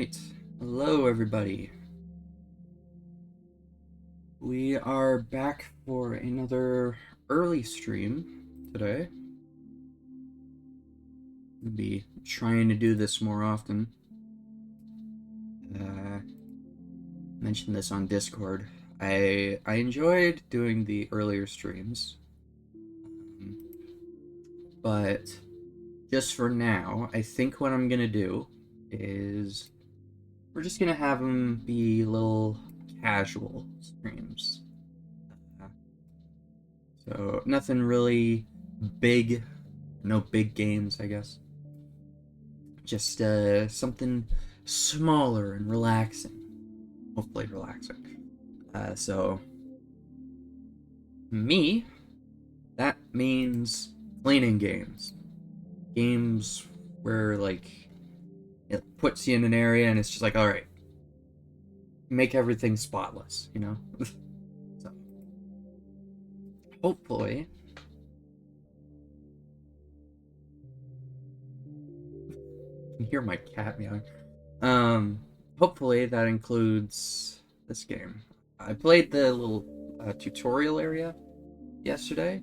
Alright, hello everybody. We are back for another early stream today. I'll be trying to do this more often. Mentioned this on Discord. I enjoyed doing the earlier streams, but just for now, I think what I'm gonna do is we're just gonna have them be little casual streams. So nothing really big, no big games, I guess. Just something smaller and relaxing. Hopefully relaxing. So me, that means cleaning games. Games where like it puts you in an area and it's just like, all right, make everything spotless, you know? So hopefully you can hear my cat meowing. Hopefully that includes this game. I played the little tutorial area yesterday,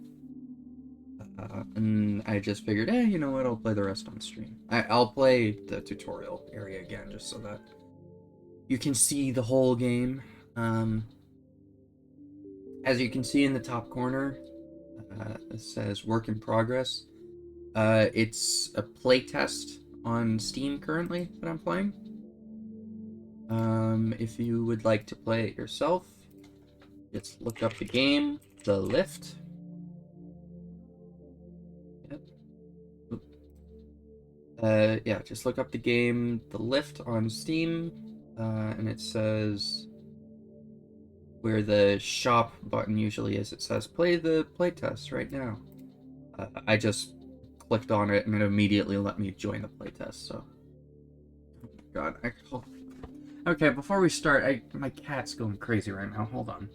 and I just figured, you know what, I'll play the rest on stream. I'll play the tutorial area again, just so that you can see the whole game. As you can see in the top corner, it says work in progress. It's a playtest on Steam currently that I'm playing. If you would like to play it yourself, just look up the game, The Lift. Yep. Yeah, just look up the game, The Lift on Steam, and it says where the shop button usually is. It says play the playtest right now. I just clicked on it and it immediately let me join the playtest, so. Oh my god, okay, before we start, my cat's going crazy right now. Hold on.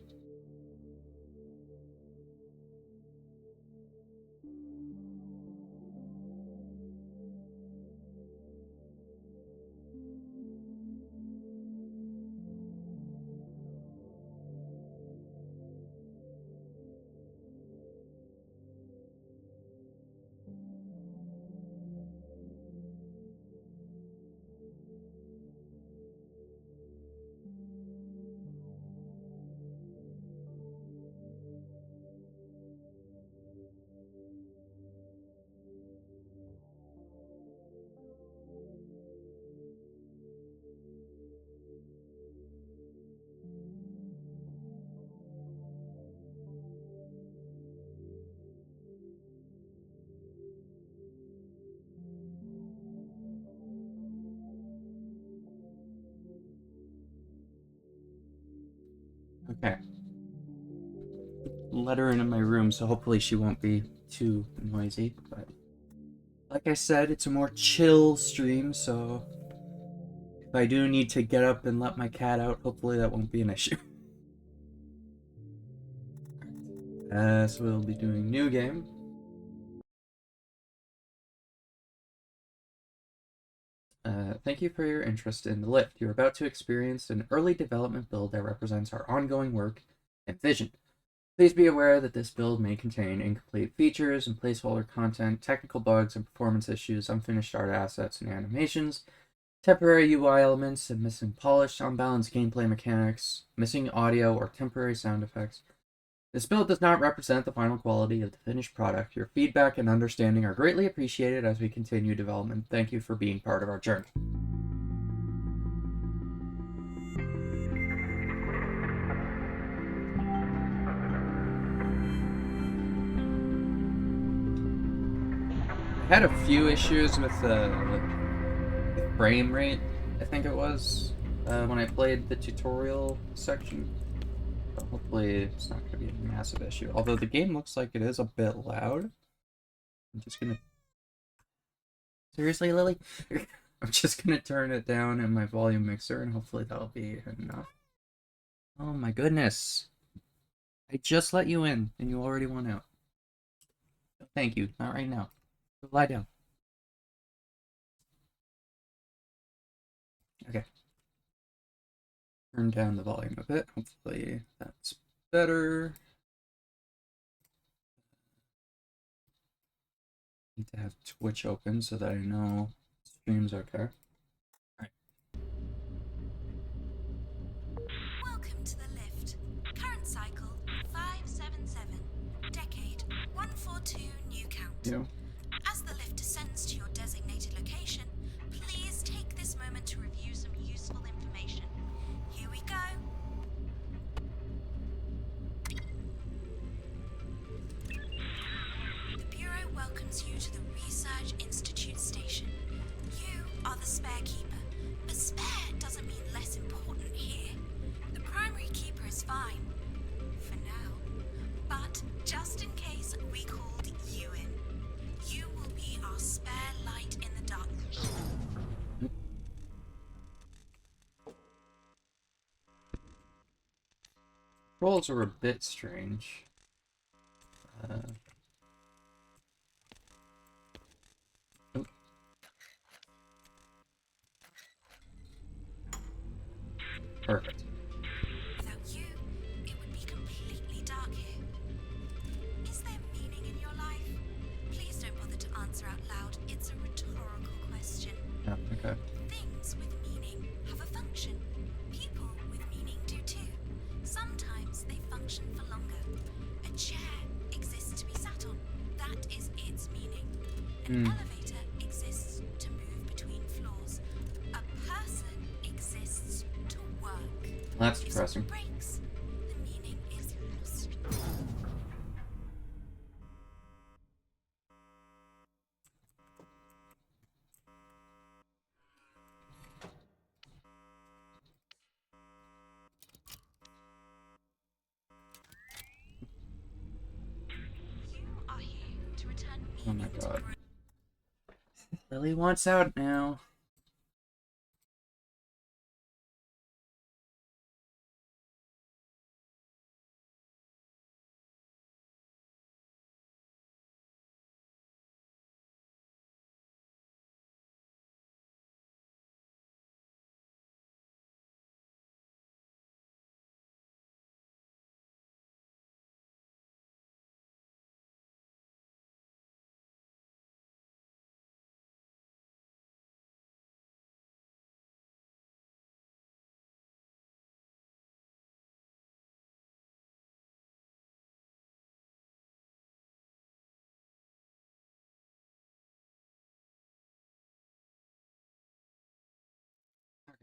Okay. Let her into my room, so hopefully she won't be too noisy, but like I said, it's a more chill stream, so if I do need to get up and let my cat out, hopefully that won't be an issue. So we'll be doing new game. Thank you for your interest in the lift. You're about to experience an early development build that represents our ongoing work and vision. Please be aware that this build may contain incomplete features and placeholder content, technical bugs and performance issues, unfinished art assets and animations, temporary UI elements, and missing polished, unbalanced gameplay mechanics, missing audio or temporary sound effects. This build does not represent the final quality of the finished product. Your feedback and understanding are greatly appreciated as we continue development. Thank you for being part of our journey. I had a few issues with the frame rate, I think it was, when I played the tutorial section. But hopefully it's not going to be a massive issue. Although the game looks like it is a bit loud. I'm just going to... Seriously, Lily? I'm just going to turn it down in my volume mixer and hopefully that'll be enough. Oh my goodness. I just let you in and you already went out. Thank you. Not right now. Lie down. Okay. turn down the volume a bit. Hopefully that's better. Need to have Twitch open so that I know the stream's okay. Alright. Welcome to the lift. Current cycle 577. Decade 142 new count. Yeah. As the lift descends to your designated location, please take this moment to review some useful information. Here we go. The Bureau welcomes you to the Research Institute station. You are the spare keeper, but spare doesn't mean less important here. The primary keeper is fine, for now. But just in case we called you in, you will be our spare light in the dark. Rolls are a bit strange. Perfect. Without you, it would be completely dark here. Is there meaning in your life? Please don't bother to answer out loud. It's a rhetorical question. Yeah, okay. Things with meaning have a function. People with meaning do too. Sometimes they function for longer. A chair exists to be sat on. That is its meaning. An elevator exists to move between floors. A person exists to work. That's If depressing. something breaks, the meaning is lost. You are here to return Oh my meaning to god. growth. Lily wants out now.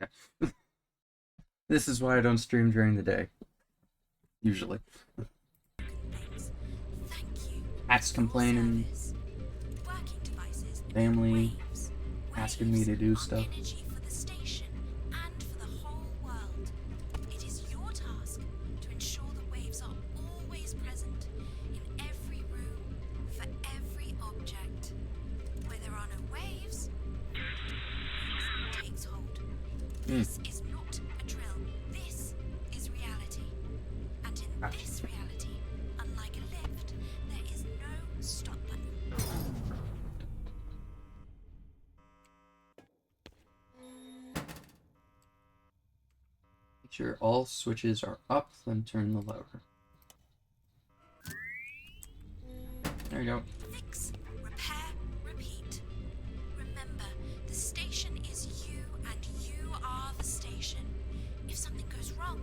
Okay. This is why I don't stream during the day. Usually. Things. Thank you. Cats complaining, Service. Working devices. family Waves. asking me to do Waves are stuff. energy for the station and for the whole world. It is your task to ensure the waves are always present in every room, for every object. Where there are no waves, takes hold. This is not a drill. This is reality. And in this reality, unlike a lift, there is no stop button. Make sure all switches are up, then turn the lever. There you go. Fix, repair, repeat. Remember, the station is you and you are the station. If something goes wrong,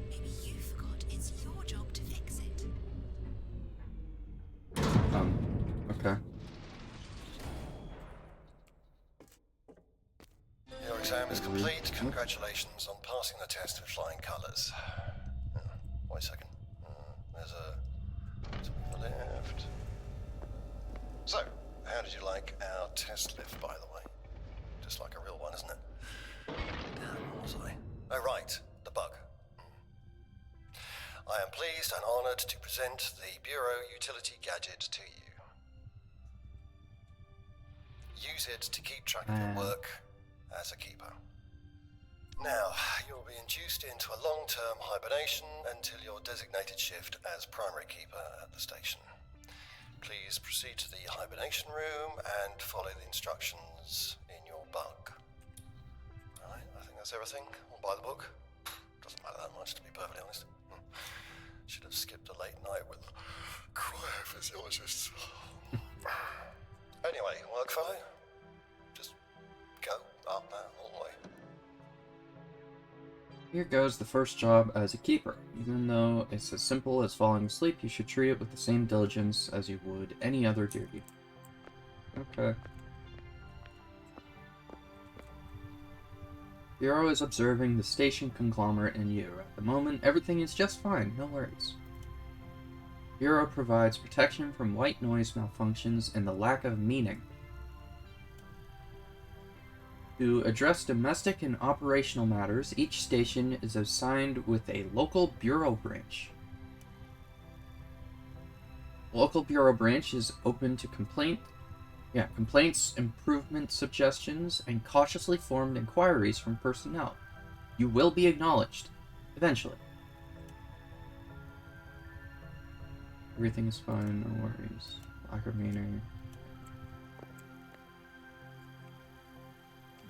maybe you forgot it's your job to fix it. Okay. Your exam is complete. Congratulations on passing the test with flying colours. Wait a second. There's something to the left. So, how did you like our test lift, by the way? Just like a real one, isn't it? Where was I? Oh, right. The bug. I am pleased and honoured to present the Bureau Utility Gadget to you. Use it to keep track of your work as a keeper. Now, you'll be induced into a long-term hibernation until your designated shift as primary keeper at the station. Please proceed to the hibernation room and follow the instructions in your bug. Alright, I think that's everything. All by the book. Doesn't matter that much, to be perfectly honest. Should have skipped a late night with the cryophysiologists. Anyway, work fine? Just go up that hallway. Here goes the first job as a keeper. Even though it's as simple as falling asleep, you should treat it with the same diligence as you would any other duty. Okay. Bureau is observing the station conglomerate and you. At the moment, everything is just fine, no worries. Bureau provides protection from white noise malfunctions and the lack of meaning. To address domestic and operational matters, each station is assigned with a local bureau branch. Local bureau branch is open to complaints, improvement suggestions, and cautiously formed inquiries from personnel. You will be acknowledged, eventually. Everything is fine, no worries. Lack of meaning.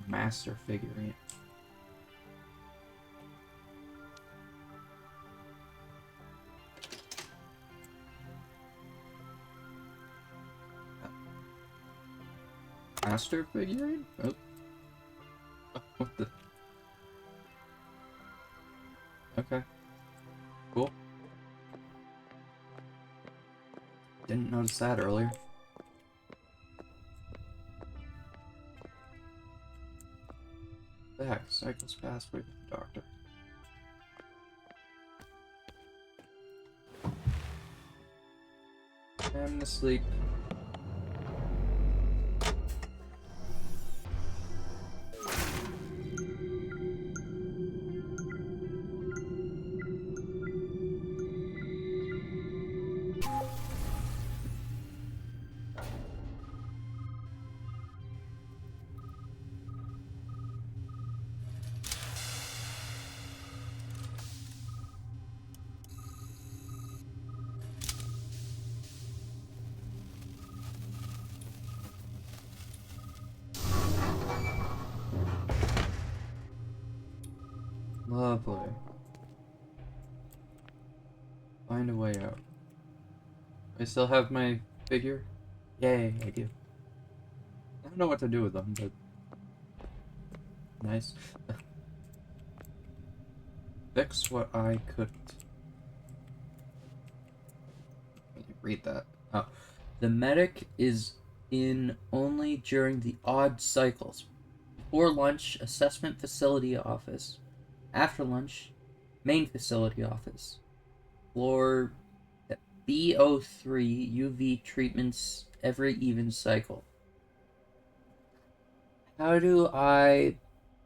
Master figurine. Master figurine? Oh. What the? Okay. Cool. Didn't notice that earlier. The heck? Cycles past with the doctor. Time to sleep. Lovely. Find a way out. I still have my figure? Yay, I do. I don't know what to do with them, but... Nice. Fix what I couldn't. Let me read that. Oh. The medic is in only during the odd cycles. Before lunch, assessment facility office. After lunch, main facility office. Floor B03 UV treatments every even cycle. How do I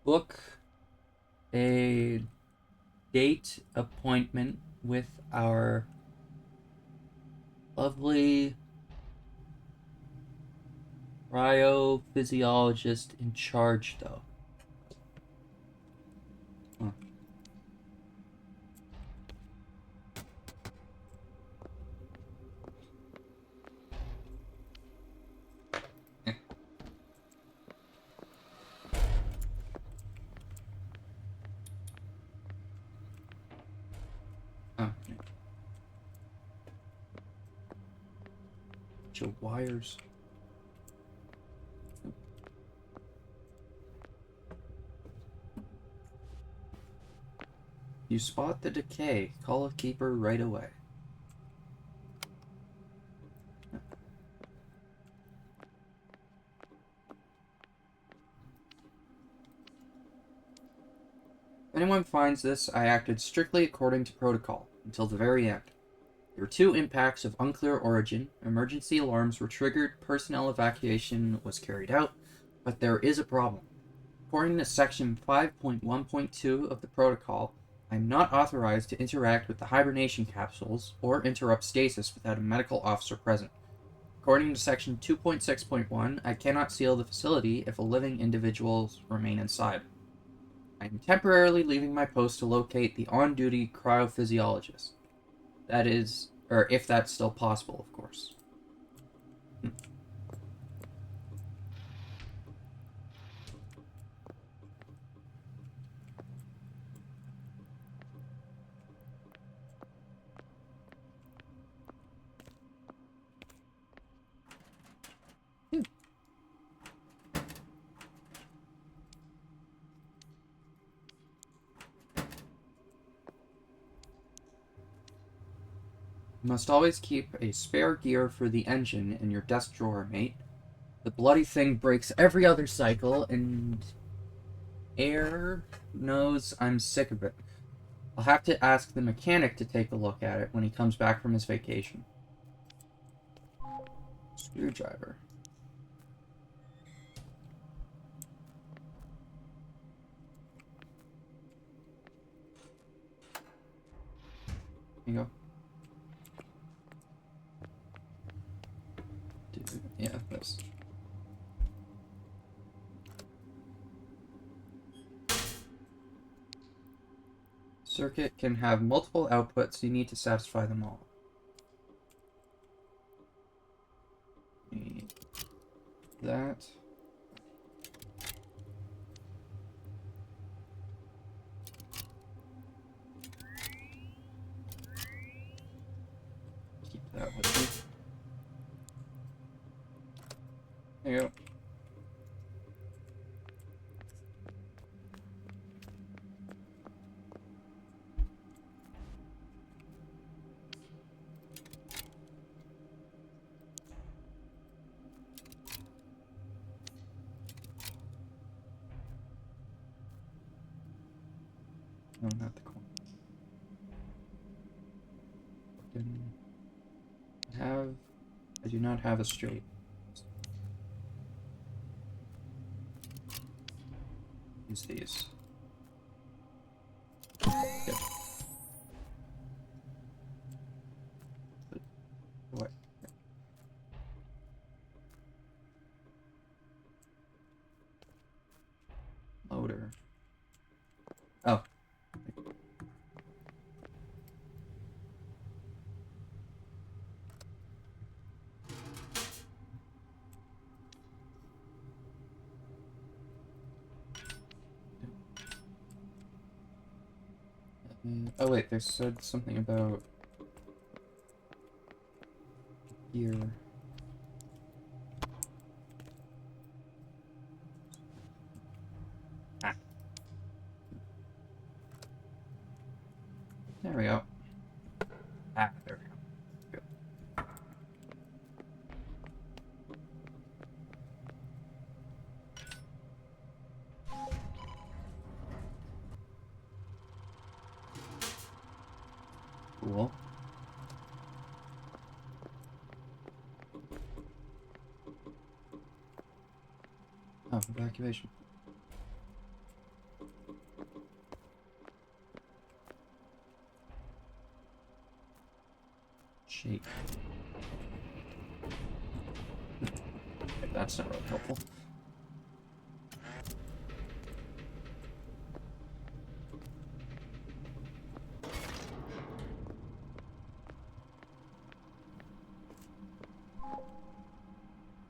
book a date appointment with our lovely cryophysiologist in charge, though? Huh. Oh. Bunch of wires. You spot the decay. Call a keeper right away. If anyone finds this, I acted strictly according to protocol, until the very end. There were 2 impacts of unclear origin, emergency alarms were triggered, personnel evacuation was carried out, but there is a problem. According to section 5.1.2 of the protocol, I am not authorized to interact with the hibernation capsules or interrupt stasis without a medical officer present. According to section 2.6.1, I cannot seal the facility if living individuals remain inside. I am temporarily leaving my post to locate the on-duty cryophysiologist. That is, or if that's still possible, of course. You must always keep a spare gear for the engine in your desk drawer, mate. The bloody thing breaks every other cycle, and Air knows I'm sick of it. I'll have to ask the mechanic to take a look at it when he comes back from his vacation. Screwdriver. Here you go. Yeah, this. Circuit can have multiple outputs, you need to satisfy them all. Need that. Keep that with me. There you go. No, not the coin. I do not have a straight. Use these. Good. What? Motor. Oh. Oh wait, they said something about here. Ah. There we go. Ah, there we go. Good. Cool. Oh, evacuation. Shake. Okay, that's not really helpful.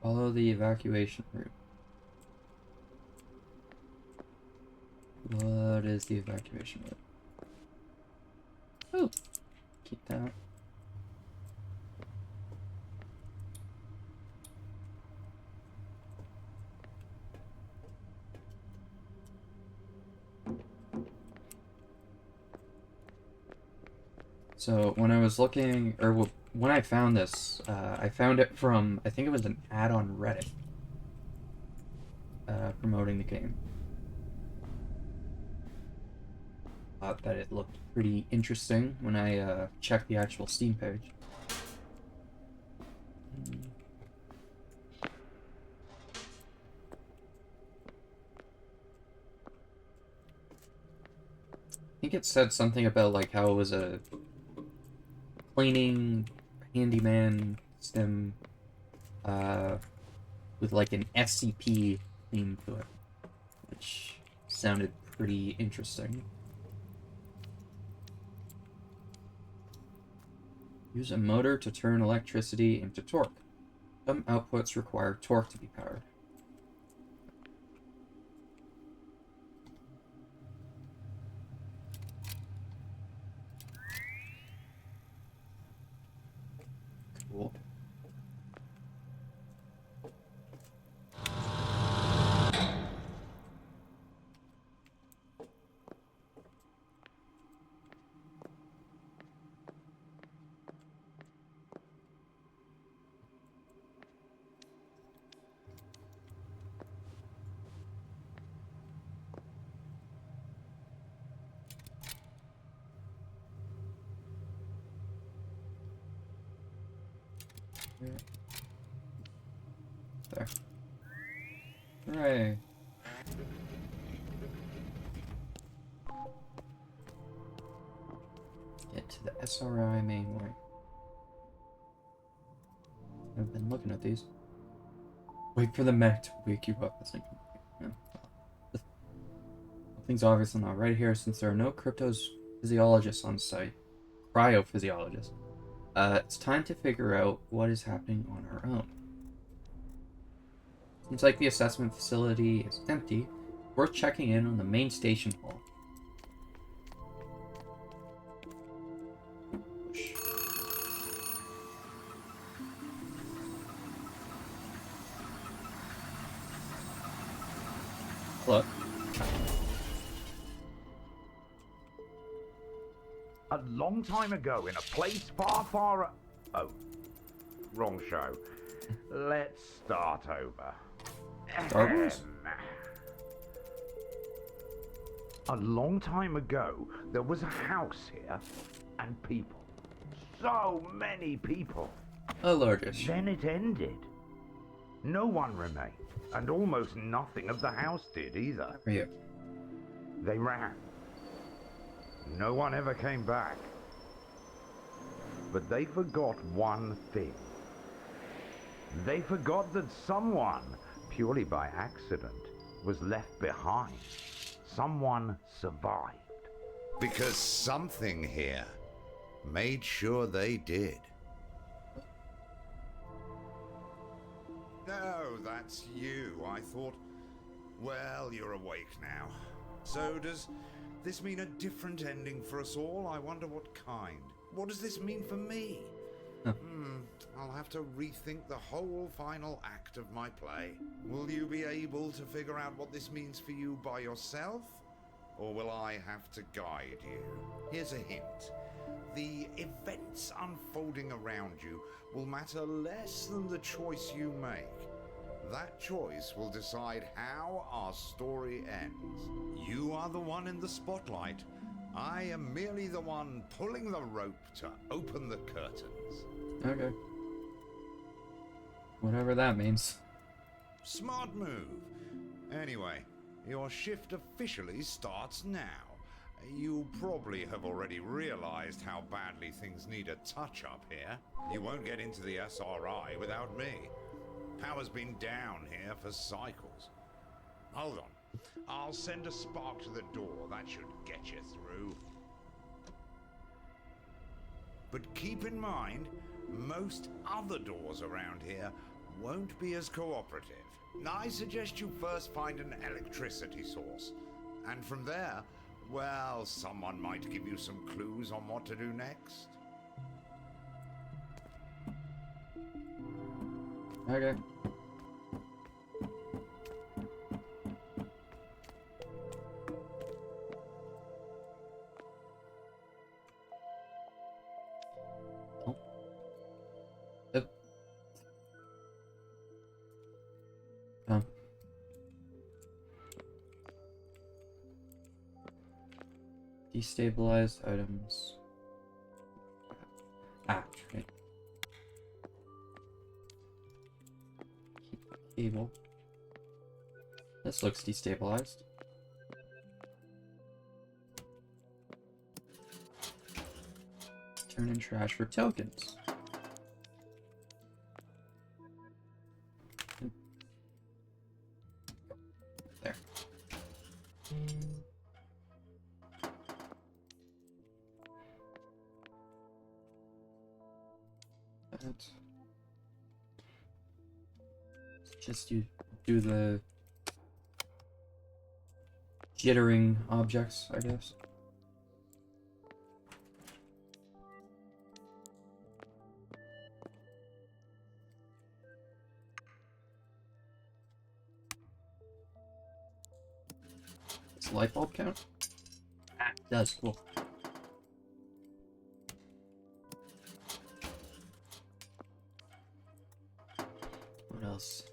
Follow the evacuation route. What is the evacuation route? Oh, keep that. So when I was looking, or when I found this, I found it from, I think it was an ad on Reddit promoting the game. Thought that it looked pretty interesting when I checked the actual Steam page. I think it said something about like how it was a cleaning handyman sim with like an SCP theme to it, which sounded pretty interesting. Use a motor to turn electricity into torque. Some outputs require torque to be powered. Cool. There. Hooray. Get to the SRI main wing. I've been looking at these. Wait for the medic to wake you up. That's like, yeah. Something's obviously not right here since there are no cryptophysiologists on site. Cryophysiologists. It's time to figure out what is happening on our own. Seems like the assessment facility is empty. Worth checking in on the main station hall. Look. A long time ago in a place far... Oh, wrong show. Let's start over. Star Wars? A long time ago, there was a house here, and people. So many people. A largish. Then it ended. No one remained, and almost nothing of the house did either. For you. They ran. No one ever came back. But they forgot one thing. They forgot that someone, purely by accident, was left behind. Someone survived. Because something here made sure they did. No, that's you. I thought, well, you're awake now. So does this mean a different ending for us all? I wonder what kind. What does this mean for me? I'll have to rethink the whole final act of my play. Will you be able to figure out what this means for you by yourself? Or will I have to guide you? Here's a hint. The events unfolding around you will matter less than the choice you make. That choice will decide how our story ends. You are the one in the spotlight. I am merely the one pulling the rope to open the curtains. Okay. Whatever that means. Smart move. Anyway, your shift officially starts now. You probably have already realized how badly things need a touch-up here. You won't get into the SRI without me. Power's been down here for cycles. Hold on. I'll send a spark to the door. That should get you through. But keep in mind, most other doors around here won't be as cooperative. I suggest you first find an electricity source. And from there, well, someone might give you some clues on what to do next. Okay. Oh. Yep. Destabilized items. Ah, right. Cable. This looks destabilized. Turn in trash for tokens. There. That. Just you do the jittering objects, I guess. Does the light bulb count? Ah, it does. Cool. What else?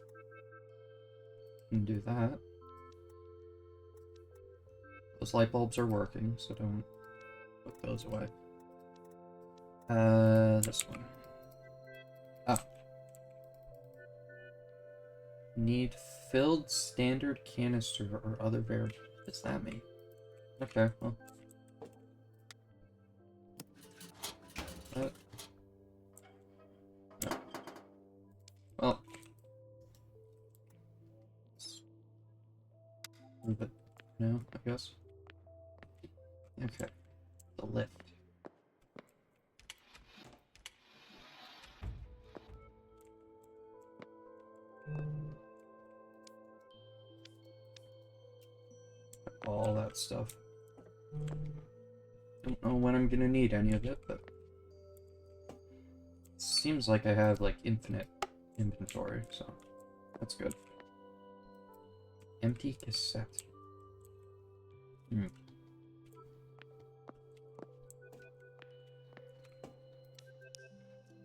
Can do that. Those light bulbs are working, so don't put those away. This one. Oh, Need filled standard canister or other variable. What does that mean? Okay, well. No. Well. Move it. No, I guess. Okay. The lift. All that stuff. Don't know when I'm gonna need any of it, but it seems like I have like infinite inventory, so that's good. Empty cassette.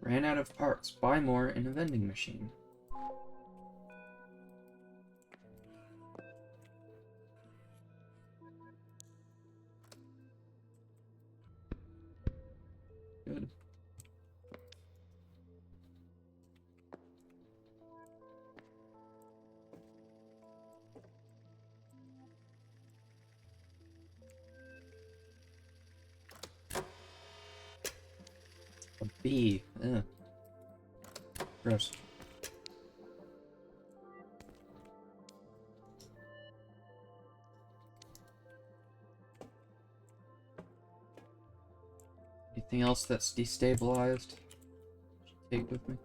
Ran out of parts. Buy more in a vending machine. Good. A bee. Ugh. Gross. Anything else that's destabilized? Take with me.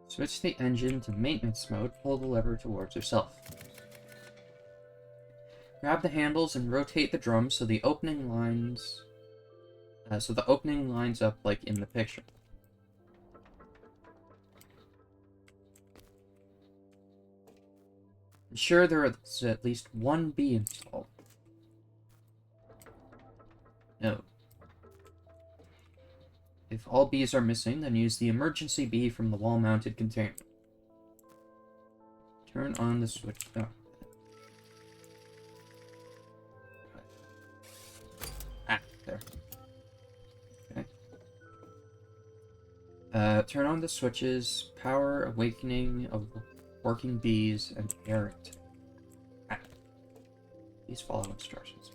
Switch the engine to maintenance mode, pull the lever towards yourself. Grab the handles and rotate the drum so the opening lines up like in the picture. Ensure there is at least one bee installed. No. If all bees are missing, then use the emergency bee from the wall-mounted container. Turn on the switch. Oh. Ah, there. Okay. Turn on the switches, power, awakening of working bees, and air intake. Ah. Please follow instructions.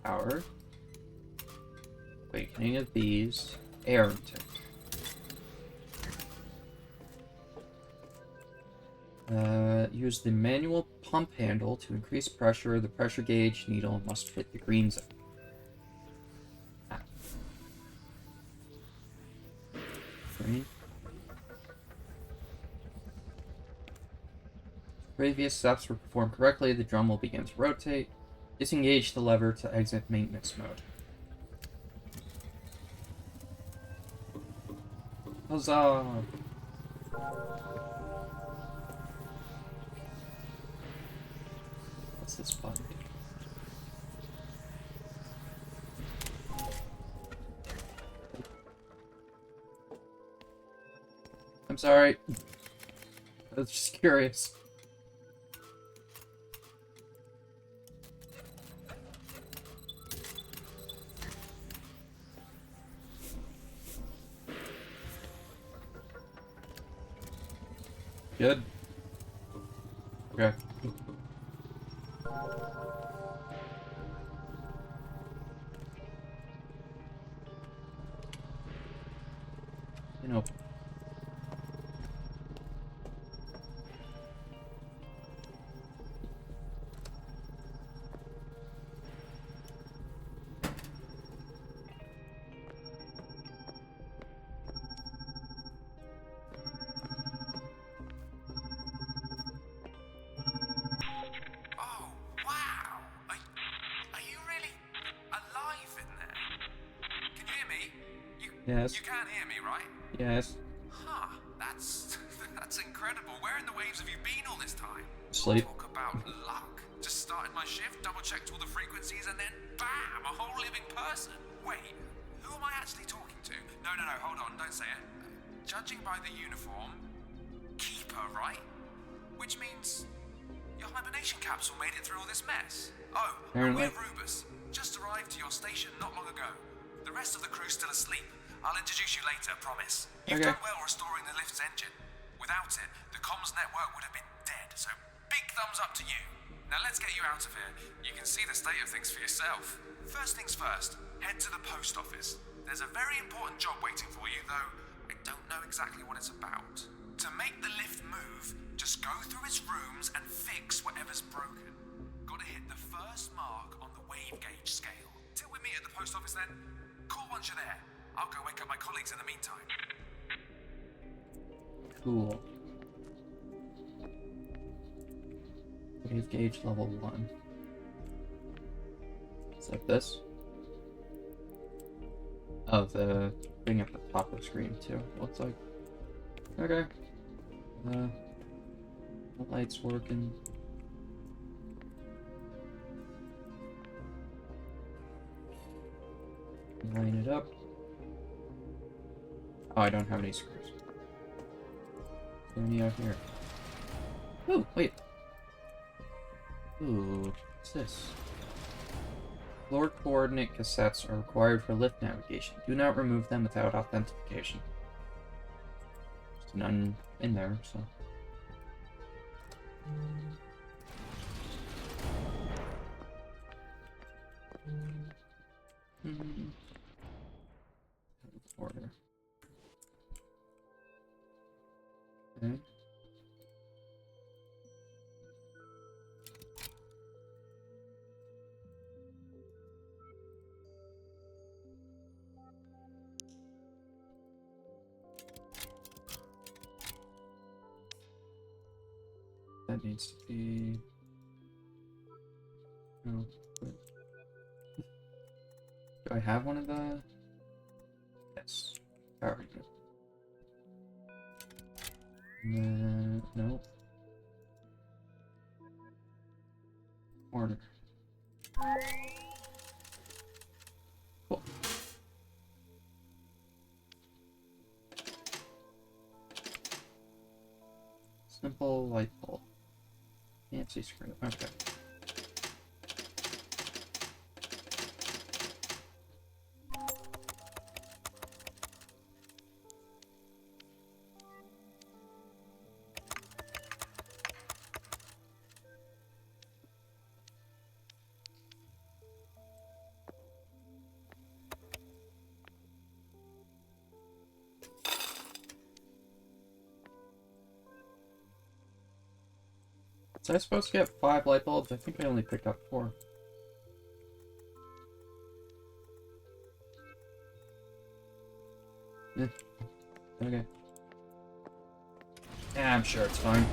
Power. Awakening of bees, air intake. Use the manual pump handle to increase pressure. The pressure gauge needle must fit the green zone. Ah. Green. Previous steps were performed correctly. The drum will begin to rotate. Disengage the lever to exit maintenance mode. Huzzah! What's this button? I'm sorry. I was just curious. Good. Okay. You know. Yes. You can hear me, right? Yes. Huh, that's incredible. Where in the waves have you been all this time? Sleep. Talk about luck. Just started my shift, double-checked all the frequencies, and then bam, a whole living person. Wait, who am I actually talking to? No, hold on, don't say it. judging by the uniform, keeper, right? Which means your hibernation capsule made it through all this mess. Oh, and Apparently. we're Rubus. Just arrived to your station not long ago. The rest of the crew's still asleep. I'll introduce you later, promise. You've Okay. done well restoring the lift's engine. Without it, the comms network would have been dead, so big thumbs up to you. Now let's get you out of here. You can see the state of things for yourself. First things first, head to the post office. There's a very important job waiting for you, though I don't know exactly what it's about. To make the lift move, just go through its rooms and fix whatever's broken. Gotta hit the first mark on the wave gauge scale. Till we meet at the post office then. Call once you're there. I'll go wake up my colleagues in the meantime. Cool. Wave gauge level 1. It's like this. Oh, the thing at the top of the screen too, looks like. Okay. The light's working. Line it up. Oh, I don't have any screws. Is there any out here? Oh, wait. Ooh, what's this? Floor coordinate cassettes are required for lift navigation. Do not remove them without authentication. There's none in there, so. Order. Okay. That needs to be. Oh, wait. Do I have one of the? Yes. Power unit. Nope. Order. Cool. Simple light bulb. Fancy screw. Okay. Was I supposed to get 5 light bulbs? I think I only picked up 4. Okay. Yeah, I'm sure it's fine.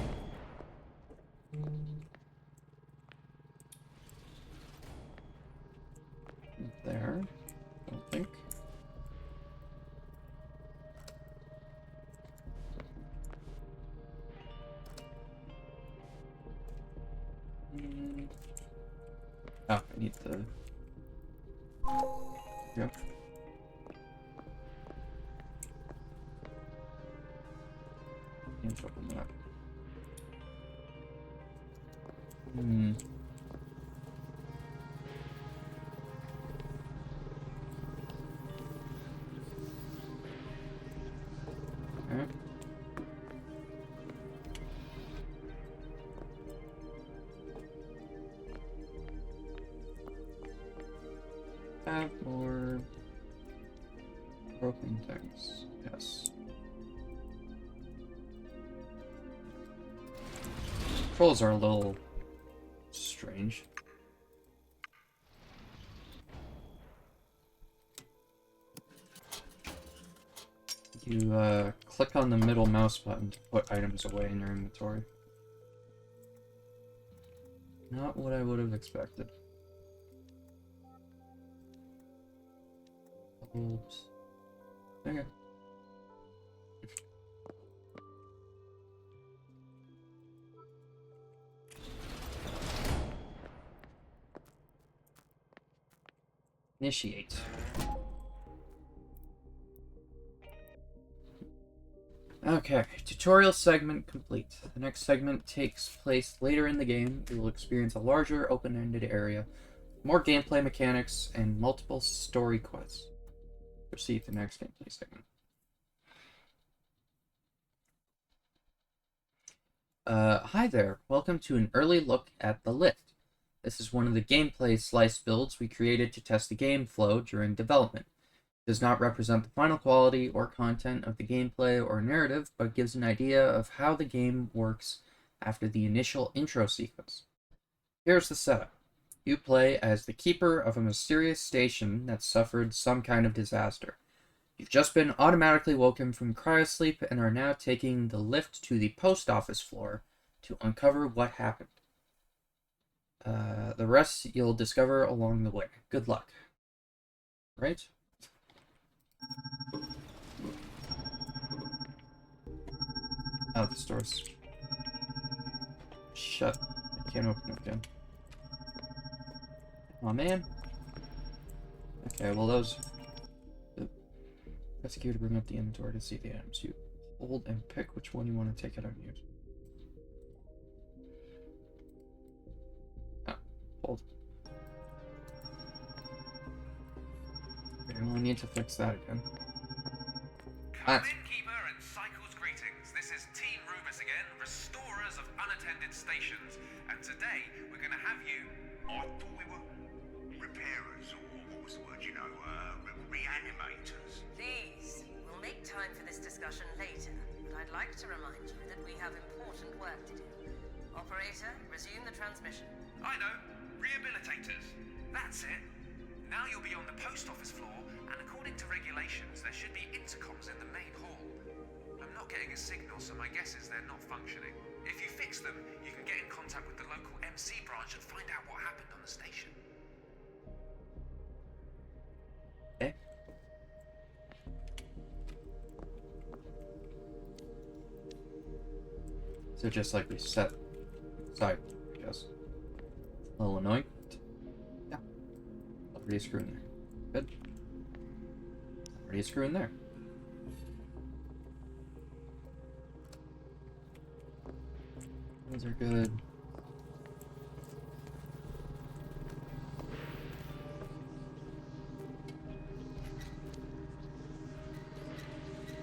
There. Don't think. Oh, I need the. Yep. Can't open that. Okay. Have more broken things. Yes. Controls are a little strange. You click on the middle mouse button to put items away in your inventory. Not what I would have expected. Oops. Okay. Initiate. Okay, tutorial segment complete. The next segment takes place later in the game. You will experience a larger, open-ended area, more gameplay mechanics, and multiple story quests. Proceed to the next gameplay segment. Hi there. Welcome to an early look at the lift. This is one of the gameplay slice builds we created to test the game flow during development. Does not represent the final quality or content of the gameplay or narrative, but gives an idea of how the game works after the initial intro sequence. Here's the setup. You play as the keeper of a mysterious station that suffered some kind of disaster. You've just been automatically woken from cryosleep and are now taking the lift to the post office floor to uncover what happened. The rest you'll discover along the way. Good luck. Right? Oh, the store's shut. I can't open it again. Aw, man. Okay, well those... Press Q to bring up the inventory to see the items. You hold and pick which one you want to take out and use. Oh, hold. Okay, well I need to fix that again. Come in, Keeper, and Cycle's greetings. This is Team Rubus again, restorers of unattended stations. And today, we're going to have you... I thought we were repairers, or what was the word, reanimators. Please, we'll make time for this discussion later, but I'd like to remind you that we have important work to do. Operator, resume the transmission. I know, rehabilitators. That's it. Now you'll be on the post office floor, and according to regulations, there should be intercoms in the main hall. I'm not getting a signal, so my guess is they're not functioning. If you fix them, you can get in contact with the local MC branch and find out what happened on the station. Okay. So just like we set aside, I guess. A little annoying. Yeah. Already a screw in there. Good. Already a screw in there. Those are good.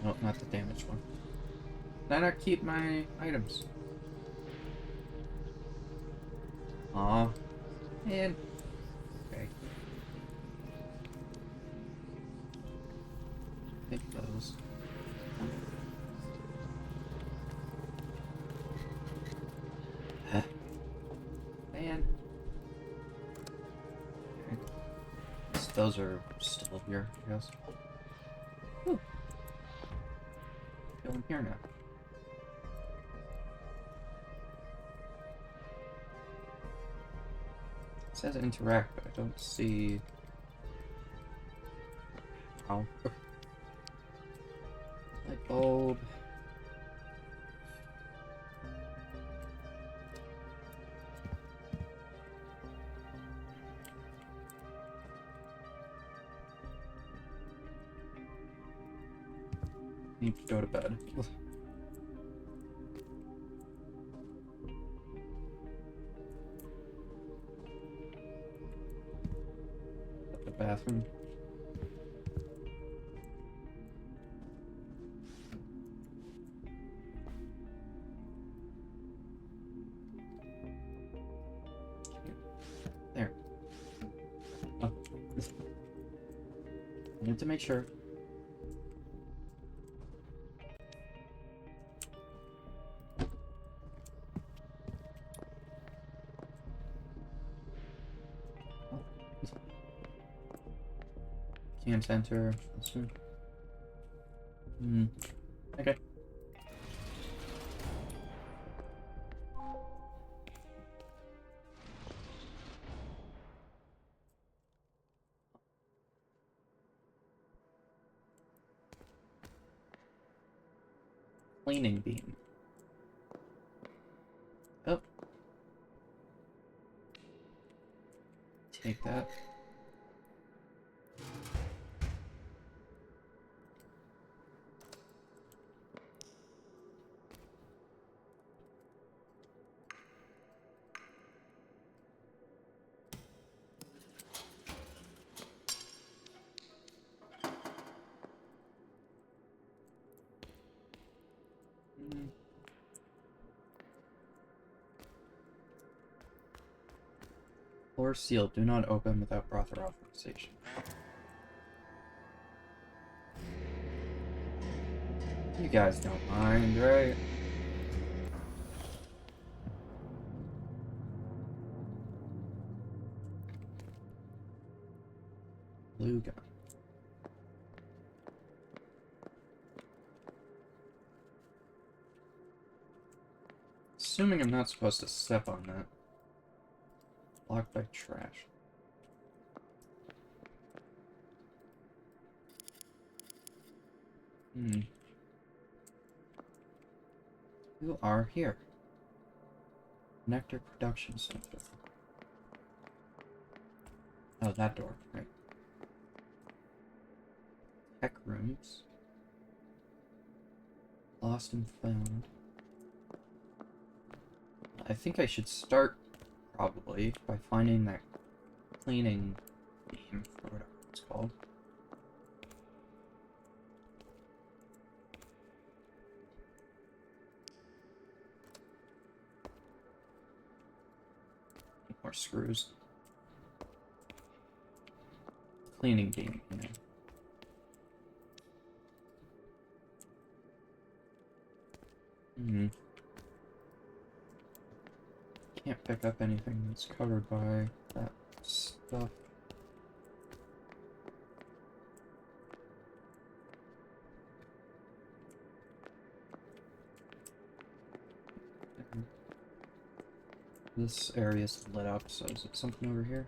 Nope, not the damaged one. Did I not keep my items? Aw. Man. Okay. Take those. Huh. Man. Okay. Those are still here, I guess. Whew. Going here now. It says interact, but I don't see how. Light bulb. Need to go to bed. The bathroom. There. Oh. I need to make sure. Can't enter. Okay. Cleaning beam. Oh. Take that. Doors sealed. Do not open without proper authorization. You guys don't mind, right? Blue gun. Assuming I'm not supposed to step on that. Blocked by trash. You are here. Nectar Production Center. Oh, that door, right. Tech rooms. Lost and found. I think I should start, probably, by finding that cleaning beam, or whatever it's called. More screws. Cleaning beam, you know. Can't pick up anything that's covered by that stuff. This area is lit up, so is it something over here?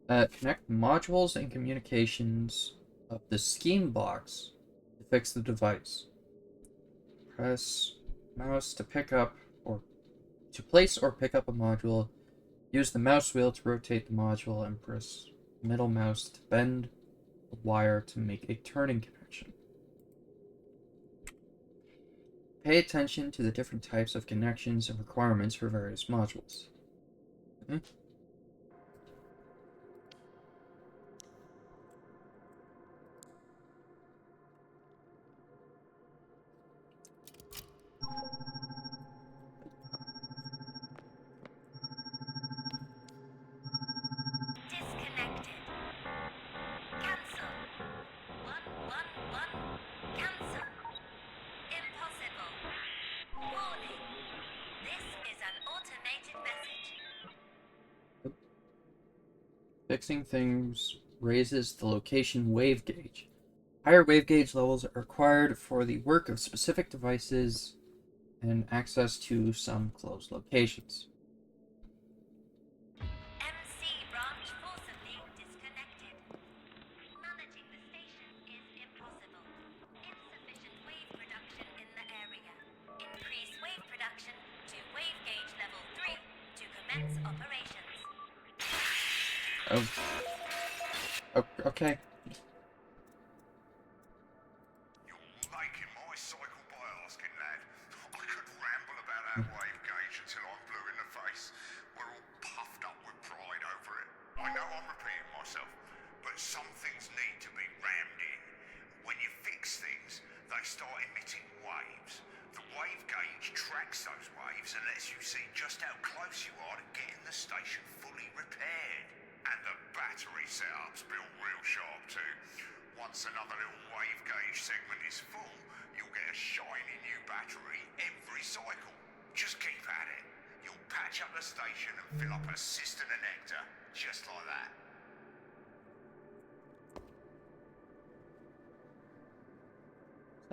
Connect modules and communications of the scheme box to fix the device. Press mouse to pick up or to place or pick up a module. Use the mouse wheel to rotate the module and press middle mouse to bend the wire to make a turning connection. Pay attention to the different types of connections and requirements for various modules. Disconnected. Cancel. 111. Cancel. Impossible. Warning. This is an automated message. Fixing things raises the location wave gauge. Higher wave gauge levels are required for the work of specific devices and access to some closed locations. MC branch forcibly disconnected. Managing the station is impossible. Insufficient wave production in the area. Increase wave production to wave gauge level 3 to commence operations. Okay. You're making my cycle by asking, lad. I could ramble about that wave gauge until I'm blue in the face. We're all puffed up with pride over it. I know I'm repeating myself, but some things need to be rammed in. When you fix things, they start emitting waves. The wave gauge tracks those waves and lets you see just how close you are to getting the station fully repaired. And the battery setup's built real sharp too. Once another little wave gauge segment is full, you'll get a shiny new battery every cycle. Just keep at it. You'll patch up the station and fill up a cistern of nectar, just like that.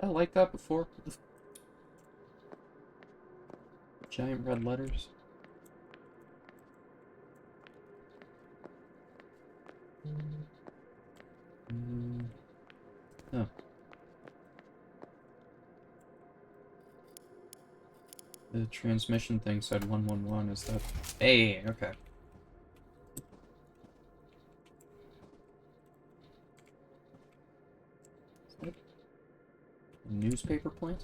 I like that before. Giant red letters. Oh. The transmission thing said 111. Is that? Hey, okay. Is that a newspaper plant?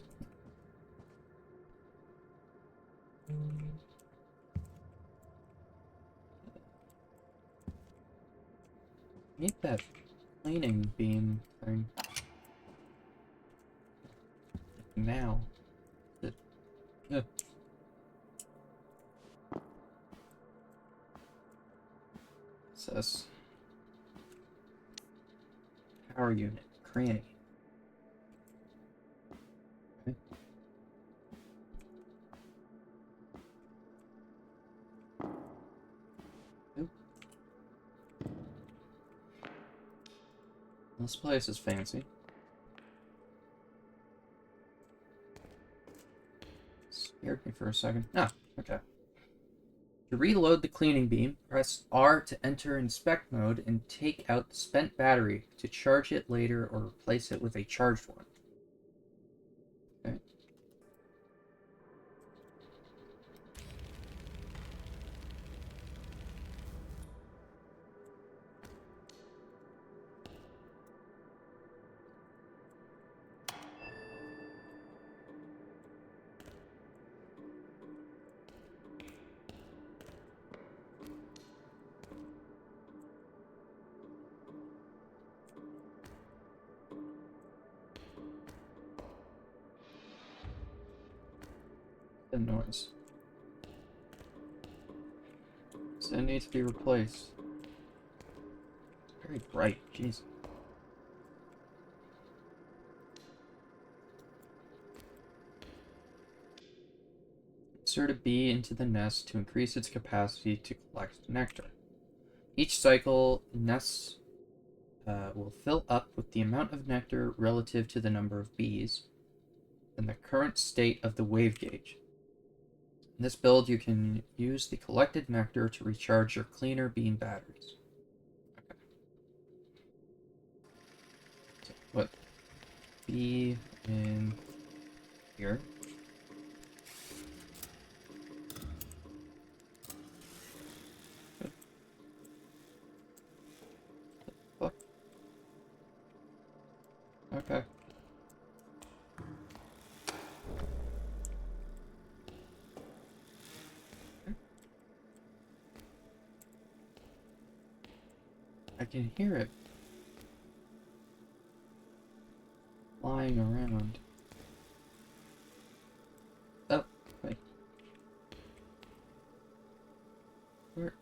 Need that cleaning beam thing. Now. this? Power unit, cranny. Okay. Oop. This place is fancy. Scared me for a second. Ah, okay. To reload the cleaning beam, press R to enter inspect mode and take out the spent battery to charge it later or replace it with a charged one. Okay. The noise. So it needs to be replaced. Very bright, jeez. Insert a bee into the nest to increase its capacity to collect nectar. Each cycle, nests will fill up with the amount of nectar relative to the number of bees and the current state of the wave gauge. In this build, you can use the collected nectar to recharge your cleaner beam batteries. Okay. So put bee in here. Fuck. Okay. I can hear it flying around. Oh, wait. Where?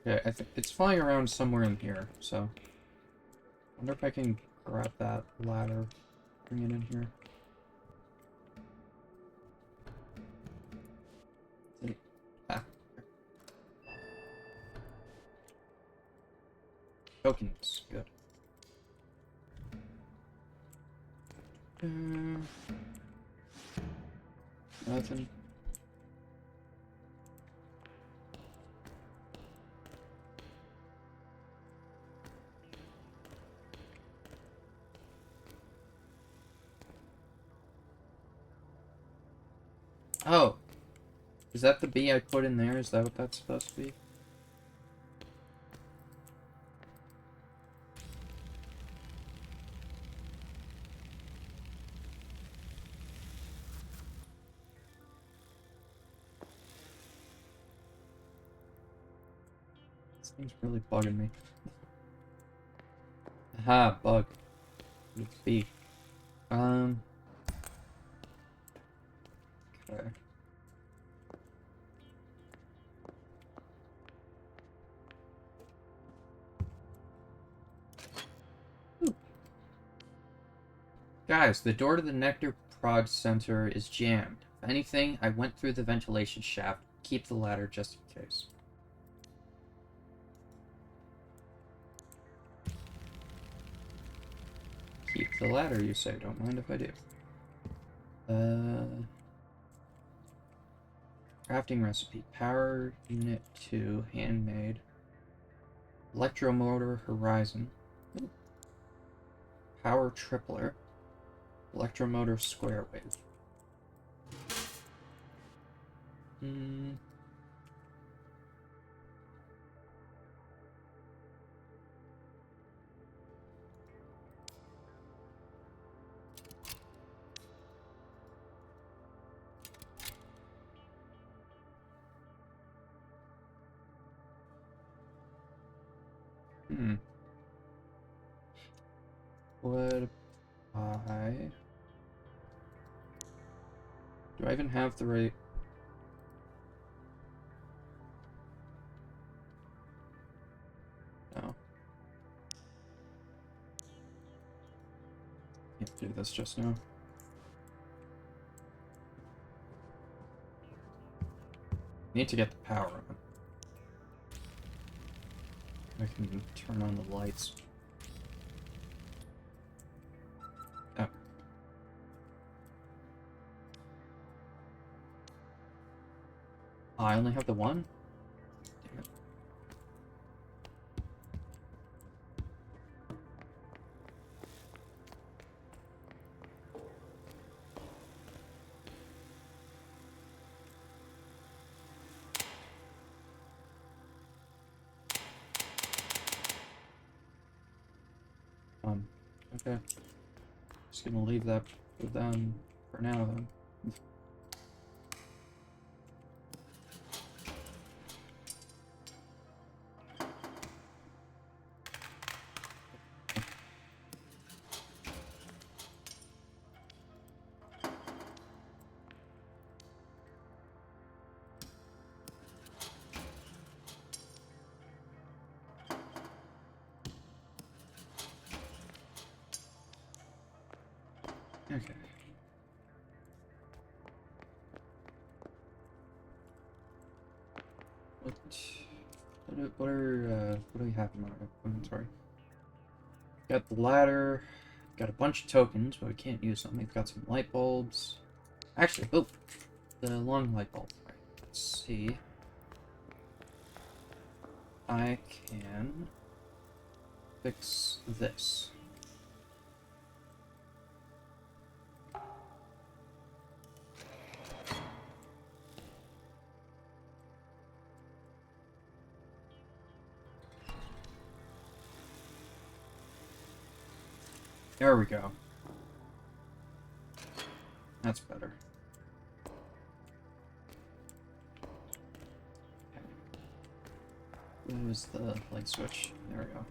Okay, I think it's flying around somewhere in here, so I wonder if I can grab that ladder, bring it in here. Ah. Tokens, good. Nothing. Oh! Is that the bee I put in there? Is that what that's supposed to be? This thing's really bugging me. Aha, bug. It's bee. Okay. Ooh. Guys, the door to the nectar prod center is jammed. If anything, I went through the ventilation shaft. Keep the ladder just in case. Keep the ladder, you say. Don't mind if I do. Crafting recipe. Power unit 2, handmade. Electromotor horizon. Ooh. Power tripler. Electromotor square wave. Would I... Do I even have the right... to do this just now. Need to get the power on. I can turn on the lights. Oh. I only have the one? Damn it. Okay. Just gonna leave that with them for now then. Okay. What do we have in our inventory? Got the ladder, got a bunch of tokens, but we can't use them. We've got some light bulbs. Actually, oh, the long light bulb. Right, let's see. I can fix this. There we go. That's better. Okay. Where was the light switch? There we go.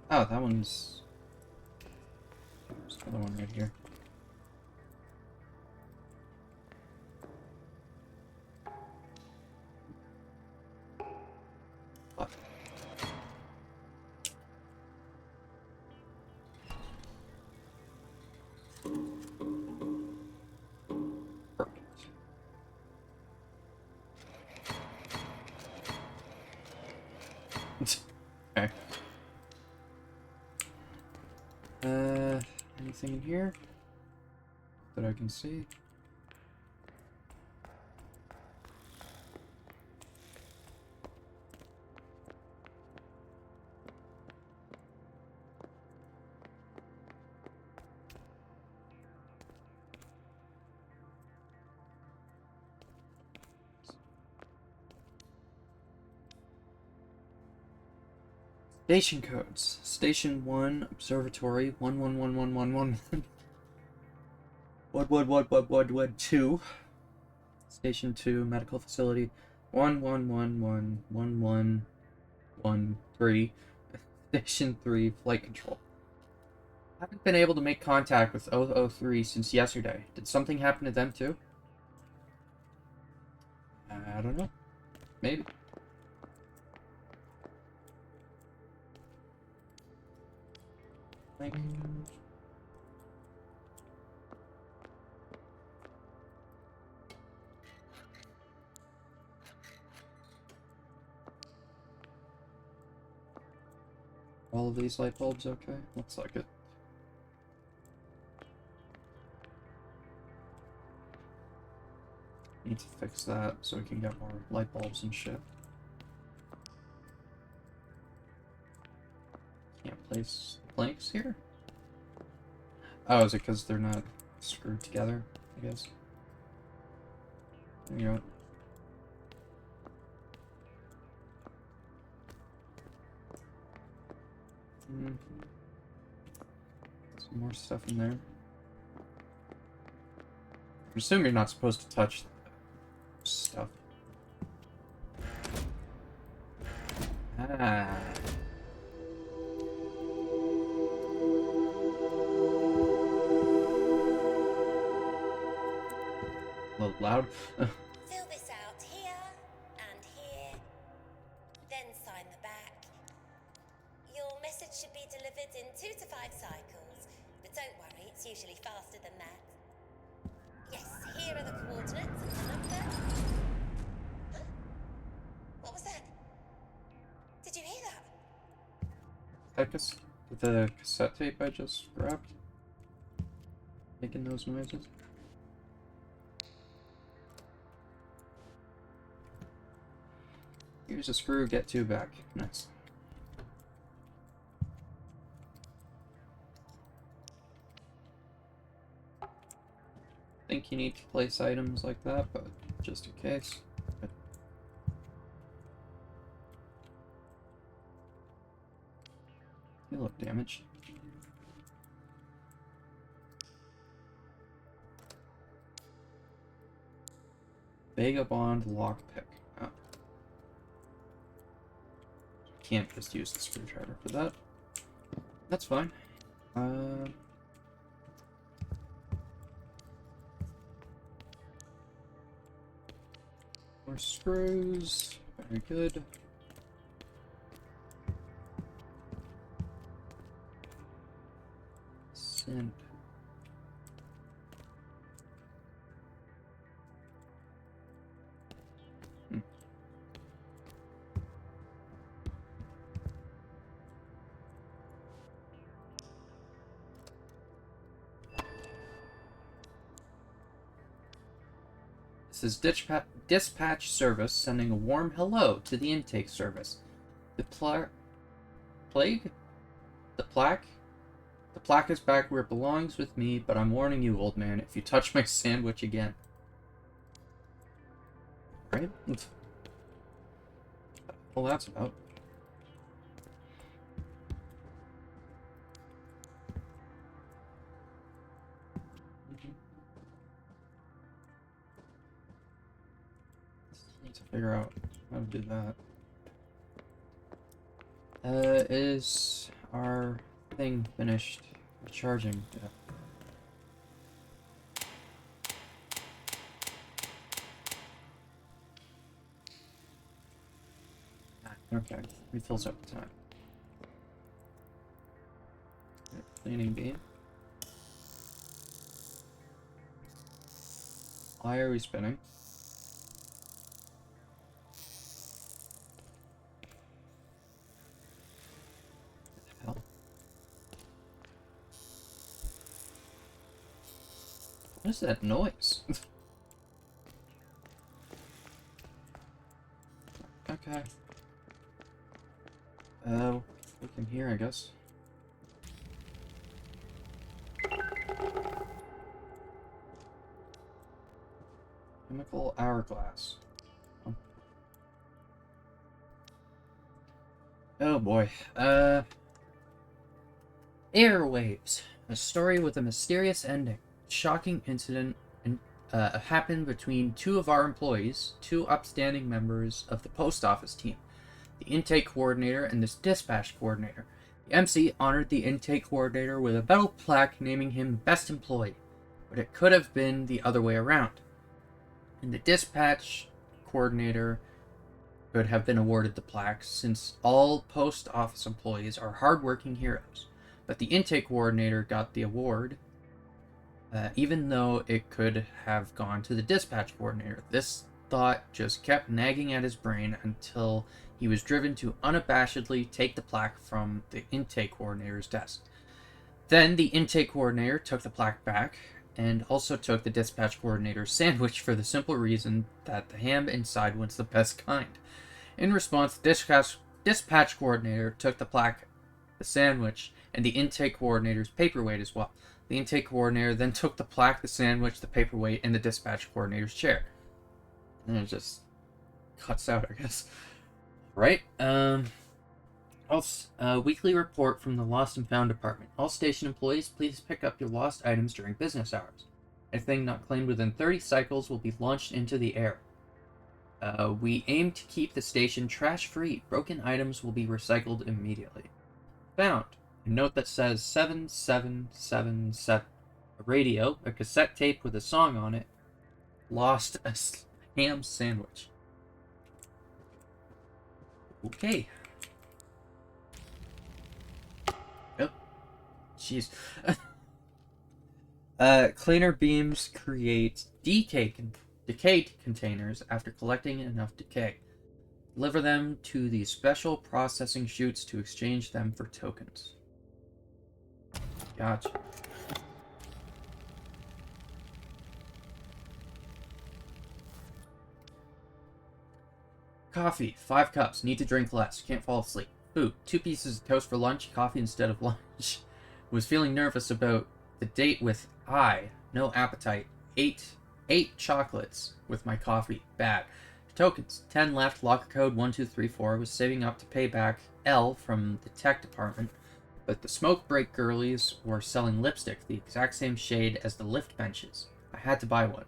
Oh, that one's... There's another one right here. What? Okay. Anything in here that I can see? Station codes. Station 1, Observatory, 111111. What, 2. Station 2, Medical Facility, 11111113. Station 3, Flight Control. Haven't been able to make contact with 003 since yesterday. Did something happen to them too? I don't know. Maybe. Thank you. All of these light bulbs okay? Looks like it. Need to fix that so we can get more light bulbs and shit. Can't place planks here? Oh, is it because they're not screwed together, I guess? There you go. Some more stuff in there. I assume you're not supposed to touch stuff. Ah. A little loud. Fill this out here and here, then sign the back. Your message message should be delivered in 2 to 5 cycles, but don't worry, it's usually faster than that. Yes, here are the coordinates and the number. Huh? What was that? Did you hear that? The cassette tape I just grabbed? Making those noises? Here's a screw, get 2 back. Nice. Think you need to place items like that, but just in case. They look damaged. Vagabond lockpick. Oh. Can't just use the screwdriver for that. That's fine. More screws. Very good. Sand. This is dispatch service sending a warm hello to the intake service. The plaque? The plaque is back where it belongs with me, but I'm warning you, old man, if you touch my sandwich again. Right? Well, that's about. Need to figure out how to do that. Is our thing finished charging? Yeah. Okay, refills up the time. Cleaning beam. Why are we spinning? What the hell? What is that noise? Okay. We can hear, I guess. Chemical hourglass. Oh boy. Airwaves. A story with a mysterious ending. Shocking incident happened between 2 of our employees, 2 upstanding members of the post office team, the intake coordinator and this dispatch coordinator. The MC honored the intake coordinator with a metal plaque naming him the best employee, but it could have been the other way around. And the dispatch coordinator could have been awarded the plaque, since all post office employees are hardworking heroes. But the intake coordinator got the award, even though it could have gone to the dispatch coordinator. This thought just kept nagging at his brain until he was driven to unabashedly take the plaque from the intake coordinator's desk. Then the intake coordinator took the plaque back, and also took the dispatch coordinator's sandwich for the simple reason that the ham inside was the best kind. In response, the dispatch coordinator took the plaque, the sandwich, and the intake coordinator's paperweight as well. The intake coordinator then took the plaque, the sandwich, the paperweight, and the dispatch coordinator's chair. And it just cuts out, I guess. Right? Weekly report from the Lost and Found Department. All station employees, please pick up your lost items during business hours. Anything not claimed within 30 cycles will be launched into the air. We aim to keep the station trash-free. Broken items will be recycled immediately. Found. A note that says 7777. A radio, a cassette tape with a song on it. Lost a ham sandwich. Okay. Jeez. Cleaner beams create decayed containers after collecting enough decay. Deliver them to the special processing chutes to exchange them for tokens. Gotcha. Coffee, 5 cups. Need to drink less. Can't fall asleep. Food, 2 pieces of toast for lunch. Coffee instead of lunch. Was feeling nervous about the date with no appetite. Eight chocolates with my coffee. Bad. Tokens, 10 left. Locker code 1234. Was saving up to pay back L from the tech department, but the smoke break girlies were selling lipstick the exact same shade as the lift benches. I had to buy one.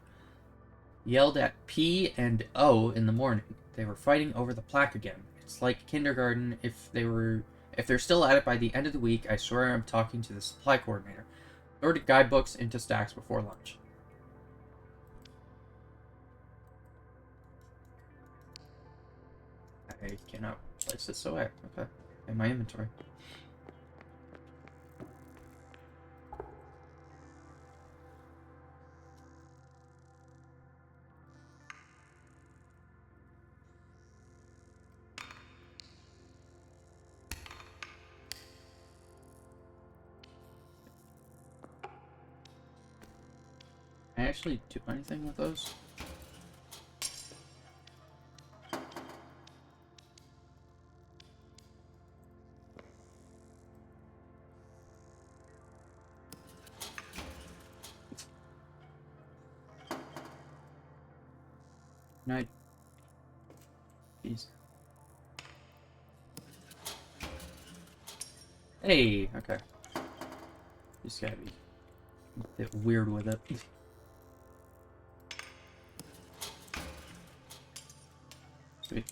Yelled at P and O in the morning. They were fighting over the plaque again. It's like kindergarten. If they're still at it by the end of the week, I swear I'm talking to the supply coordinator. Sorted guidebooks into stacks before lunch. I cannot place this away. Okay. In my inventory. Can I actually do anything with those? Can I... Jeez. Hey, okay. Just gotta be a bit weird with it. Sweet.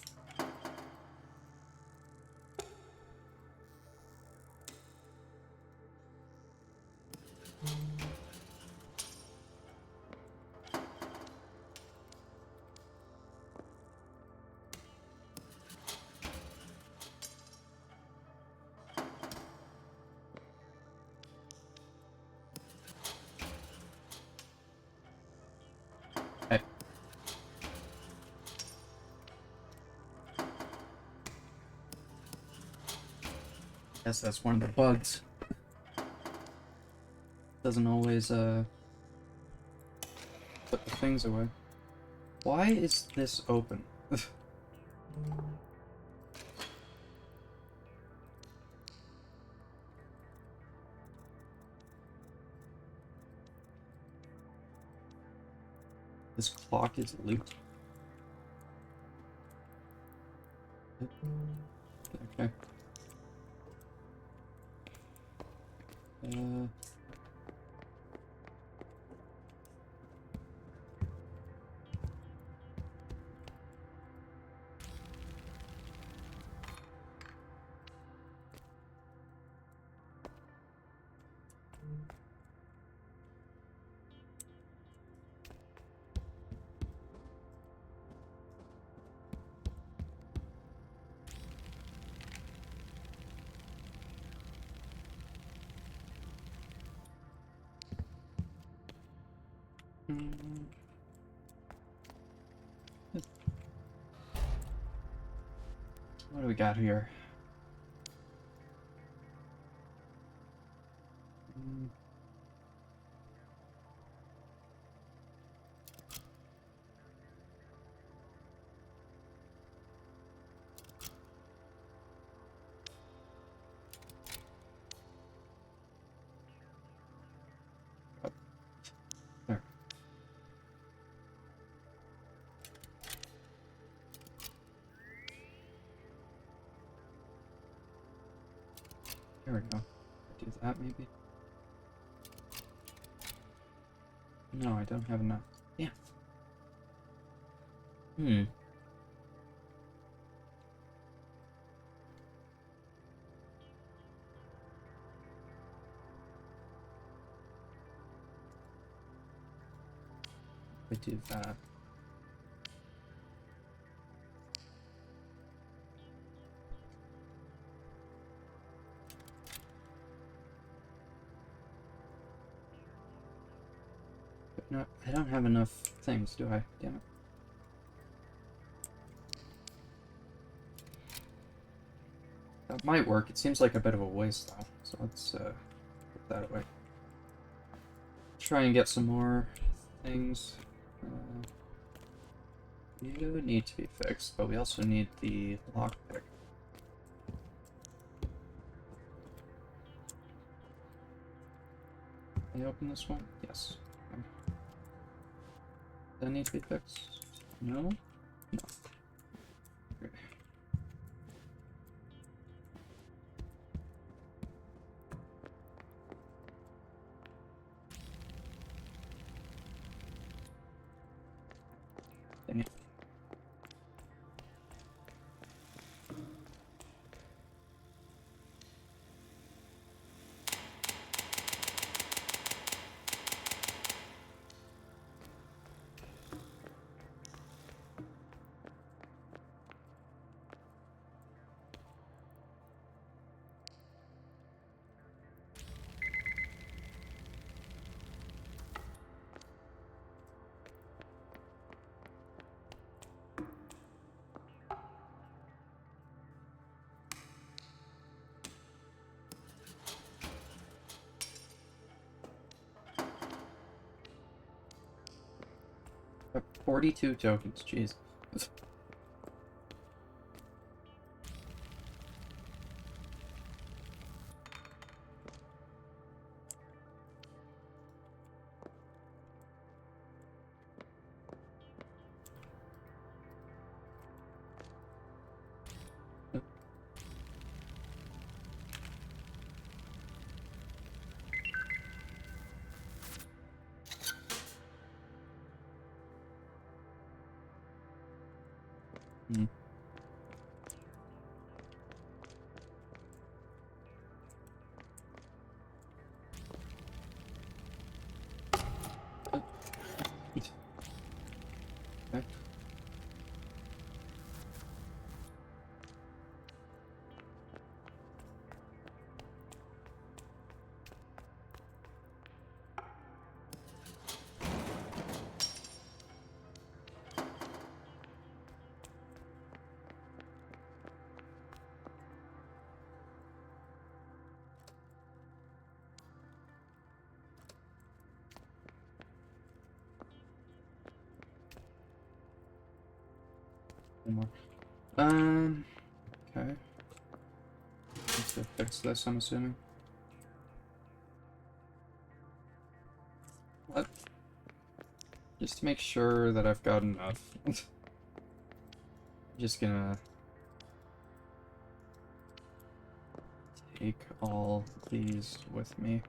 Hey. Guess that's one of the bugs. Doesn't always, put the things away. Why is this open? This clock is looped. Okay. What do we got here? There. There we go. Do that maybe? No, I don't have enough. Yeah. I do that. No, I don't have enough things, do I? Damn it. That might work. It seems like a bit of a waste, though. So let's put that away. Try and get some more things. You need to be fixed, but we also need the lockpick. Can you open this one? Yes. Okay. Does that need to be fixed? No? No. Okay. Dang it. Got 42 tokens, jeez. Hmm. Okay. One more. Okay. Let's go fix this, I'm assuming. What? Just to make sure that I've got enough. Just gonna take all these with me.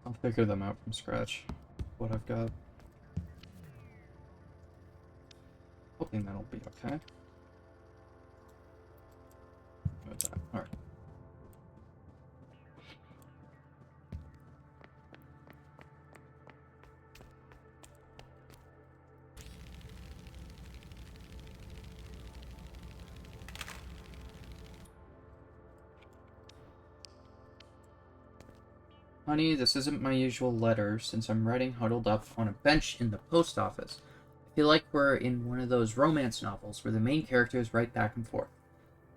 I'll figure them out from scratch. What I've got. Hoping that'll be okay. Alright. Honey, this isn't my usual letter, since I'm writing huddled up on a bench in the post office. I feel like we're in one of those romance novels where the main characters write back and forth.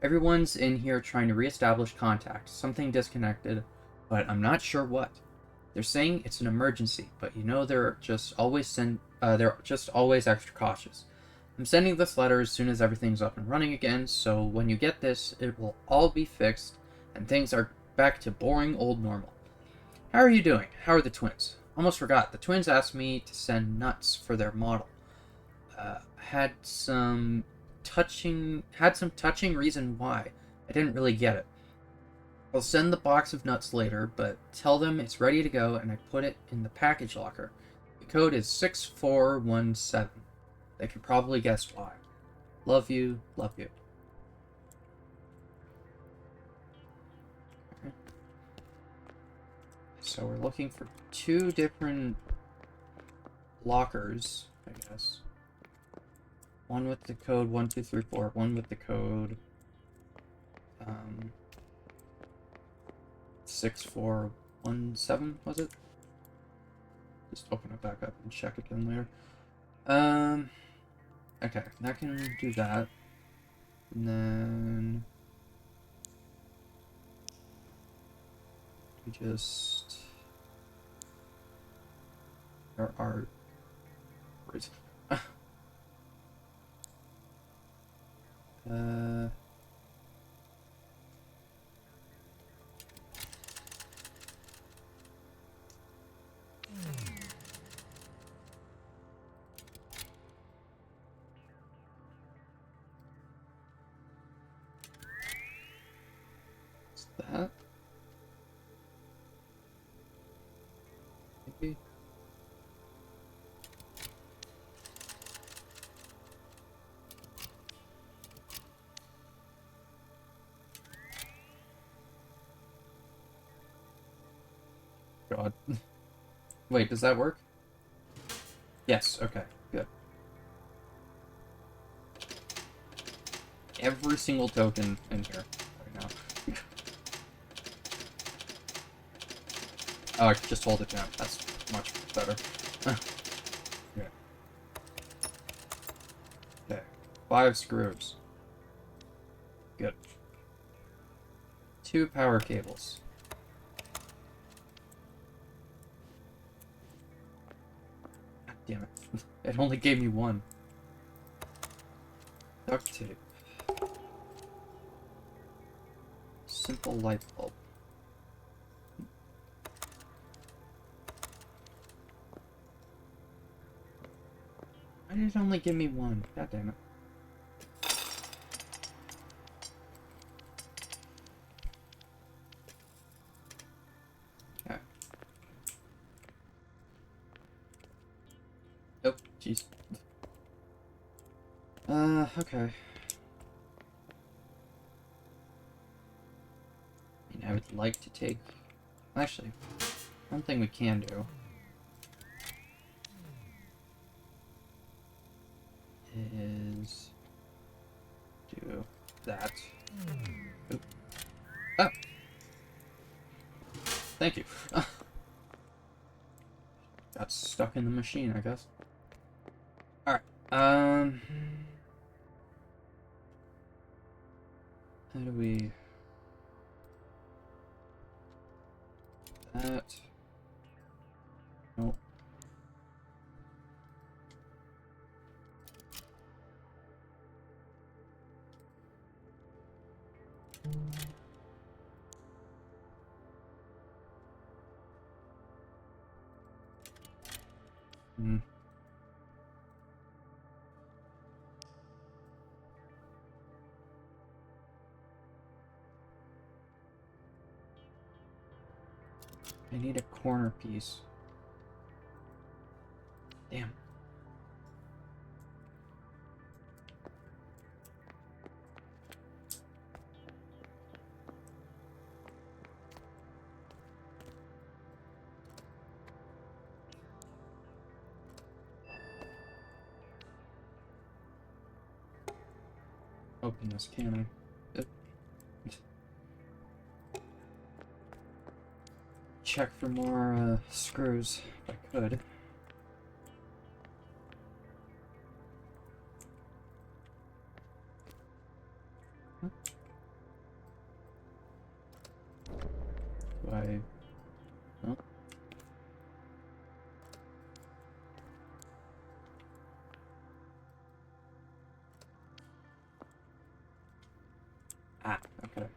Everyone's in here trying to reestablish contact, something disconnected, but I'm not sure what. They're saying it's an emergency, but you know they're just always extra cautious. I'm sending this letter as soon as everything's up and running again, so when you get this, it will all be fixed, and things are back to boring old normal. How are you doing? How are the twins? Almost forgot. The twins asked me to send nuts for their model. Had some touching reason why. I didn't really get it. I'll send the box of nuts later, but tell them it's ready to go and I put it in the package locker. The code is 6417. They can probably guess why. Love you, love you. Okay. So we're looking for 2 different lockers, I guess. One with the code 1234, one with the code 6417. 1.17, was it? Just open it back up and check again later. Okay, that can do that. And then we just there are words. That maybe. God. Wait, does that work? Yes, okay, good. Every single token in here right now. Oh, I can just hold it down. That's much better. Okay. Okay. 5 screws. Good. 2 power cables. God damn it. It only gave me 1. Duct tape. Simple light bulb. Why did it only give me 1? God damn it. Okay. Oh, jeez. Okay. I mean, I would like to take... Actually, one thing we can do is do that. Oop. Oh! Thank you. Got stuck in the machine, I guess. Alright, how do we... That... Nope. Hmm. I need a corner piece. Damn. Open this, can I? Check for more screws if I could. Huh? Do I... No? Ah, okay.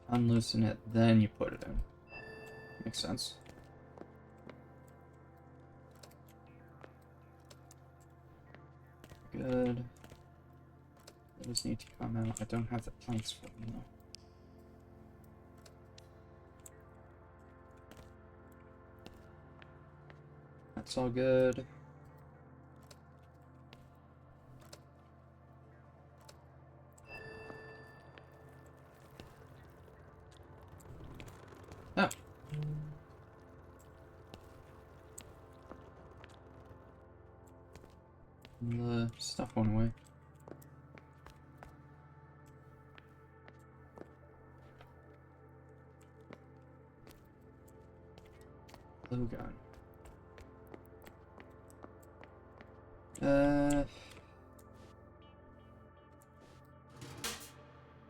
Unloosen it, then you put it in. Makes sense. Good. Those need to come out. I don't have the planks for them though. That's all good. Oh. The stuff went away. glue gun.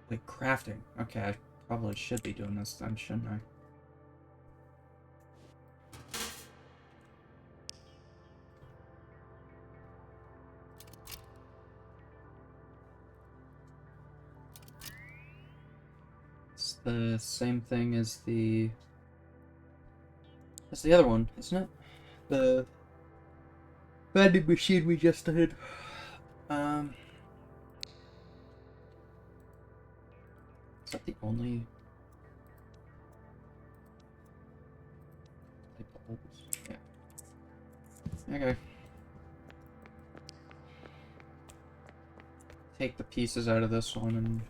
Like crafting. Okay, I probably should be doing this then, shouldn't I? It's the same thing as the other one, isn't it? The vending machine we just did. Is that the only type of holes? Yeah. Okay. Take the pieces out of this one and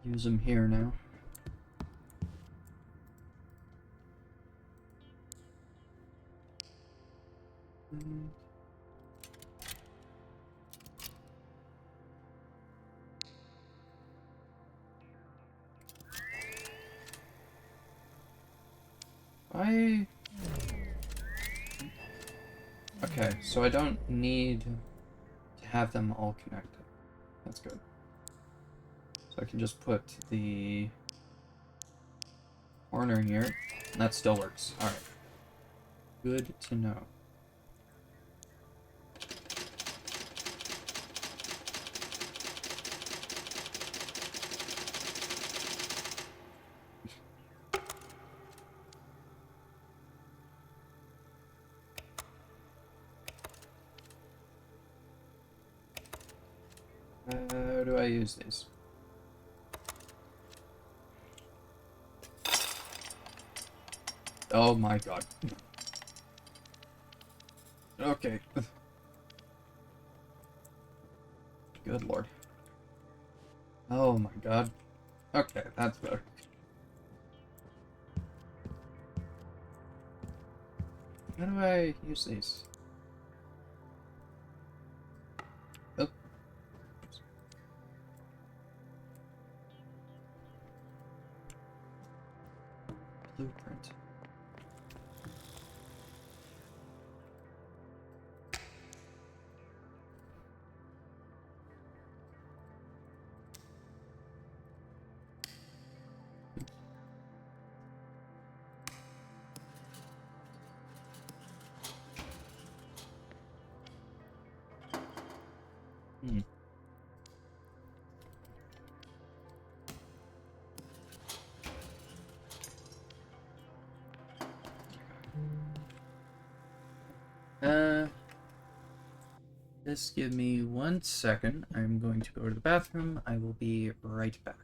use them here now. Okay, so I don't need to have them all connected. That's good. So I can just put the corner here, and that still works. Alright. Good to know. How do I use these? Oh my god. Okay. Good lord. Oh my god. Okay, that's better. How do I use these? Oh. Blueprint. Hmm. Just give me 1 second. I'm going to go to the bathroom. I will be right back.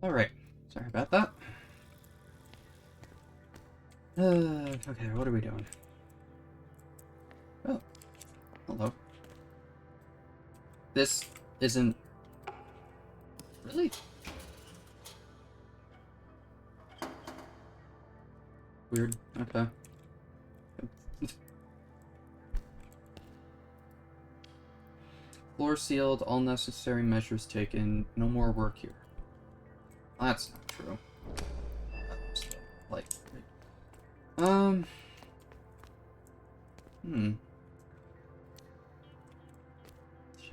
Alright, sorry about that. Okay, what are we doing? Oh, hello. This isn't... Really? Weird, okay. Floor sealed, all necessary measures taken, no more work here. That's not true. Like, should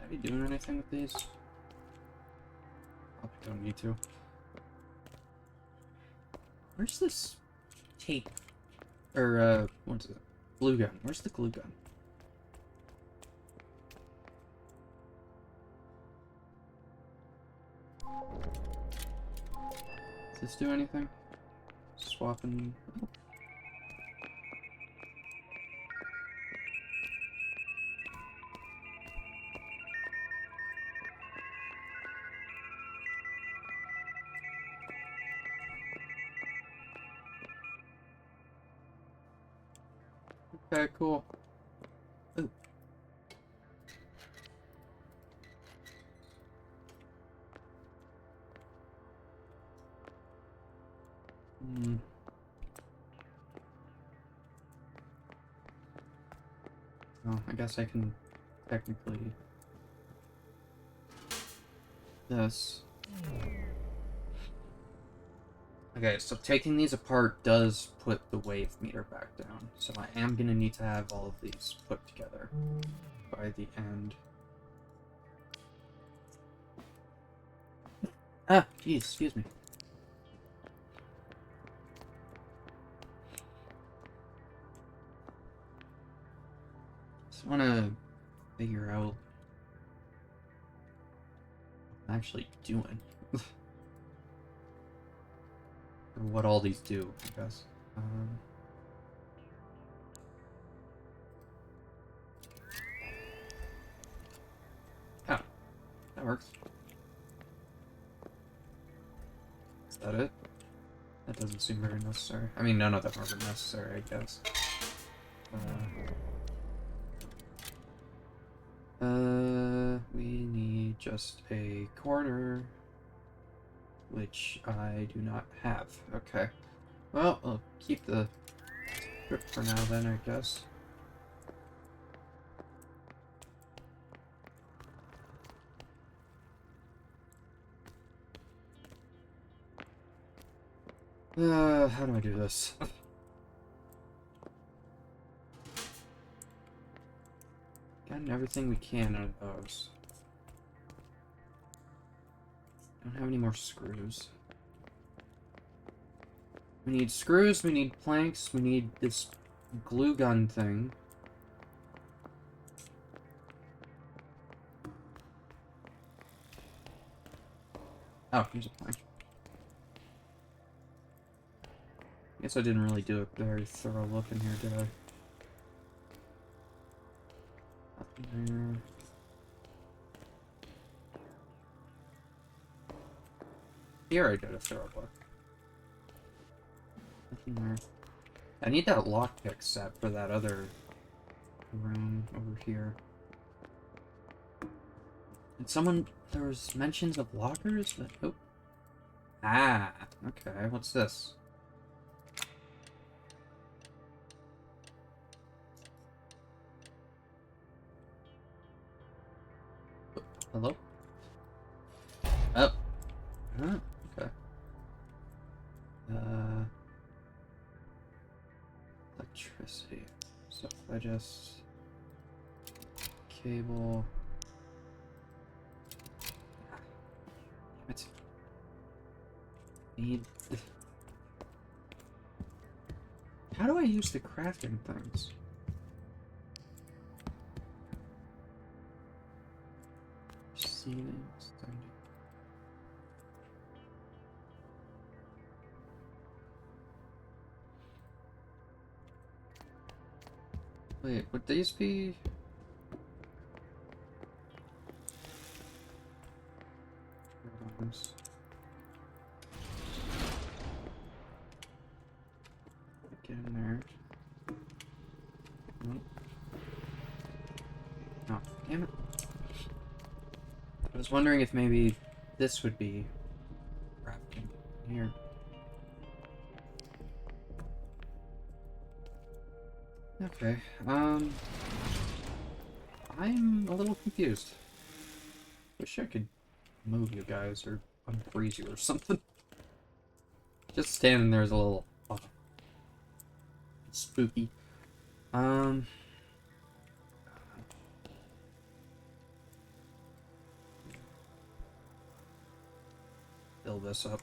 I be doing anything with these? Probably don't need to. Where's this tape? Or, what's it? Glue gun. Where's the glue gun? Does this do anything? Swapping... Oh. Okay, cool. Ooh. Oh, I guess I can technically... This. Okay, so taking these apart does put the wave meter back down. So I am gonna need to have all of these put together by the end. Ah, geez, excuse me. Just wanna figure out what I'm actually doing. Or what all these do, I guess. Oh, that works. Is that it? That doesn't seem very necessary. I mean, none of them are necessary, I guess. We need just a corner, which I do not have. Okay. Well, I'll keep the strip for now then, I guess. How do I do this? Gotten everything we can out of those. Don't have any more screws. We need screws, we need planks, we need this glue gun thing. Oh, here's a plank. Guess I didn't really do a very thorough look in here, did I? Nothing there. Here I did a thorough look. Nothing there. I need that lockpick set for that other room over here. And someone, there was mentions of lockers, but oh. Ah, okay, what's this? Hello? Oh. Huh, okay. Electricity. So if I just... Cable... Damn it. Need... How do I use the crafting things? Ceilings. Wait, would these be... Get in there. Nope. Oh, damn it. I was wondering if maybe this would be crafting here. Okay, I'm a little confused. Wish I could move you guys or unfreeze you or something. Just standing there is a little spooky. Fill this up.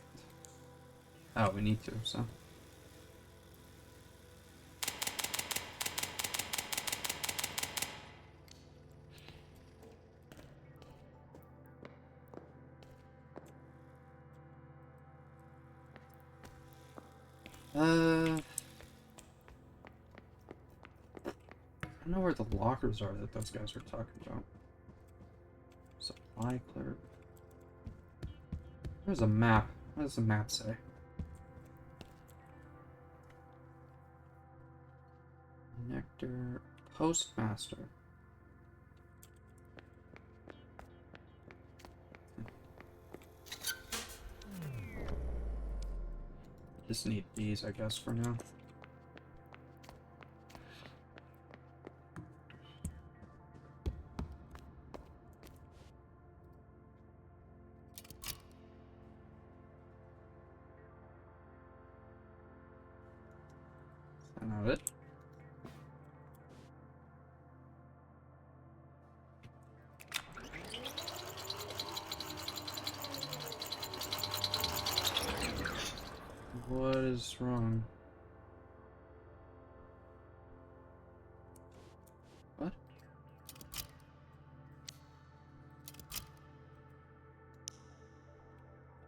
Oh, we need to, so. I don't know where the lockers are that those guys were talking about. Supply clerk. There's a map. What does the map say? Nectar. Postmaster. Just need these, I guess, for now. Is that not it? What is wrong? What?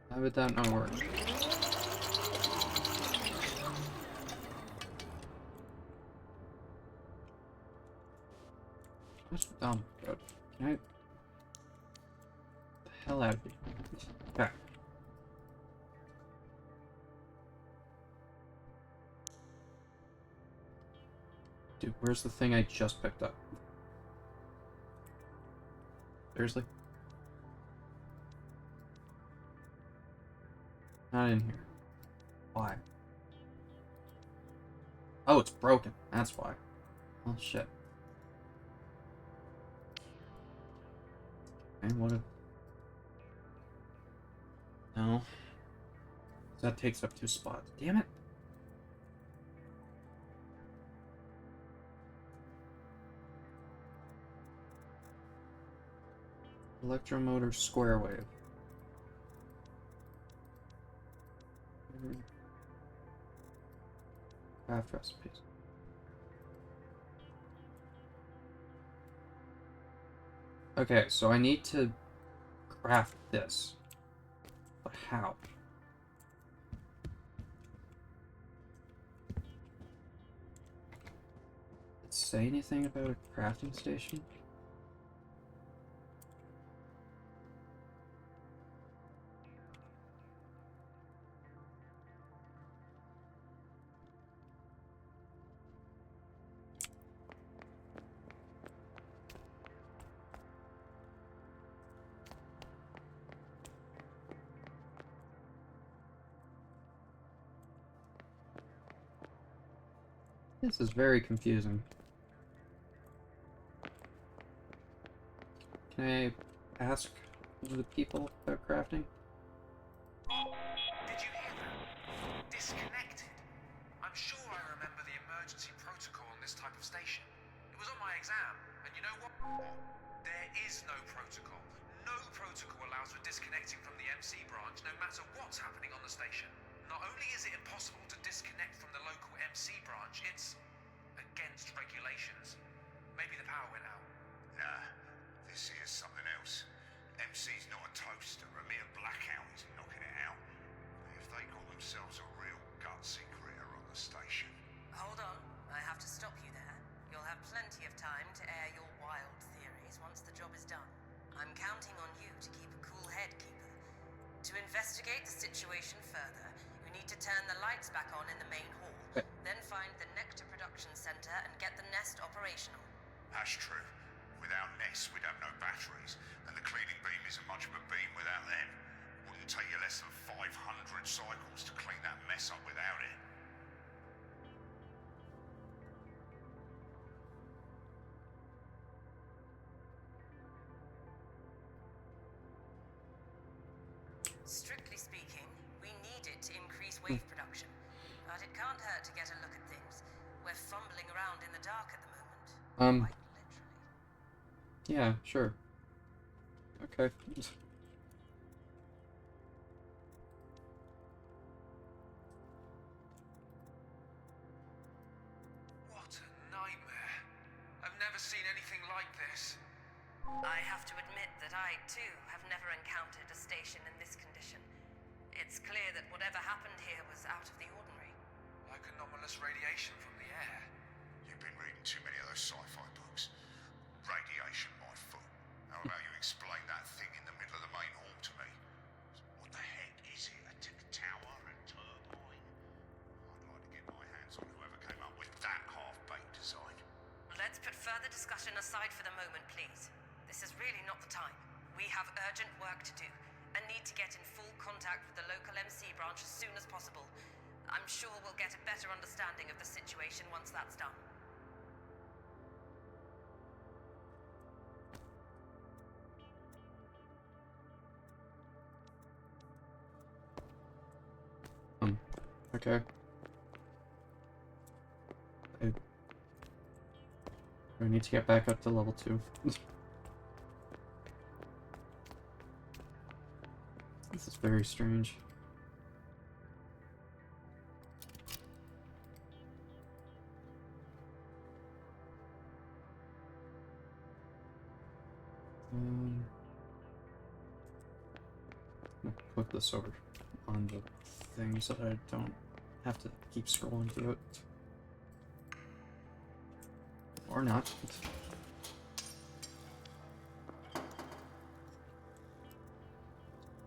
How would that not work? What? Oh my god. Can I... Get the hell out of here. Okay. Dude, where's the thing I just picked up? Seriously? Not in here. Why? Oh, it's broken. That's why. Oh, shit. And what if... No. That takes up 2 spots. Damn it. Electromotor square wave. Craft recipes. Okay, so I need to craft this. But how? Did it say anything about a crafting station? This is very confusing. Can I ask one of the people about crafting? Did you hear that? Disconnected. I'm sure I remember the emergency protocol on this type of station. It was on my exam, and you know what? There is no protocol. No protocol allows for disconnecting from the MC branch, no matter what's happening on the station. Not only is it impossible to disconnect from the local MC branch, it's against regulations. Maybe the power went out. Nah, this here's something else. MC's not a toaster, a mere blackout isn't knocking it out. But if they got themselves a real gutsy critter on the station... Hold on, I have to stop you there. You'll have plenty of time to air your wild theories once the job is done. I'm counting on you to keep a cool head, Keeper. To investigate the situation further, you need to turn the lights back on in the main hall Then find the Nectar Production Center and get the nest operational. That's true. Without nests, we'd have no batteries, and the cleaning beam isn't much of a beam without them. Wouldn't take you less than 500 cycles to clean that mess up without it. Strictly speaking, we need it to increase wave production. But it can't hurt to get a look at things. We're fumbling around in the dark at the moment. Quite literally. Yeah, sure. Okay. What a nightmare. I've never seen anything like this. I have to admit that I, too, have never encountered a station in this condition. It's clear that whatever happened here was out of the ordinary. Like anomalous radiation from the air. You've been reading too many of those sci-fi books. Radiation, my foot. How about you explain that thing in the middle of the main hall to me? What the heck is it? A tower and turbine? I'd like to get my hands on whoever came up with that half-baked design. Let's put further discussion aside for the moment, please. This is really not the time. We have urgent work to do, and need to get in full contact with the local MC branch as soon as possible. I'm sure we'll get a better understanding of the situation once that's done. Okay. I need to get back up to level 2. This is very strange. I'll put this over on the thing so that I don't have to keep scrolling through it. Or not.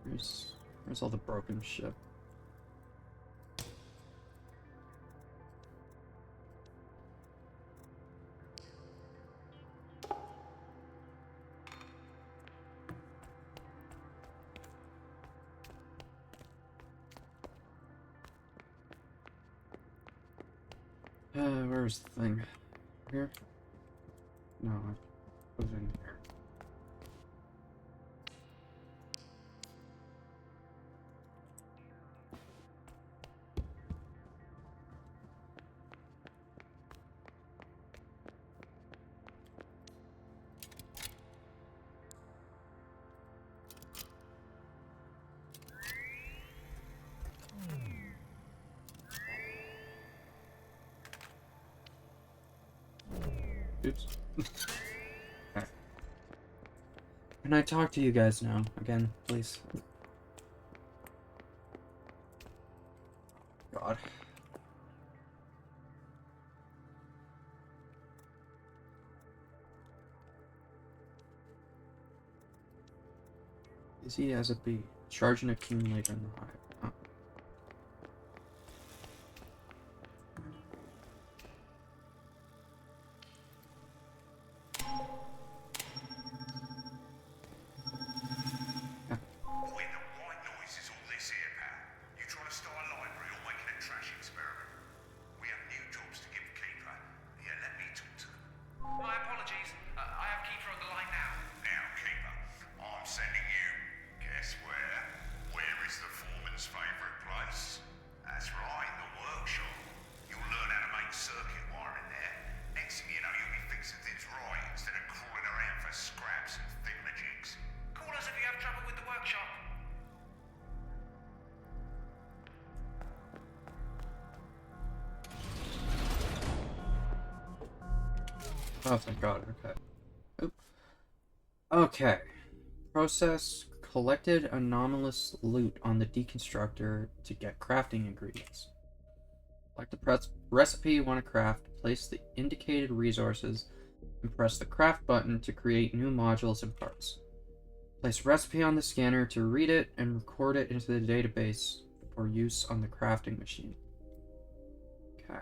Where's all the broken shit? Where's the thing? Here? No, I put it in here. Oops. Okay. Can I talk to you guys now? Again, please. God. Easy as it be. Charge and accumulate in the hive. Huh. What in the white noise is all this here, pal? You trying to start a library or making a trash experiment? We have new jobs to give Keeper. Yeah, let me talk to them. My apologies. I have Keeper on the line now. Now, Keeper, I'm sending you. Guess where? Where is the foreman's favourite place? That's right, the workshop. You'll learn how to make circuit wiring there. Next thing you know, you'll be fixing things right instead of crawling around for scraps and thingamajigs. Call us if you have trouble with the workshop. Oh, thank God. Okay. Oop. Okay. Process collected anomalous loot on the deconstructor to get crafting ingredients. Select the recipe you want to craft, place the indicated resources, and press the craft button to create new modules and parts. Place recipe on the scanner to read it and record it into the database for use on the crafting machine. Okay.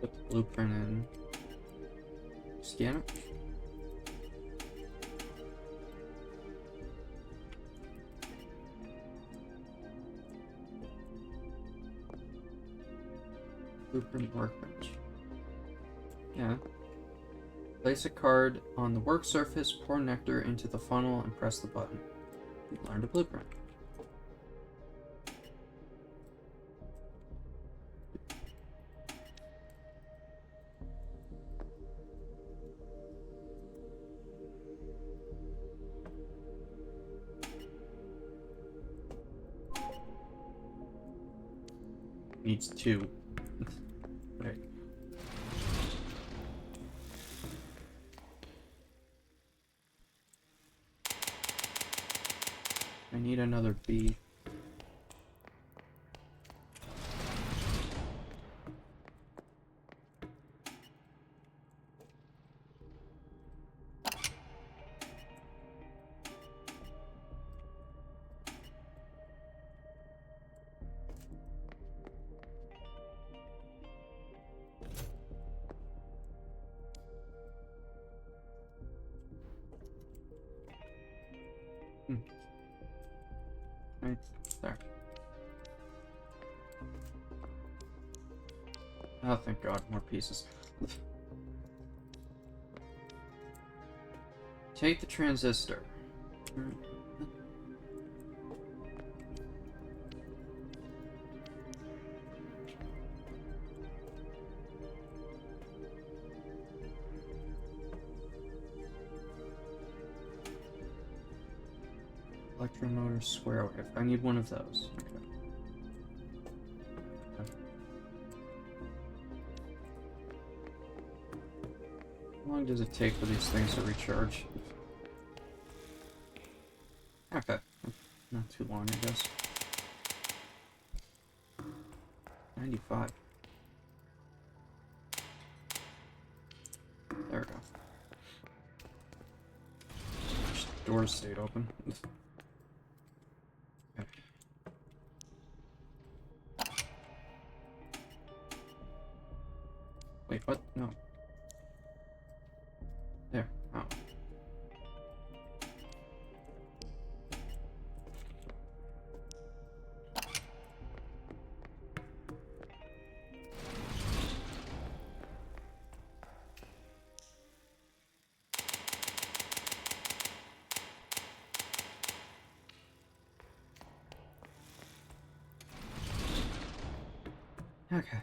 Put the blueprint in. Scan it. Blueprint workbench. Yeah. Place a card on the work surface, pour nectar into the funnel, and press the button. You've learned a blueprint. Needs 2. Right. I need another B. Right there. Oh, thank God, more pieces. Take the transistor. Electromotor square wave. I need one of those. Okay. How long does it take for these things to recharge? Okay. Not too long, I guess. 95. There we go. Doors stayed open. Okay. Wait, what? No. There. Oh. Okay.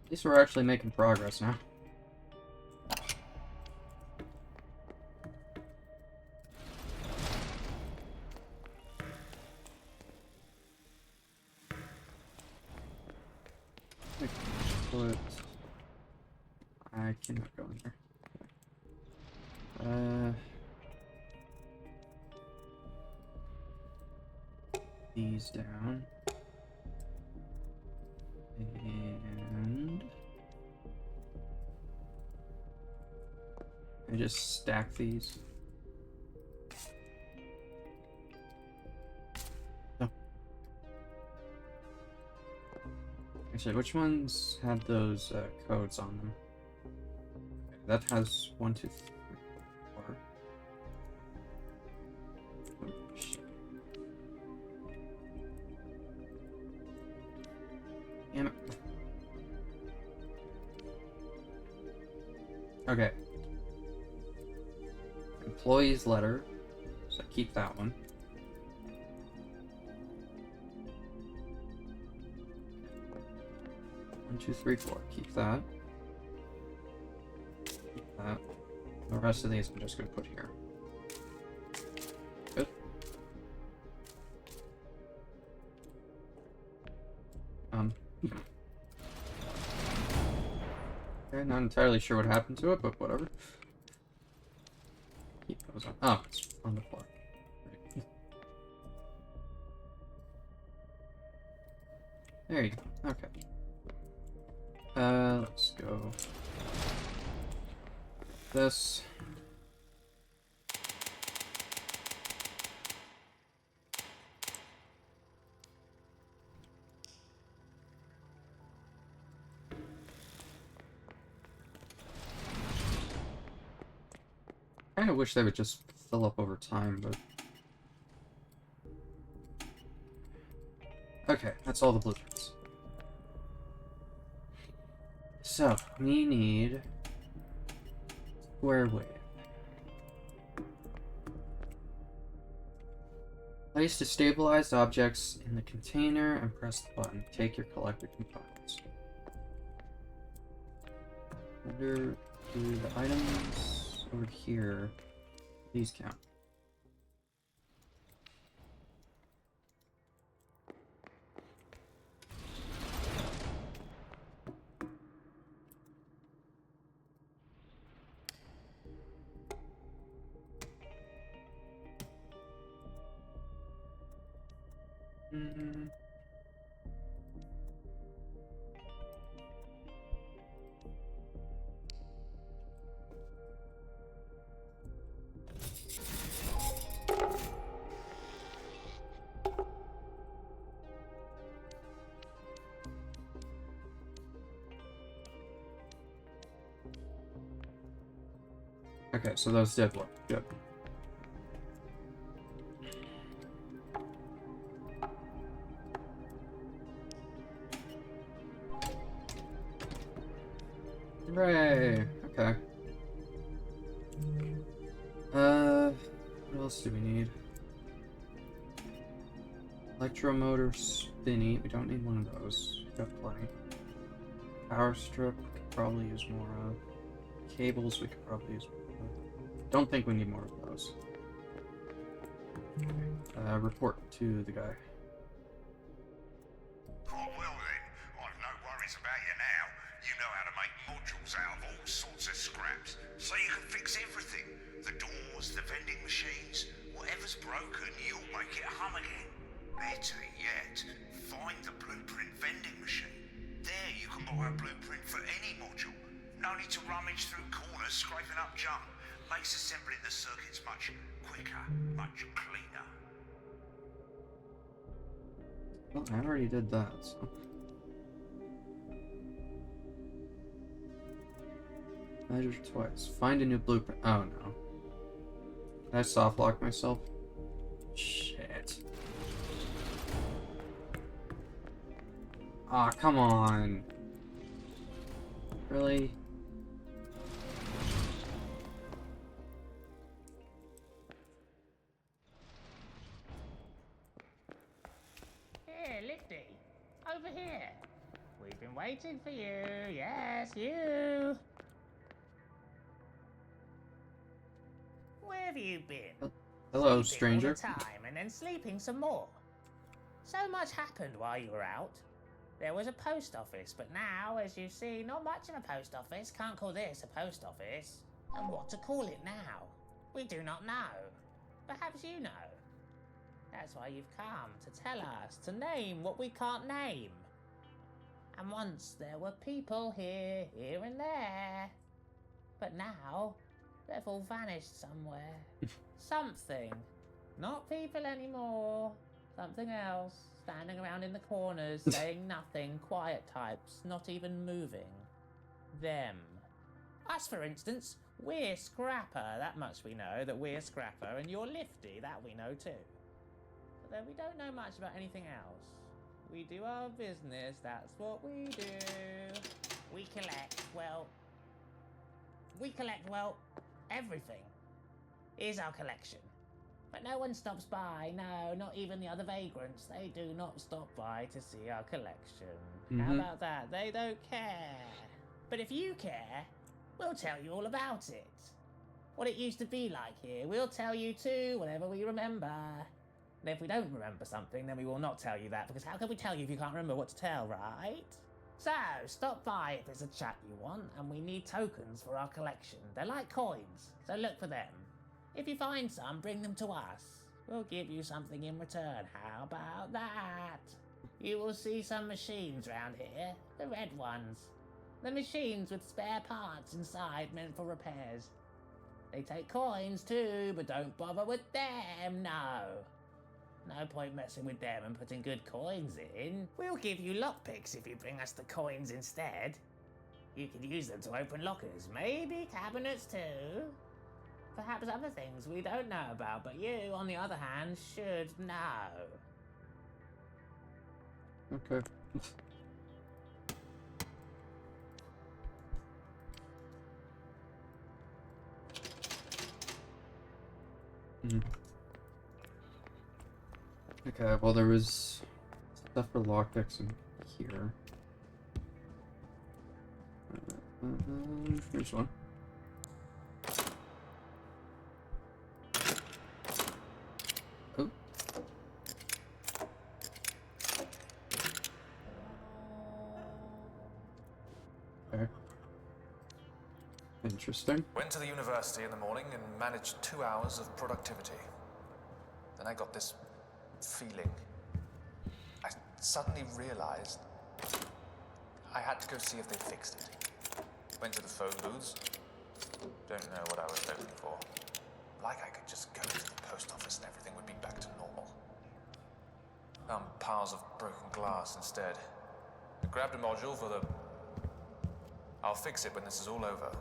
At least we're actually making progress now. But I cannot go in there. These down. And I just stack these. Oh. Actually, which ones had those codes on them? Okay, that has 1, 2, 3, 4. Oh, shit. Damn it. Okay. Employee's letter. So keep that one. One, 2, 3, 4. Keep that. Keep that. The rest of these I'm just gonna put here. Good. Okay, not entirely sure what happened to it, but whatever. Keep those on. Oh, it's on the floor. Right. There you go. Okay. Let's go. This. I kind of wish they would just fill up over time, but... Okay, that's all the blueprints. So, we need... square wave. Place the stabilized objects in the container and press the button. Take your collected components. Under the items over here, these count. Okay, so those did work. Good. Hooray! Okay. What else do we need? Electromotor spinny. We don't need one of those. We've got plenty. Power strip. We could probably use more of. Cables. We could probably use more of. Don't think we need more of those. Okay. Report to the guy. Quite well then. I've no worries about you now. You know how to make modules out of all sorts of scraps, so you can fix everything. The doors, the vending machines, whatever's broken, you'll make it hum again. Better yet, find the blueprint vending machine. There you can buy a blueprint for any module. No need to rummage through corners scraping up junk. Makes assembling the circuits much quicker, much cleaner. Well, I already did that, so... Measure twice. Find a new blueprint. Oh, no. Can I soft lock myself? Shit. Aw, come on. Really? Here, Lifty. Over here. We've been waiting for you. Yes, you. Where have you been? Hello, Sleeping stranger. all the time and then sleeping some more. So much happened while you were out. There was a post office, but now, as you see, not much in a post office. Can't call this a post office. And what to call it now? We do not know. Perhaps you know. That's why you've come, to tell us, to name what we can't name. And once there were people here and there. But now, they've all vanished somewhere. Something. Not people anymore. Something else. Standing around in the corners, saying nothing, quiet types, not even moving. Them. Us, for instance, we're Scrapper, that much we know, that we're Scrapper, and you're Lifty, that we know too. But then we don't know much about anything else. We do our business, that's what we do. We collect, everything. Here's our collection. But no one stops by, no, not even the other vagrants. They do not stop by to see our collection. How about that? They don't care. But if you care, we'll tell you all about it. What it used to be like here, we'll tell you too, whatever we remember. And if we don't remember something, then we will not tell you that, because how can we tell you if you can't remember what to tell, right? So, stop by if there's a chat you want, and we need tokens for our collection. They're like coins, so look for them. If you find some, bring them to us. We'll give you something in return. How about that? You will see some machines round here, the red ones. The machines with spare parts inside meant for repairs. They take coins too, but don't bother with them, no. No point messing with them and putting good coins in. We'll give you lockpicks if you bring us the coins instead. You could use them to open lockers, maybe cabinets too. Perhaps other things we don't know about, but you, on the other hand, should know. Okay. Okay, well there was stuff for lockpicks in here. Here's one. Oh. Okay. Interesting. Went to the university in the morning and managed 2 hours of productivity. Then I got this feeling. I suddenly realized I had to go see if they fixed it. Went to the phone booths. Don't know what I was hoping for. Like I could just go to the post office and everything would be back to normal. Found piles of broken glass instead. I grabbed a module for the... I'll fix it when this is all over.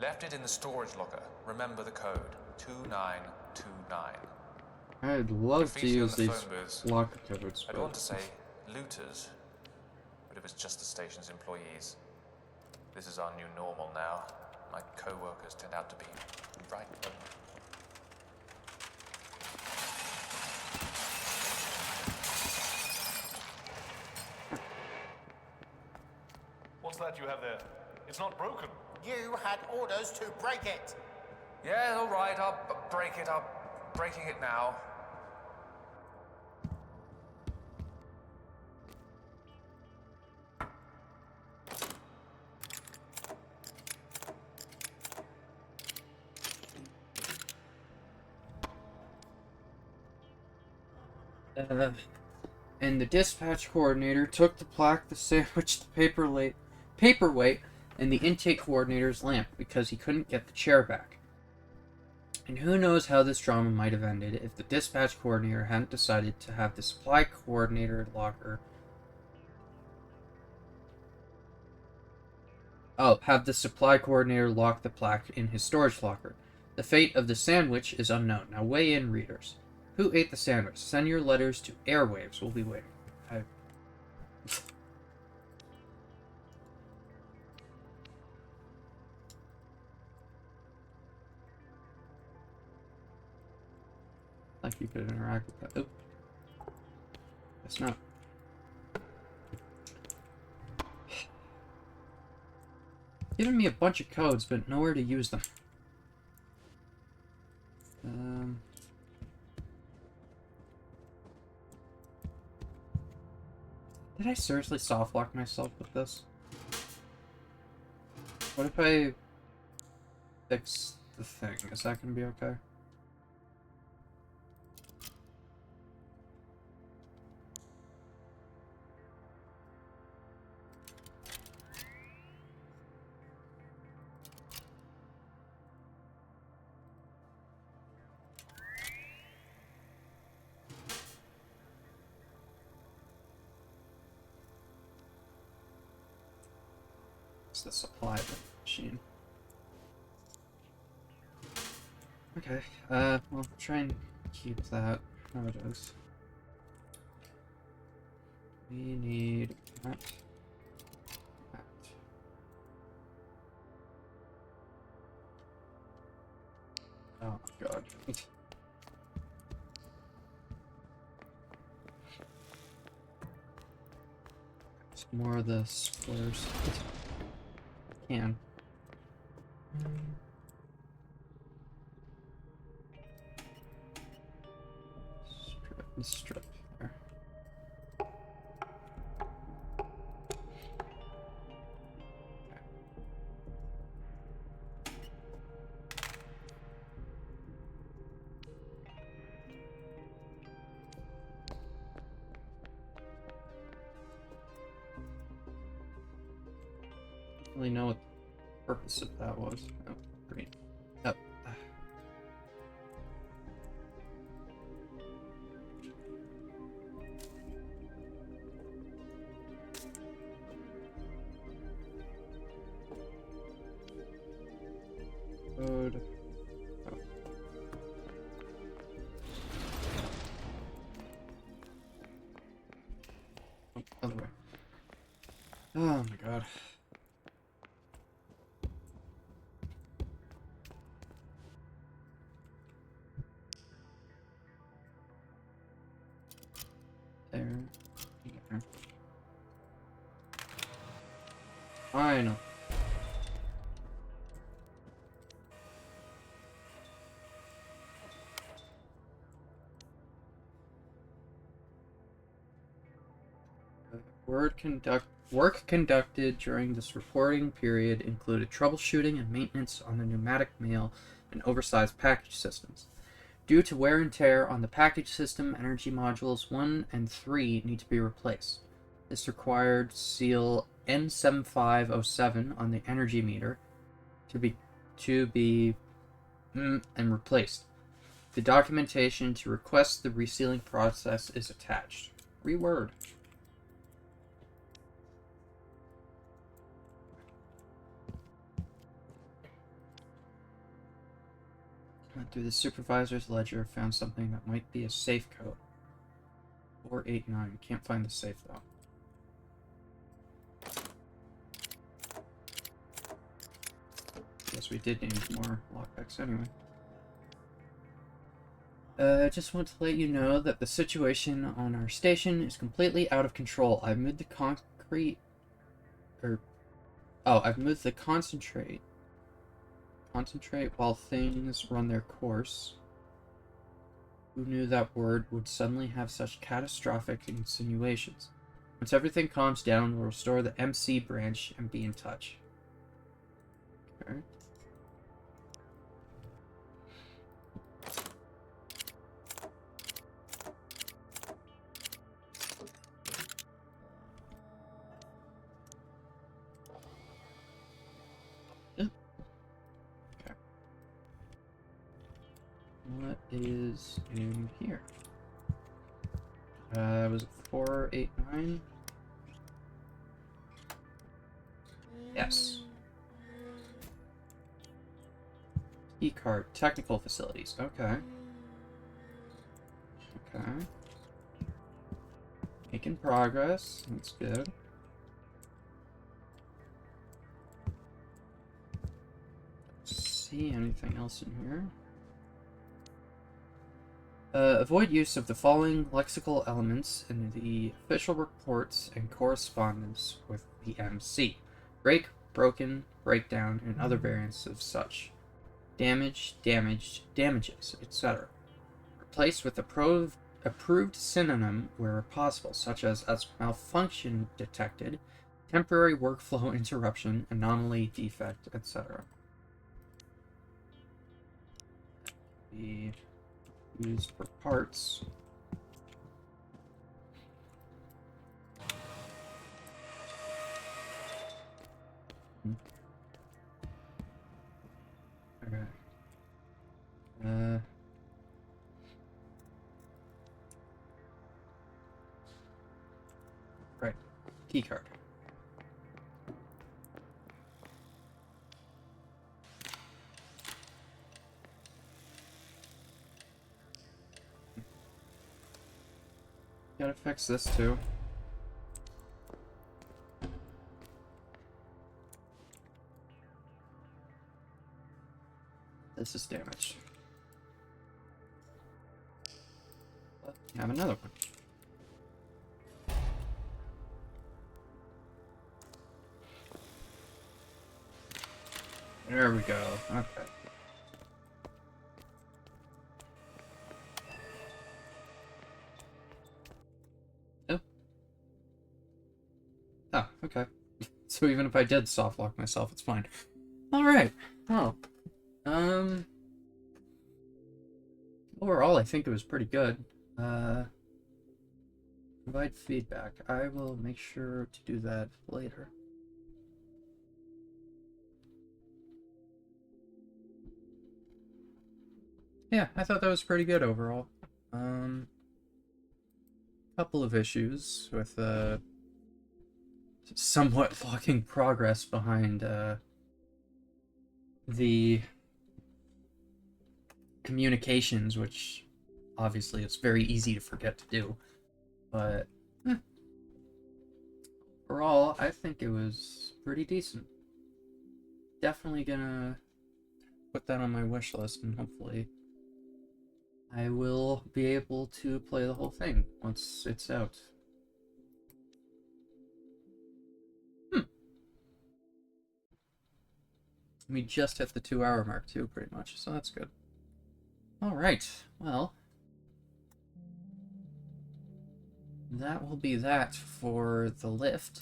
Left it in the storage locker. Remember the code. 2929. I'd love to use these booths. lock codes, I'd but... want to say looters, but it was just the station's employees. This is our new normal now. My co-workers turned out to be right. What's that you have there? It's not broken. You had orders to break it. Yeah, all right. I'll break it. I'm breaking it now. And the dispatch coordinator took the plaque, the sandwich, the paperweight, and the intake coordinator's lamp because he couldn't get the chair back. And who knows how this drama might have ended if the dispatch coordinator hadn't decided to have the supply coordinator locker... have the supply coordinator lock the plaque in his storage locker. The fate of the sandwich is unknown. Now weigh in, readers. Who ate the sandwich? Send your letters to Airwaves. We'll be waiting. Like you could interact with that. Oh. Guess not. Giving me a bunch of codes, but nowhere to use them. Did I seriously soft lock myself with this? What if I fix the thing? Is that gonna be okay? The supply machine. Okay, we'll try and keep that how it is. We need that. That. Oh god. Some more of the squares. Can. Strip there. really know what the purpose of that was. Oh, great. Oh. Code. Oh, other way. Oh my god. There. There. Final. Work conducted during this reporting period included troubleshooting and maintenance on the pneumatic mail and oversized package systems. Due to wear and tear on the package system, energy modules 1 and 3 need to be replaced. This required seal N7507 on the energy meter to be and replaced. The documentation to request the resealing process is attached. Reword. Went through the supervisor's ledger, found something that might be a safe code. 489. Can't find the safe though. Guess we did need more lockpicks anyway. I just want to let you know that the situation on our station is completely out of control. I've moved the I've moved the concentrate while things run their course. Who knew that word would suddenly have such catastrophic insinuations? Once everything calms down, we'll restore the MC branch and be in touch. Okay. What is in here? Was it 489? Yes. Key card, technical facilities. Okay. Okay. Making progress. That's good. Don't see anything else in here. Avoid use of the following lexical elements in the official reports and correspondence with the MC. Break, broken, breakdown, and other variants of such. Damage, damaged, damages, etc. Replace with approved synonym where possible, such as malfunction detected, temporary workflow interruption, anomaly, defect, etc. Be used for parts. Okay. Right. Key card. Gotta fix this too. This is damaged. But we have another one. There we go. Okay. Oh, okay. So even if I did soft lock myself, it's fine. Alright. Oh. Overall, I think it was pretty good. Provide feedback. I will make sure to do that later. Yeah, I thought that was pretty good overall. Couple of issues with somewhat locking progress behind the communications, which obviously it's very easy to forget to do. But overall, I think it was pretty decent. Definitely gonna put that on my wish list, and hopefully I will be able to play the whole thing once it's out. We just hit the 2-hour mark too, pretty much, so that's good. Alright, well, that will be that for the lift.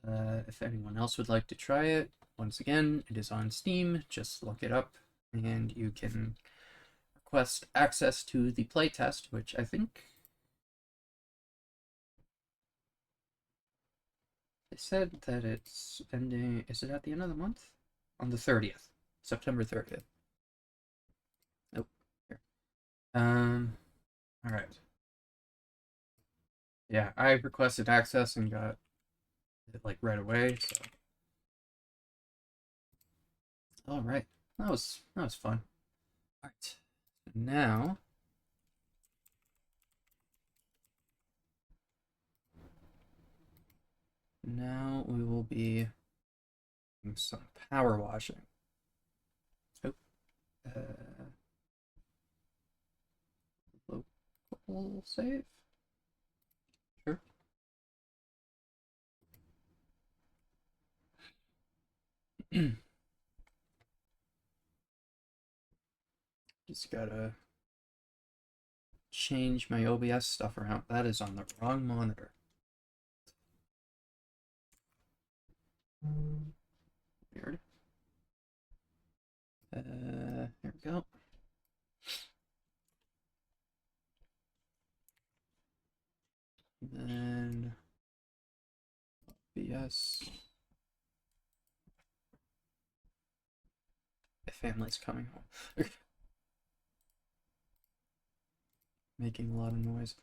If anyone else would like to try it, once again, it is on Steam. Just look it up, and you can request access to the playtest, which I think they said that it's ending. Is it at the end of the month? On the 30th, September 30th. Nope. Here. All right. Yeah, I requested access and got it like right away. So. All right, that was fun. All right, now we will be doing some power washing. Oh, local save. Sure. Just gotta change my OBS stuff around. That is on the wrong monitor. Weird. There we go. And then OBS. My family's coming home. Making a lot of noise.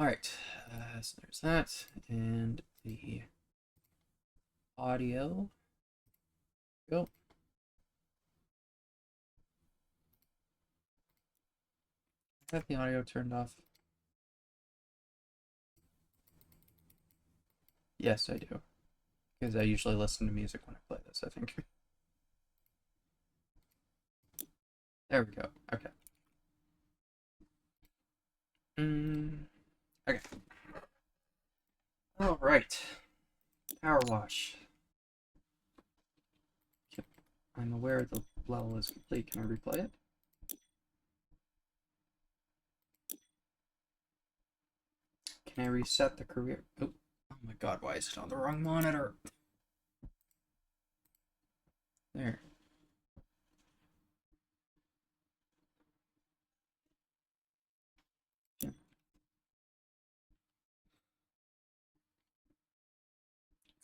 Alright, so there's that, and the audio. Go. I have the audio turned off. Yes, I do. Because I usually listen to music when I play this, I think. There we go. Okay. Okay. All right. PowerWash. I'm aware the level is complete. Can I replay it? Can I reset the career? Oh my god, why is it on the wrong monitor? There.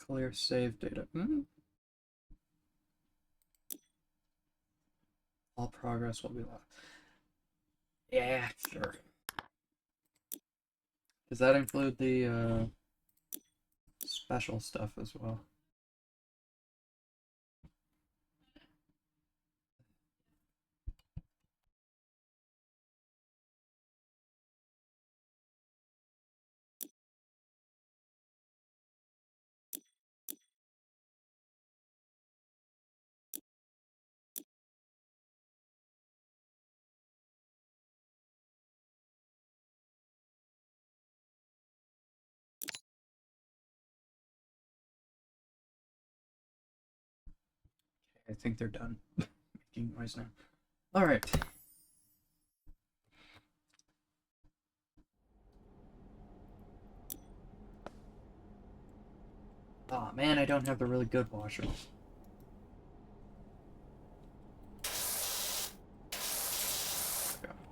Clear save data. All progress will be lost. Yeah, sure. Does that include the special stuff as well? I think they're done making noise now. All right. Oh man, I don't have the really good washer.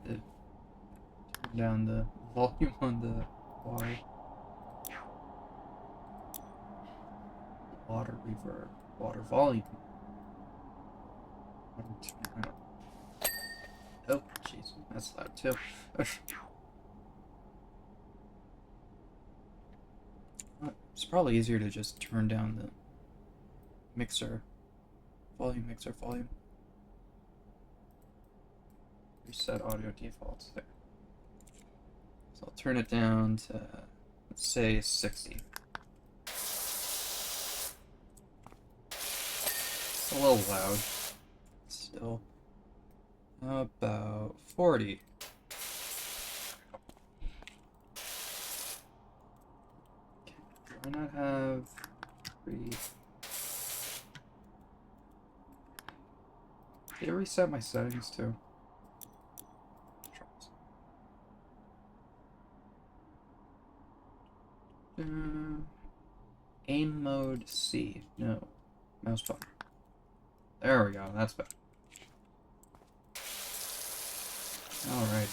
Turn down the volume on the water reverb, water volume. Oh, jeez, that's loud too. It's probably easier to just turn down the mixer volume. Reset audio defaults there. So I'll turn it down to, let's say, 60. It's a little loud. Still. About 40. Why not have 3? Did it reset my settings too? Aim mode C. No. Mouse button. There we go. That's better. Alright.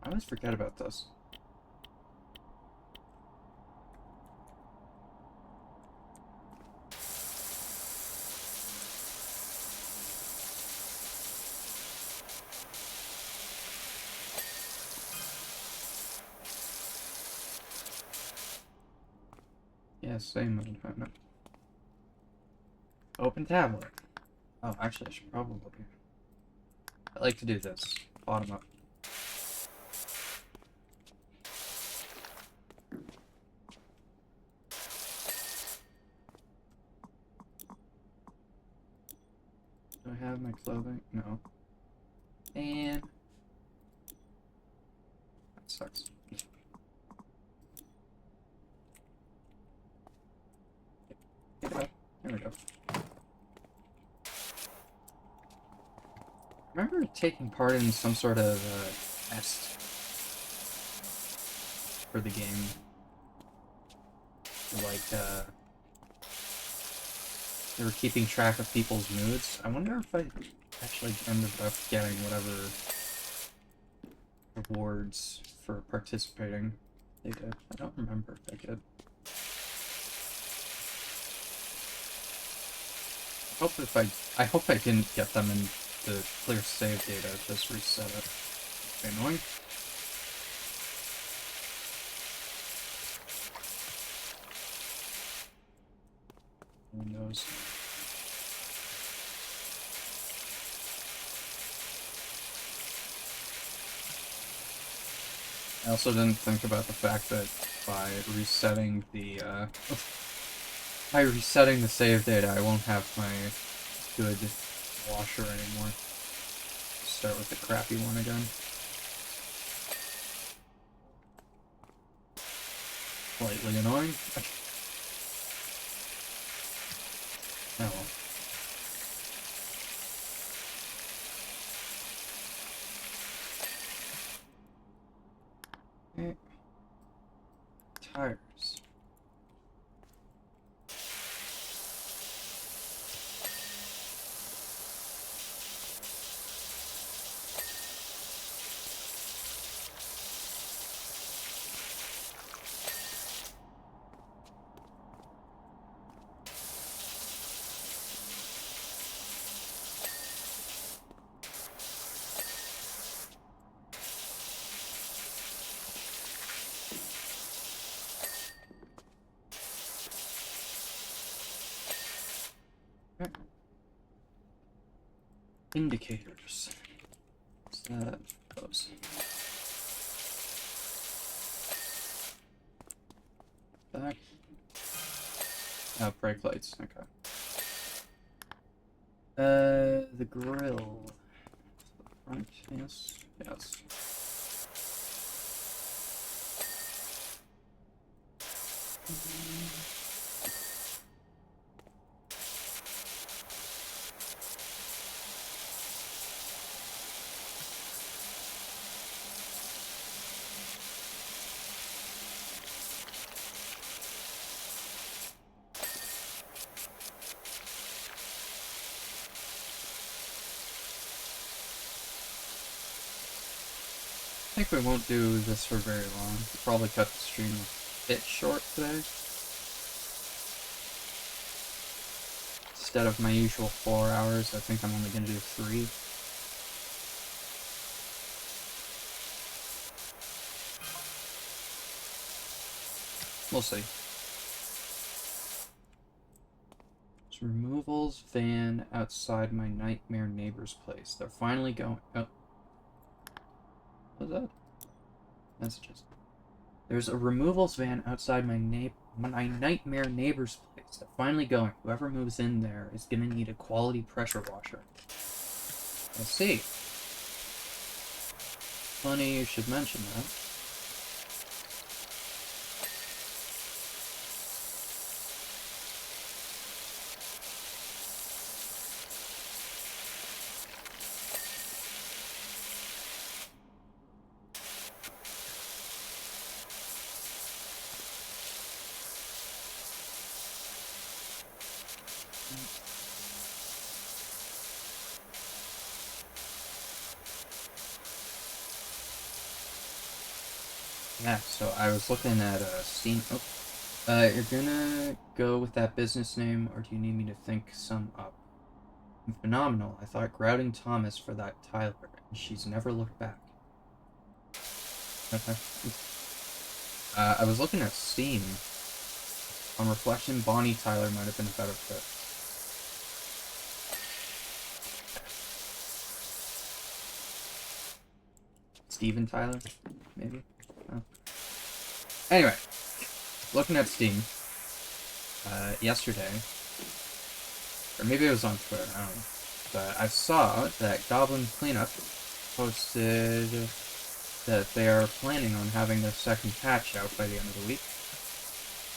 I always forget about this. Yeah, same mode. Open tablet. Oh, actually, I should probably. I like to do this. Bottom up. Do I have my clothing? No. And that sucks. There we go. I remember taking part in some sort of test for the game. Like, they were keeping track of people's moods. I wonder if I actually ended up getting whatever rewards for participating they did. I don't remember if I did. I hope I didn't get them in the clear save data, just reset it. It's annoying. Windows. I also didn't think about the fact that by resetting the save data, I won't have my good washer anymore. Start with the crappy one again. Slightly annoying. Oh well. Okay. Tires. Indicators. What's that? Those. Back. Oh, brake lights. Okay. The grill. Front. Yes. Yes. think we won't do this for very long. We'll probably cut the stream a bit short today. Instead of my usual 4 hours, I think I'm only going to do 3. We'll see. There's removals van outside my nightmare neighbor's place. They're finally going... Oh. What's that? Messages. There's a removals van outside my nightmare neighbor's place. They're finally going. Whoever moves in there is gonna need a quality pressure washer. Let's see. Funny you should mention that. Yeah, so I was looking at Steam. Oh, you're gonna go with that business name, or do you need me to think some up? Phenomenal. I thought Grouting Thomas for that Tyler, and she's never looked back. Okay. I was looking at Steam. On reflection, Bonnie Tyler might have been a better fit. Steven Tyler, maybe? Oh. Anyway, looking at Steam, yesterday, or maybe it was on Twitter, I don't know, but I saw that Goblin Cleanup posted that they are planning on having their second patch out by the end of the week,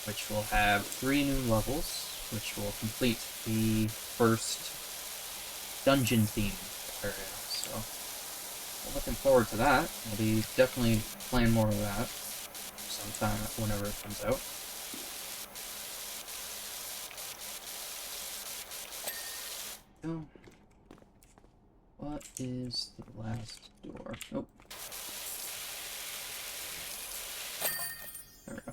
which will have 3 new levels, which will complete the first dungeon-themed area, so I'm looking forward to that. I'll be definitely playing more of that sometime whenever it comes out. So, what is the last door? Nope. There we go.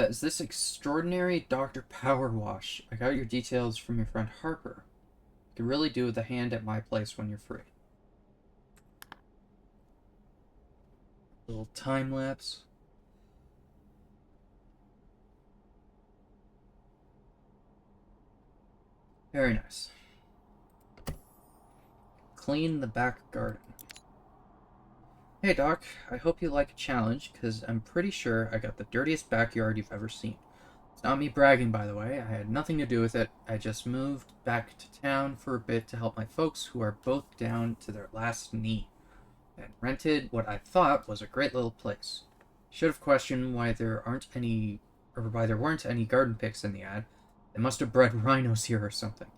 Is this extraordinary Dr. PowerWash? I got your details from your friend Harper. You can really do with a hand at my place when you're free. Little time lapse. Very nice. Clean the back garden. Hey Doc, I hope you like a challenge, because I'm pretty sure I got the dirtiest backyard you've ever seen. It's not me bragging, by the way. I had nothing to do with it. I just moved back to town for a bit to help my folks who are both down to their last knee, and rented what I thought was a great little place. Should have questioned why there weren't any garden pics in the ad. They must have bred rhinos here or something.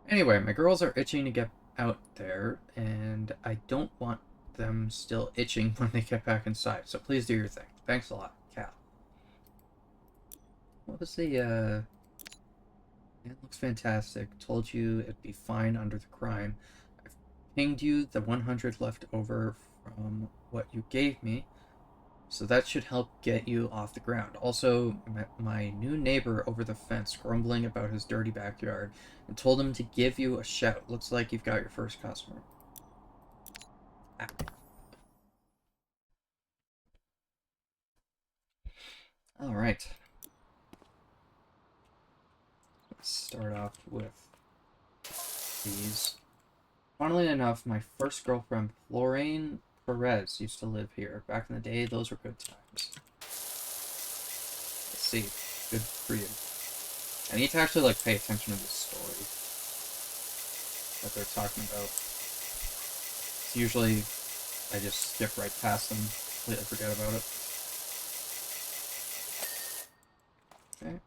Anyway, my girls are itching to get out there, and I don't want them still itching when they get back inside, so please do your thing. Thanks a lot, Cal. What was the, It looks fantastic. Told you it'd be fine under the crime. I've pinged you the 100 left over from what you gave me, so that should help get you off the ground. Also, my new neighbor over the fence grumbling about his dirty backyard and told him to give you a shout. Looks like you've got your first customer. Ah. Alright. Let's start off with these. Funnily enough, my first girlfriend, Lorraine Perez, used to live here. Back in the day, those were good times. Let's see. Good for you. I need to actually, like, pay attention to the story that they're talking about. It's usually, I just skip right past them, completely forget about it. Okay.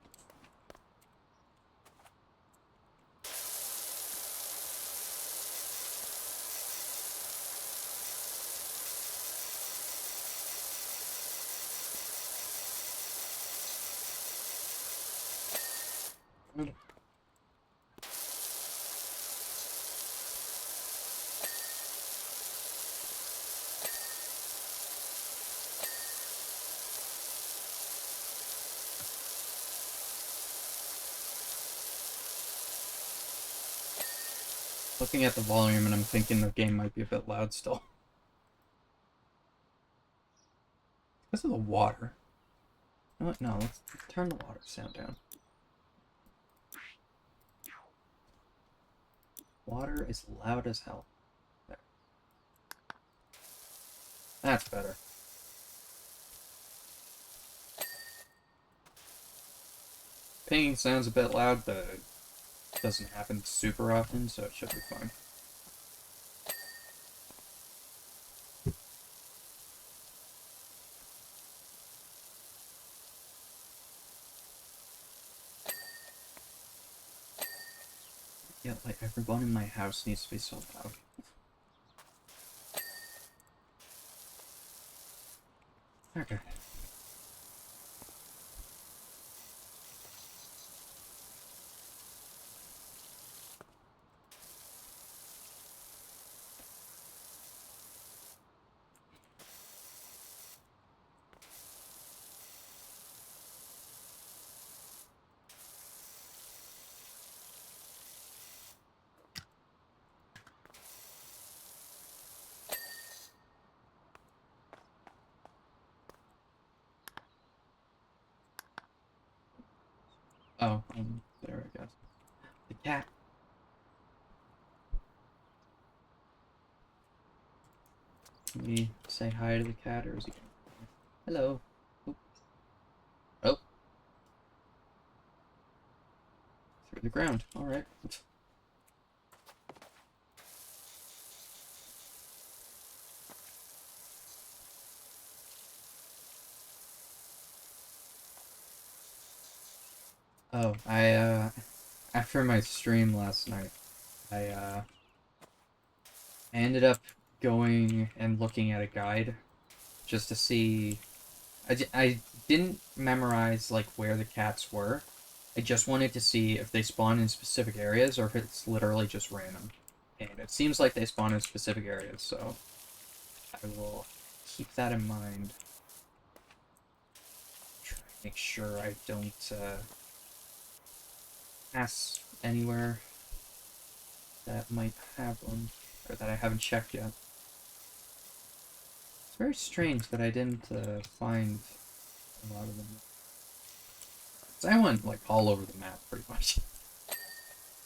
Looking at the volume and I'm thinking the game might be a bit loud still. Because of the water. You know what? No, let's turn the water sound down. Water is loud as hell. There. That's better. Pinging sounds a bit loud, but it doesn't happen super often, so it should be fine. Yeah, like everyone in my house needs to be so loud. Okay. Oh, there I guess. The cat. Can we say hi to the cat, or is he gonna... Hello. Oh. Oh. Through the ground. Alright. Oh, after my stream last night, I ended up going and looking at a guide just to see... I didn't memorize, like, where the cats were. I just wanted to see if they spawn in specific areas or if it's literally just random. And it seems like they spawn in specific areas, so I will keep that in mind. Try to make sure I don't pass anywhere that might have one, or that I haven't checked yet. It's very strange that I didn't find a lot of them. So I went, like, all over the map, pretty much.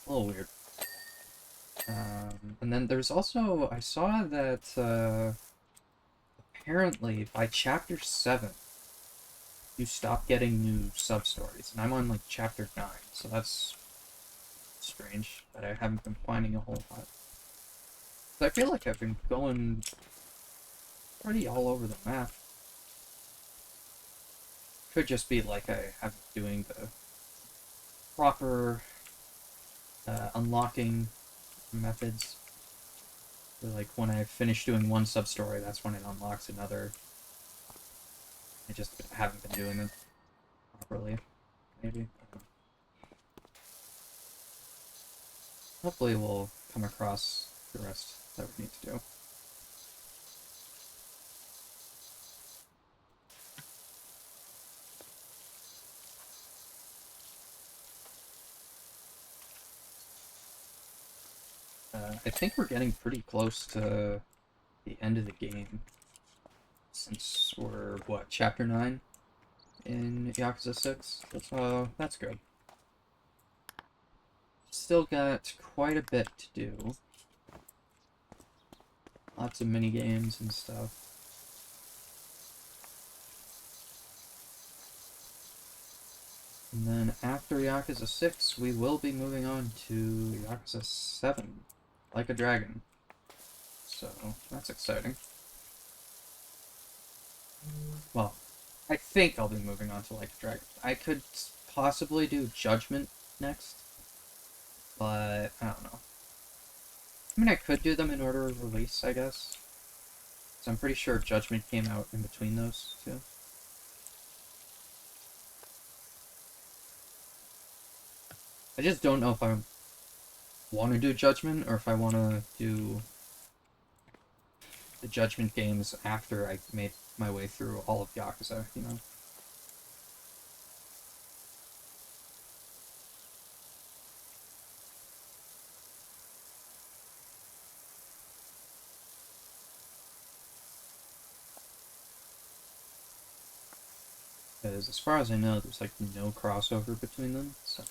A little weird. And then there's also, I saw that, apparently, by chapter 7, you stop getting new sub-stories, and I'm on, like, chapter 9, so that's strange that I haven't been finding a whole lot. So I feel like I've been going pretty all over the map. Could just be like I haven't been doing the proper unlocking methods. So like when I finish doing one sub-story, that's when it unlocks another. I just haven't been doing it properly, maybe. Hopefully we'll come across the rest that we need to do. I think we're getting pretty close to the end of the game, since we're, what, chapter 9 in Yakuza 6? That's good. Still got quite a bit to do. Lots of mini games and stuff. And then after Yakuza 6, we will be moving on to Yakuza 7, Like a Dragon. So, that's exciting. Well, I think I'll be moving on to Like a Dragon. I could possibly do Judgment next, but I don't know. I mean, I could do them in order of release, I guess. So I'm pretty sure Judgment came out in between those two. I just don't know if I want to do Judgment or if I want to do the Judgment games after I made my way through all of Yakuza, you know? Because as far as I know, there's like no crossover between them, so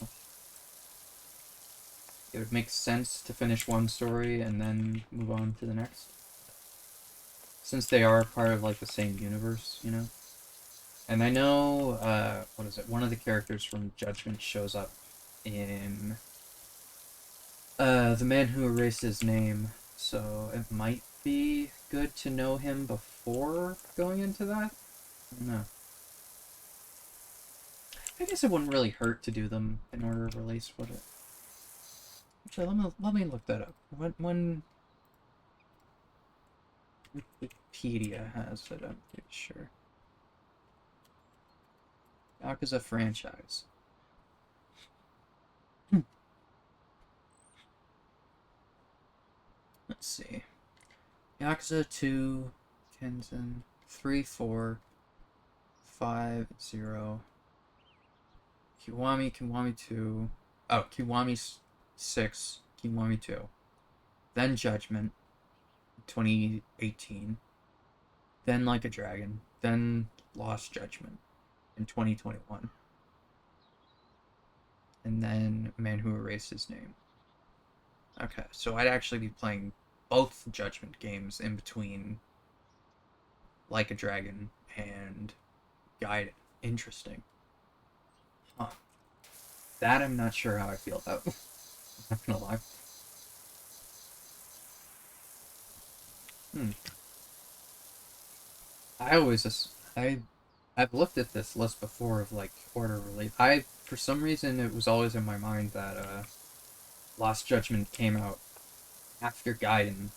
it would make sense to finish one story and then move on to the next. Since they are part of like the same universe, you know? And I know, what is it? One of the characters from Judgment shows up in The Man Who Erased His Name, so it might be good to know him before going into that. I don't know. I guess it wouldn't really hurt to do them in order of release, would it? Actually, let me look that up. When Wikipedia has it, I'm pretty sure. Yakuza franchise. Let's see. Yakuza 2, Kenzan 3, 4, 5, 0. Kiwami 2. Oh, Kiwami 6, Kiwami 2. Then Judgment, 2018. Then Like a Dragon. Then Lost Judgment in 2021. And then Man Who Erased His Name. Okay, so I'd actually be playing both Judgment games in between Like a Dragon and Guide. Interesting. Huh. That I'm not sure how I feel about. I'm not gonna lie. I've looked at this list before of like order release. For some reason it was always in my mind that Lost Judgment came out after Gaiden,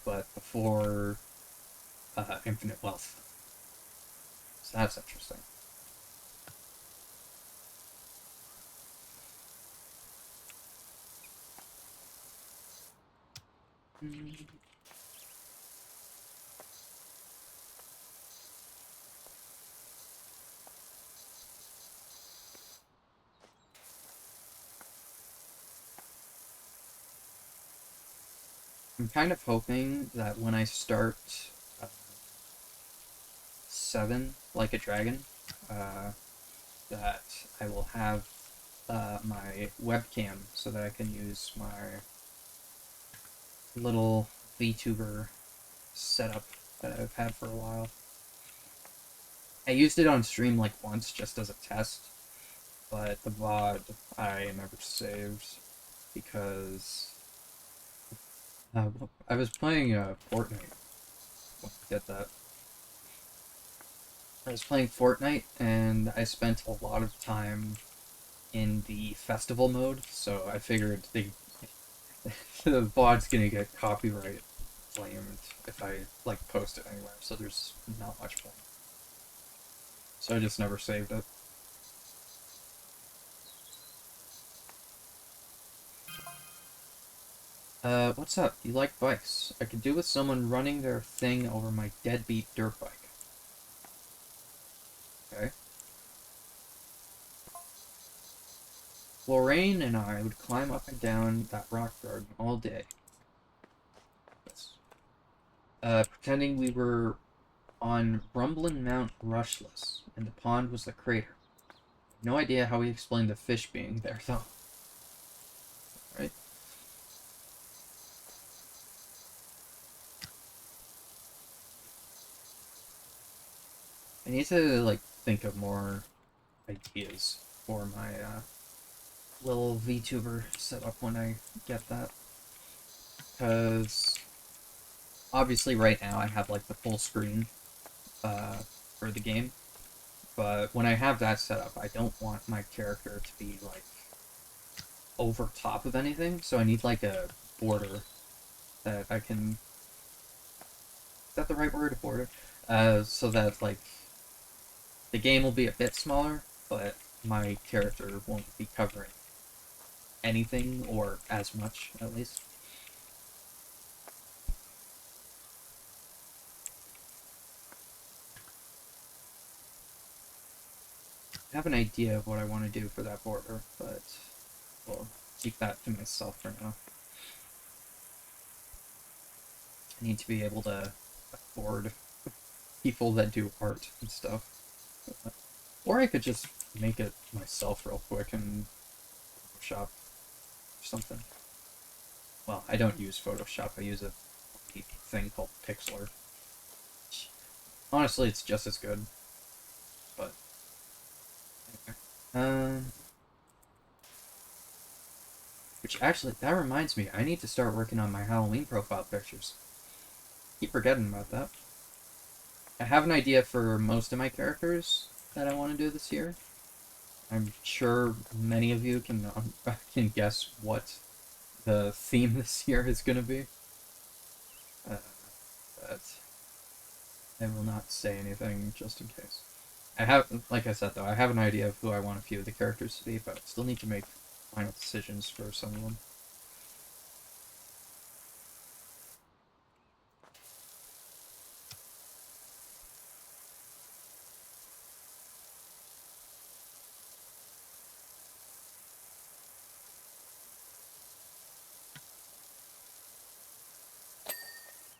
but before Infinite Wealth. So that's interesting. I'm kind of hoping that when I start 7, Like a Dragon, that I will have my webcam so that I can use my little VTuber setup that I've had for a while. I used it on stream like once just as a test, but the VOD I never saved because I was playing Fortnite when I did that. I was playing Fortnite and I spent a lot of time in the festival mode, so I figured the VOD's gonna get copyright claimed if I like post it anywhere, so there's not much point. So I just never saved it. What's up? You like bikes? I could do with someone running their thing over my deadbeat dirt bike. Okay. Lorraine and I would climb up and down that rock garden all day. Pretending we were on Rumblin' Mount Rushless, and the pond was the crater. No idea how we explained the fish being there, though. Right? I need to, like, think of more ideas for my, little VTuber setup when I get that. Because, obviously right now I have, like, the full screen, for the game. But when I have that set up, I don't want my character to be, like, over top of anything, so I need, like, a border that I can... Is that the right word, border? So that, like, the game will be a bit smaller, but my character won't be covering anything, or as much, at least. I have an idea of what I want to do for that border, but we'll keep that to myself for now. I need to be able to afford people that do art and stuff. Or I could just make it myself real quick in Photoshop or something. Well, I don't use Photoshop, I use a thing called Pixlr. Honestly, it's just as good. But, okay. Which actually, that reminds me, I need to start working on my Halloween profile pictures. Keep forgetting about that. I have an idea for most of my characters that I want to do this year. I'm sure many of you can guess what the theme this year is going to be. But I will not say anything just in case. I have, like I said though, I have an idea of who I want a few of the characters to be, but I still need to make final decisions for some of them.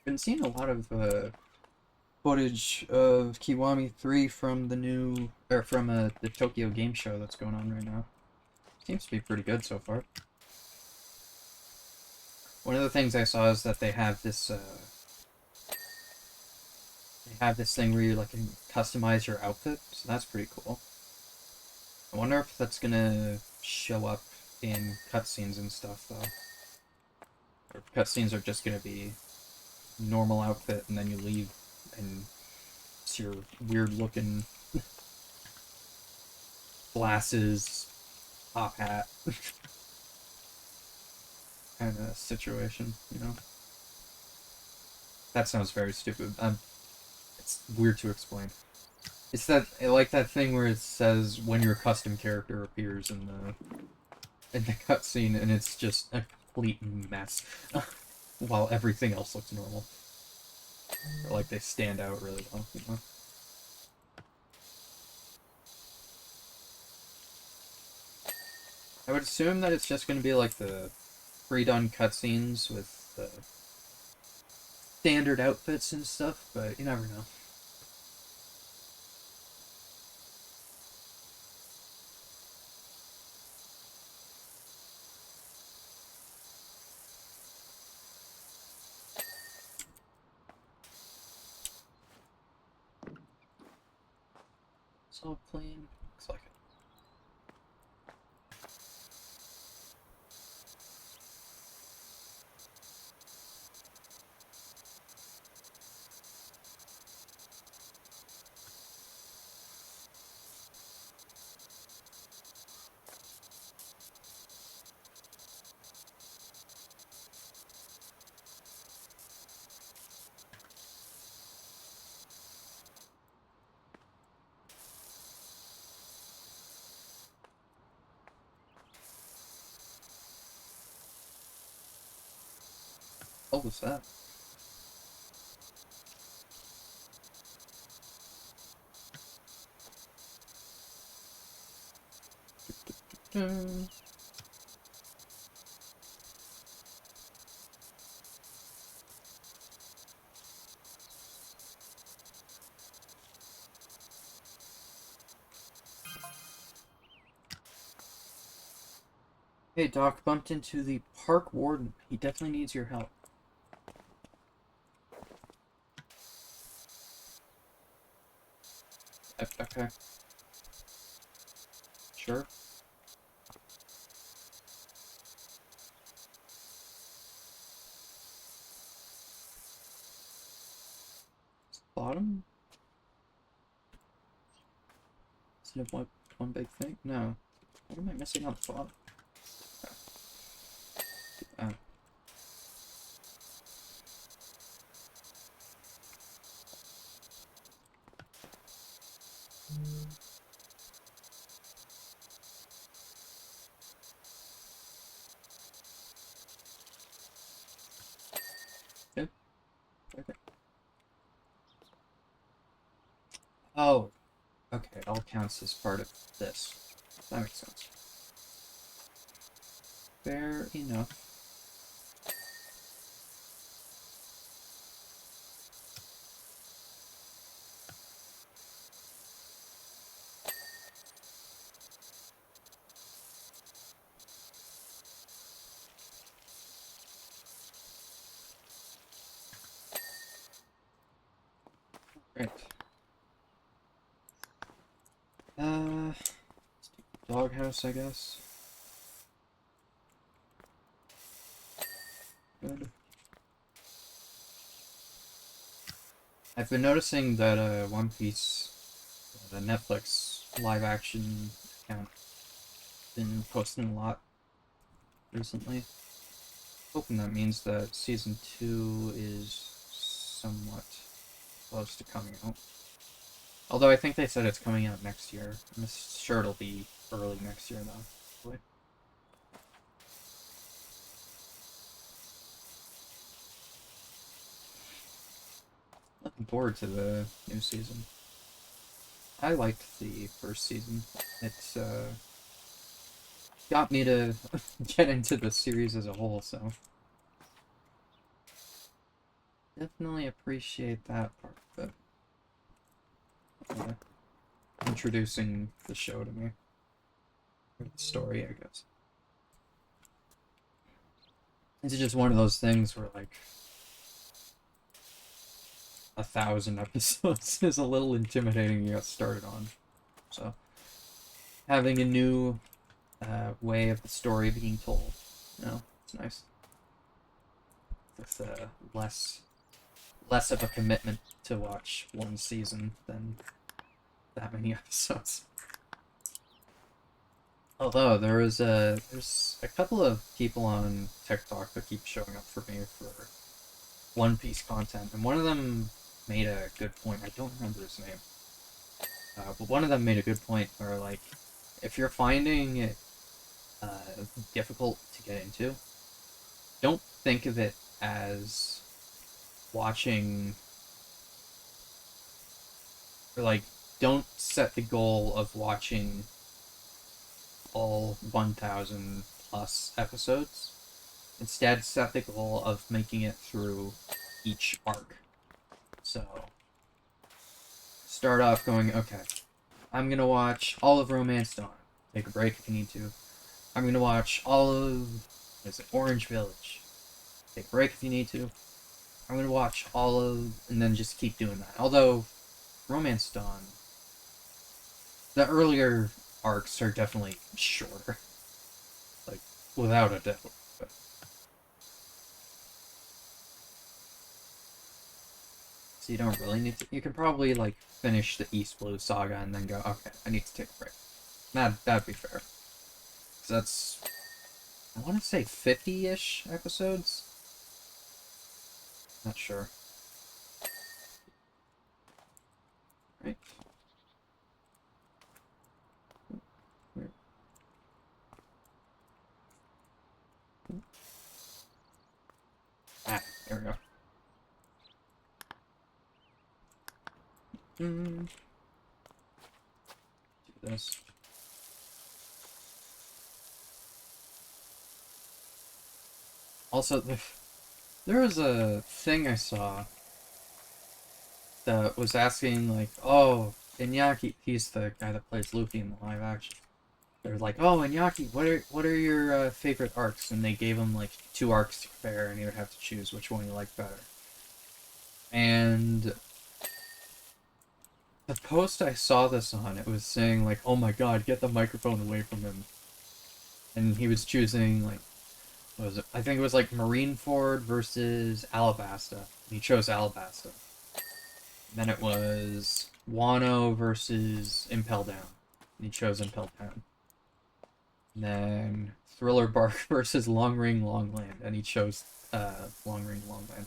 Been seeing a lot of footage of Kiwami 3 from the new, or from the Tokyo Game Show that's going on right now. Seems to be pretty good so far. One of the things I saw is that they have this thing where you like can customize your outfit, so that's pretty cool. I wonder if that's gonna show up in cutscenes and stuff though. Or cutscenes are just gonna be normal outfit and then you leave and it's your weird looking glasses, top hat kind of situation, you know? That sounds very stupid. It's weird to explain. It's that, like that thing where it says when your custom character appears in the cutscene and it's just a complete mess while everything else looks normal. Or like they stand out really well, you know? I would assume that it's just going to be like the pre-done cutscenes with the standard outfits and stuff, but you never know. It's all clean. Looks like it. What was that? Hey Doc, bumped into the park warden. He definitely needs your help. Okay. Sure. Bottom? Isn't it one big thing? No. What am I missing on the bottom? Oh. Good. Okay. Oh. Okay, it all counts as part of this. That makes sense. Fair enough. Right. Doghouse, I guess. Good. I've been noticing that One Piece, the Netflix live action account, been posting a lot recently. Hoping that means that season 2 is somewhat close to coming out. Although I think they said it's coming out next year. I'm sure it'll be early next year, though. Hopefully. Looking forward to the new season. I liked the first season. It's got me to get into the series as a whole, so definitely appreciate that part of it. Introducing the show to me. Or the story, I guess. It's just one of those things where, like, 1,000 episodes is a little intimidating to get started on. So, having a new way of the story being told, you know, it's nice. With less of a commitment to watch one season than that many episodes. Although there's a couple of people on TikTok that keep showing up for me for One Piece content, and one of them made a good point. I don't remember his name, but one of them made a good point where, like, if you're finding it difficult to get into, don't think of it as watching, or like, don't set the goal of watching all 1,000 plus episodes. Instead, set the goal of making it through each arc. So, start off going, okay, I'm gonna watch all of Romance Dawn. Take a break if you need to. I'm gonna watch all of, Orange Village. Take a break if you need to. I'm gonna watch all of, and then just keep doing that. Although, Romance Dawn, the earlier arcs are definitely shorter. Like, without a doubt. But so you don't really need to. You can probably, like, finish the East Blue Saga and then go, okay, I need to take a break. That'd be fair. Because that's, I want to say 50-ish episodes? Not sure. Right. Weird. Ah, there we go. Do this. Also, there was a thing I saw that was asking, like, oh, Iñaki, he's the guy that plays Luffy in the live action. They're like, oh, Iñaki, what are your favorite arcs? And they gave him, like, 2 arcs to compare, and he would have to choose which one he liked better. And the post I saw this on, it was saying, like, oh my god, get the microphone away from him. And he was choosing, like, what was it? I think it was, like, Marineford versus Alabasta. And he chose Alabasta. And then it was Wano versus Impel Down. And he chose Impel Down. And then Thriller Bark versus Long Ring Long Land. And he chose Long Ring Long Land.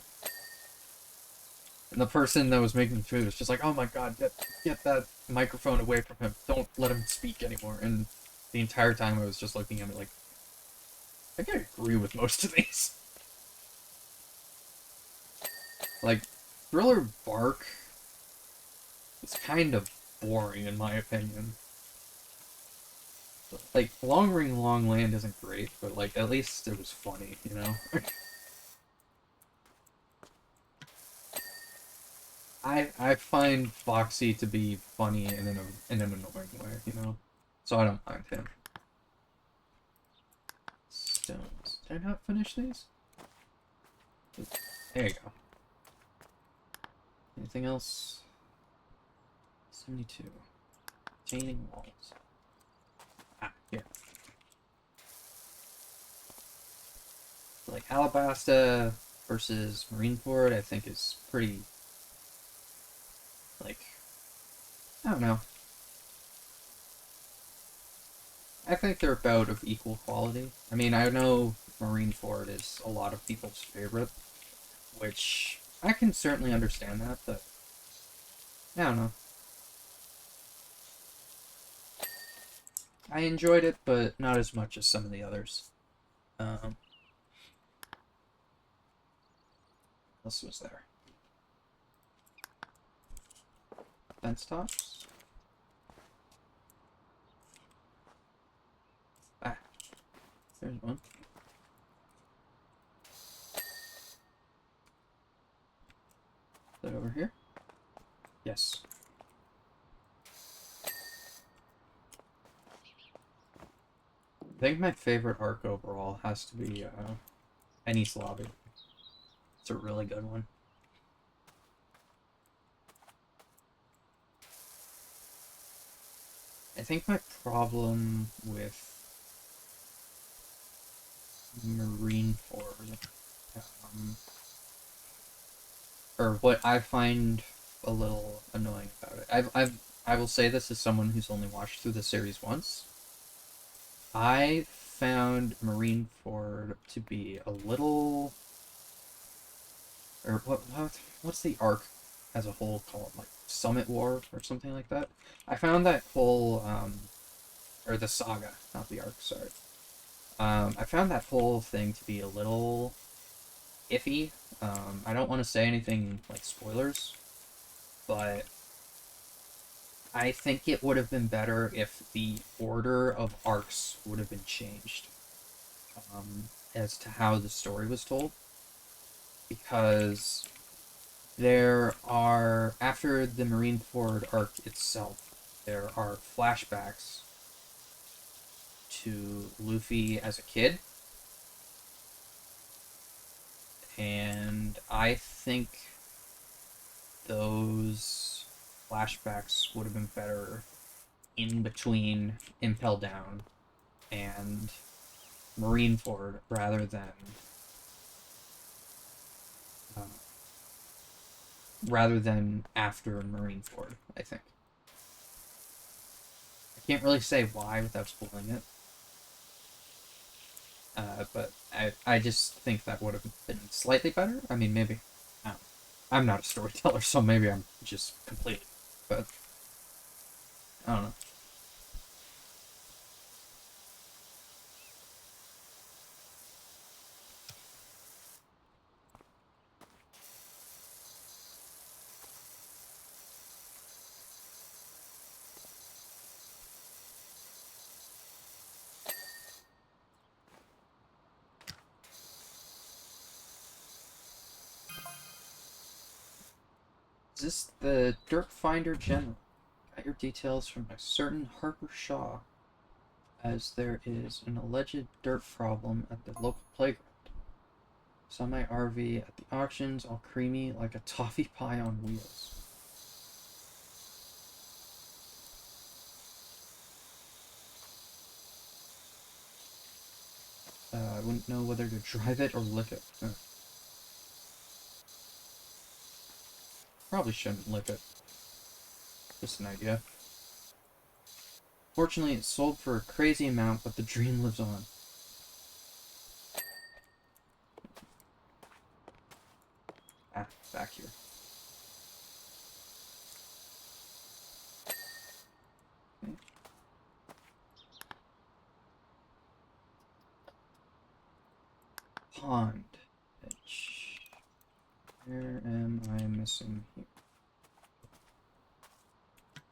And the person that was making the food was just like, oh my god, get that microphone away from him. Don't let him speak anymore. And the entire time I was just looking at it like, I think I agree with most of these. Like, Thriller Bark is kind of boring in my opinion. Like, Long Ring Long Land isn't great, but, like, at least it was funny, you know? I find Foxy to be funny in an annoying way, you know? So I don't mind him. Stones. Did I not finish these? There you go. Anything else? 72. Retaining walls. Ah, here. Like, Alabasta versus Marineford, I think is pretty, like, I don't know. I think they're about of equal quality. I mean, I know Marineford is a lot of people's favorite, which I can certainly understand that, but I don't know. I enjoyed it, but not as much as some of the others. What else was there? Fence tops? Ah, there's one. Is that over here? Yes. I think my favorite arc overall has to be Ennis Lobby. It's a really good one. I think my problem with Marineford, or what I find a little annoying about it. I will say this as someone who's only watched through the series once. I found Marineford to be a little, or what's the arc as a whole called, like Summit War or something like that. I found that whole or the saga, not the arc, sorry. I found that whole thing to be a little iffy. I don't want to say anything like spoilers, but I think it would have been better if the order of arcs would have been changed as to how the story was told. Because there are, after the Marineford arc itself, there are flashbacks to Luffy as a kid. And I think those flashbacks would have been better in between Impel Down and Marineford rather than after Marineford, I think. I can't really say why without spoiling it. But I just think that would have been slightly better. I mean, maybe. I'm not a storyteller, so maybe I'm just completely. But I don't know. Is this the Dirt Finder General? Got your details from a certain Harper Shaw, as there is an alleged dirt problem at the local playground. Saw my RV at the auctions, all creamy like a toffee pie on wheels. I wouldn't know whether to drive it or lick it. Probably shouldn't lick it. Just an idea. Fortunately, it sold for a crazy amount, but the dream lives on. Ah, back here. Okay. Pond edge. Where am I missing here?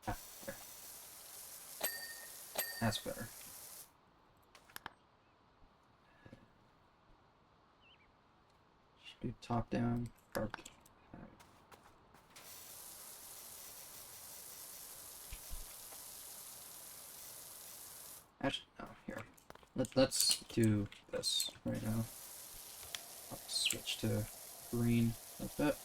Ah, there. That's better. Should do top down, park. Actually, no, here. Let's do this right now. I'll switch to green like that.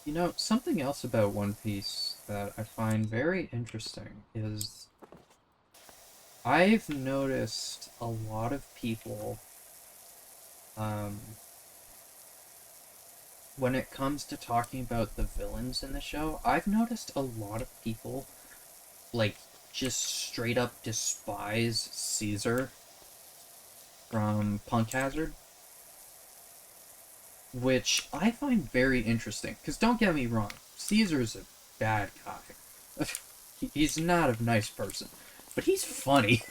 You know, something else about One Piece that I find very interesting is I've noticed a lot of people, um, when it comes to talking about the villains in the show, I've noticed a lot of people, like, just straight up despise Caesar from Punk Hazard, which I find very interesting. Because don't get me wrong, Caesar's a bad guy. He's not a nice person, but he's funny.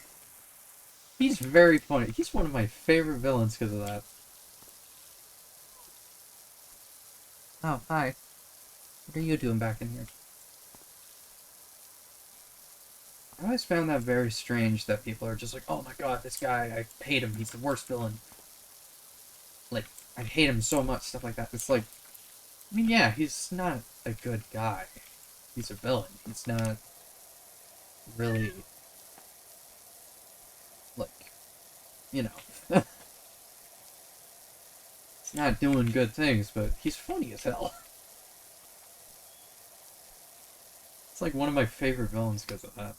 He's very funny. He's one of my favorite villains because of that. Oh, hi. What are you doing back in here? I always found that very strange that people are just like, oh my god, this guy, I hate him, he's the worst villain. Like, I hate him so much, stuff like that. It's like, I mean, yeah, he's not a good guy. He's a villain. He's not really, like, you know, he's not doing good things, but he's funny as hell. It's like one of my favorite villains because of that.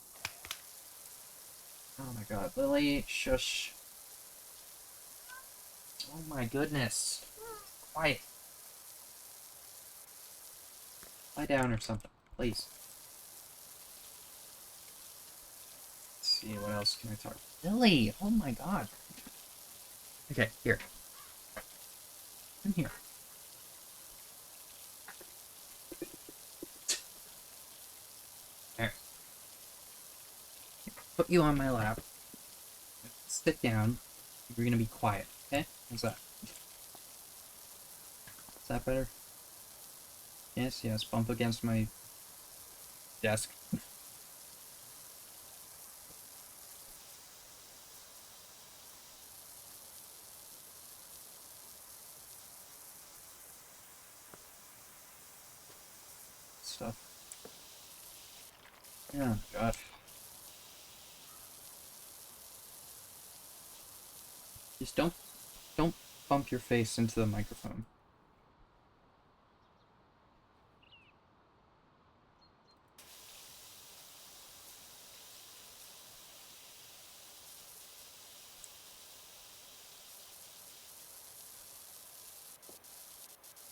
Oh my god, Lily, shush. Oh my goodness. Quiet. Lie down or something, please. Let's see, what else can I talk? Lily! Oh my god. Okay, here. Come here. There. Put you on my lap. Sit down. You're gonna be quiet, okay? How's that? Is that better? Yes, yes. Bump against my desk. Stuff. Oh god. Just don't bump your face into the microphone.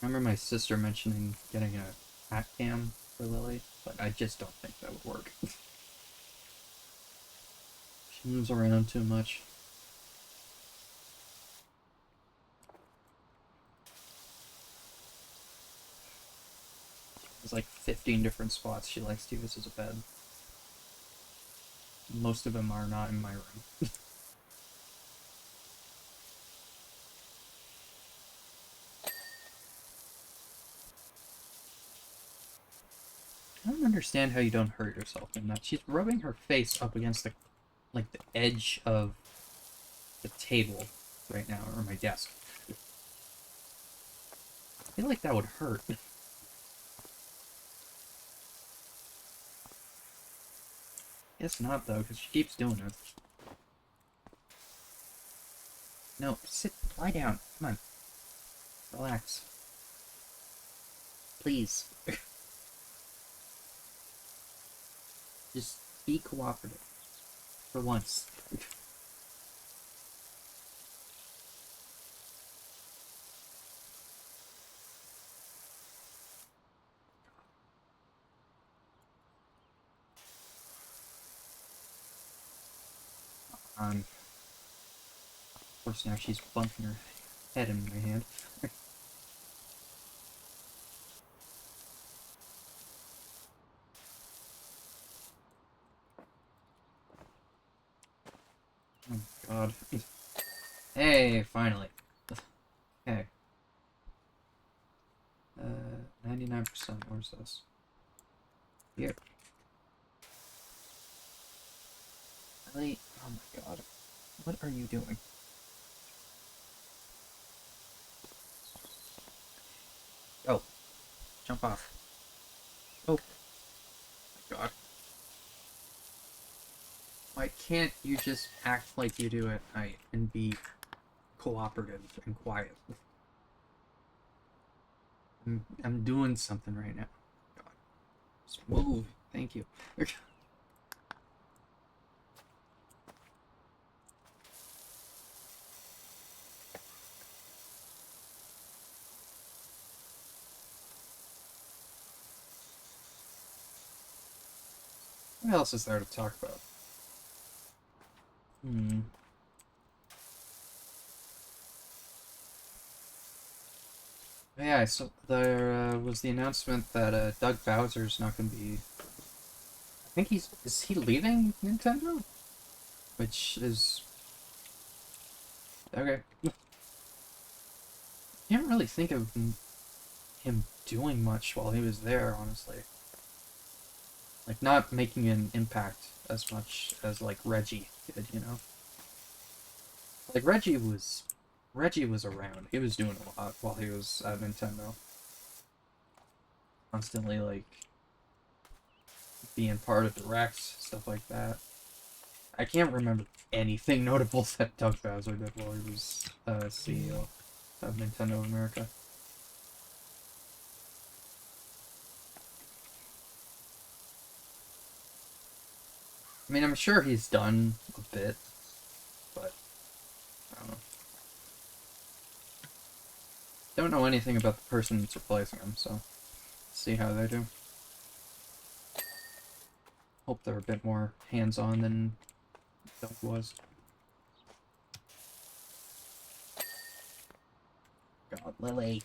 I remember my sister mentioning getting a hat cam for Lily, but I just don't think that would work. She moves around too much. There's like 15 different spots she likes to use as a bed. Most of them are not in my room. I don't understand how you don't hurt yourself in that. She's rubbing her face up against the edge of the table right now, or my desk. I feel like that would hurt. Guess not though, because she keeps doing it. No, lie down. Come on. Relax. Please. Just be cooperative. For once. Of course now she's bumping her head in my hand. Oh god. Hey, finally. Okay. 99%, where's this? Here. Really? Oh my god. What are you doing? Oh. Jump off. Oh. My god. Why can't you just act like you do at night and be cooperative and quiet? I'm doing something right now. God. Just move. Thank you. What else is there to talk about? Yeah, so there was the announcement that Doug Bowser's not going to be... I think is he leaving Nintendo? Which is... Okay. Can't really think of him doing much while he was there, honestly. Like, not making an impact as much as, like, Reggie did, you know? Like, Reggie was around. He was doing a lot while he was at Nintendo. Constantly, like, being part of directs, stuff like that. I can't remember anything notable that Doug Bowser did while he was CEO of Nintendo of America. I mean, I'm sure he's done a bit, but I don't know. Don't know anything about the person that's replacing him, so see how they do. Hope they're a bit more hands-on than Doug was. God, Lily.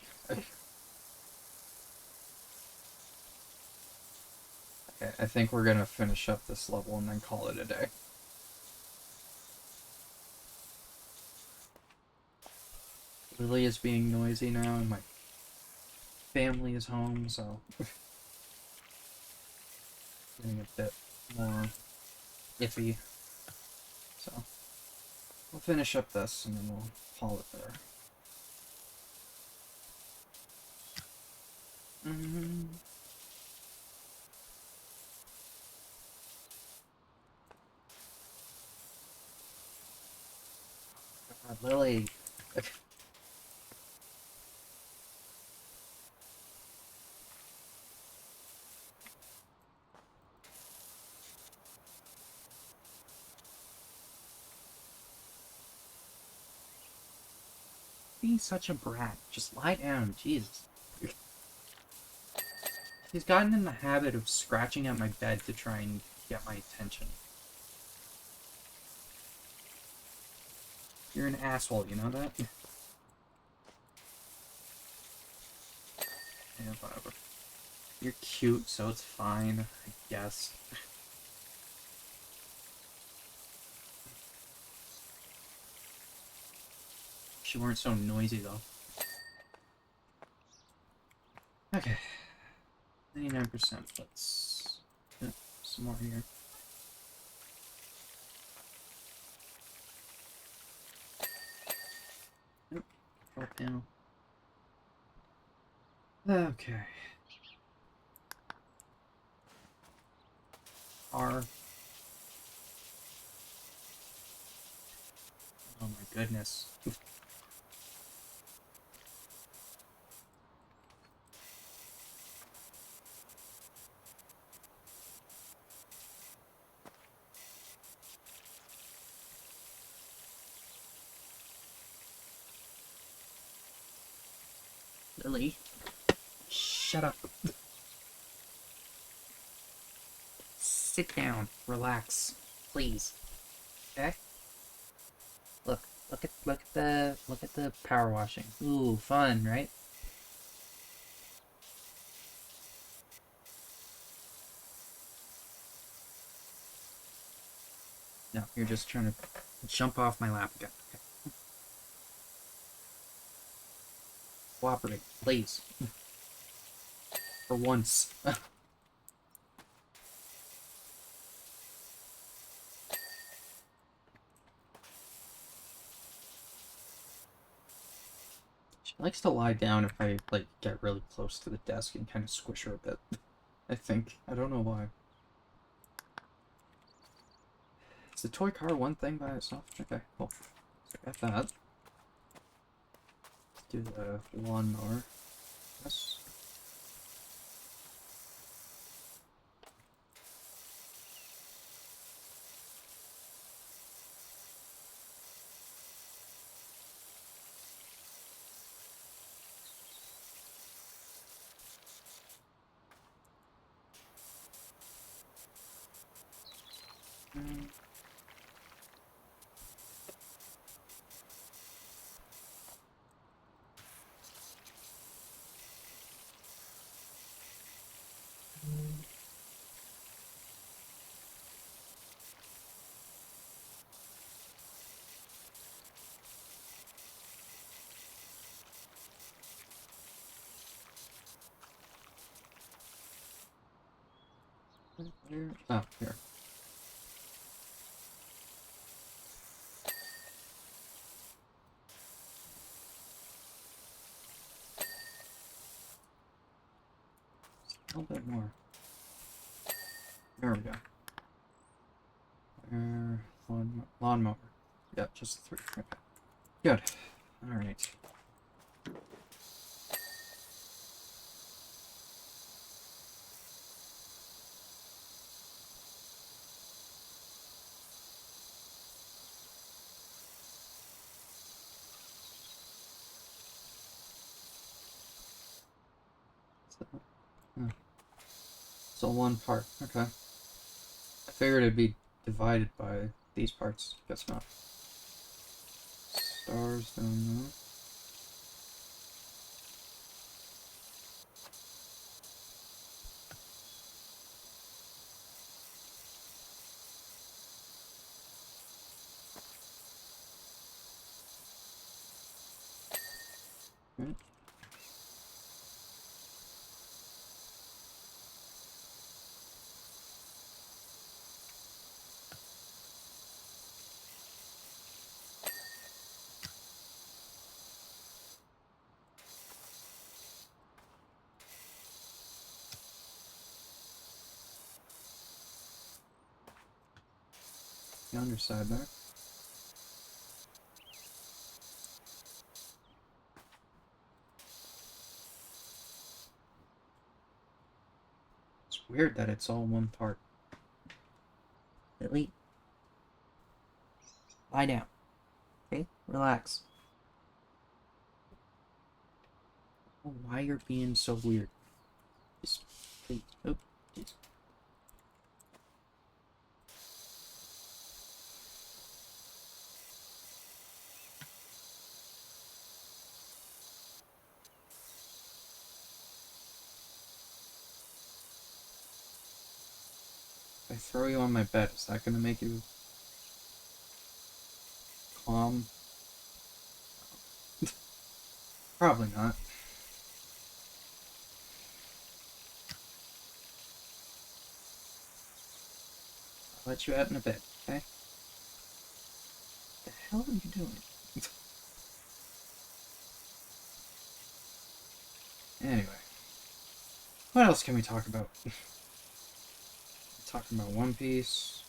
Okay, I think we're gonna finish up this level and then call it a day. Lily is being noisy now, and my family is home, so getting a bit more iffy. So we'll finish up this and then we'll call it there. God, Lily. Be such a brat. Just lie down, Jesus. He's gotten in the habit of scratching at my bed to try and get my attention. You're an asshole, you know that? Yeah, whatever. You're cute, so it's fine, I guess. She weren't so noisy, though. Okay. 99%. Let's get some more here. Nope. Control panel. Okay. R. Oh my goodness. Lily, shut up. Sit down, relax, please. Okay? Look at the power washing. Ooh, fun, right? No, you're just trying to jump off my lap again. Okay. Cooperate, please. For once. She likes to lie down if I, like, get really close to the desk and kind of squish her a bit. I think. I don't know why. Is the toy car one thing by itself? Okay, cool. So I got that. Let's do the lawnmower. Yes. Where? Oh, here. A little bit more. There we go. Lawnmower. Yeah, just 3. Okay. Good. Alright. It's all one part. Okay. I figured it'd be divided by these parts. Guess not. Stars down there. Right. The underside there. It's weird that it's all one part. Lily, lie down. Okay? Relax. Oh, why you're being so weird? Just please. Oh, please. If I throw you on my bed, is that gonna make you calm? Probably not. I'll let you out in a bit, okay? What the hell are you doing? Anyway. What else can we talk about? Talking about One Piece.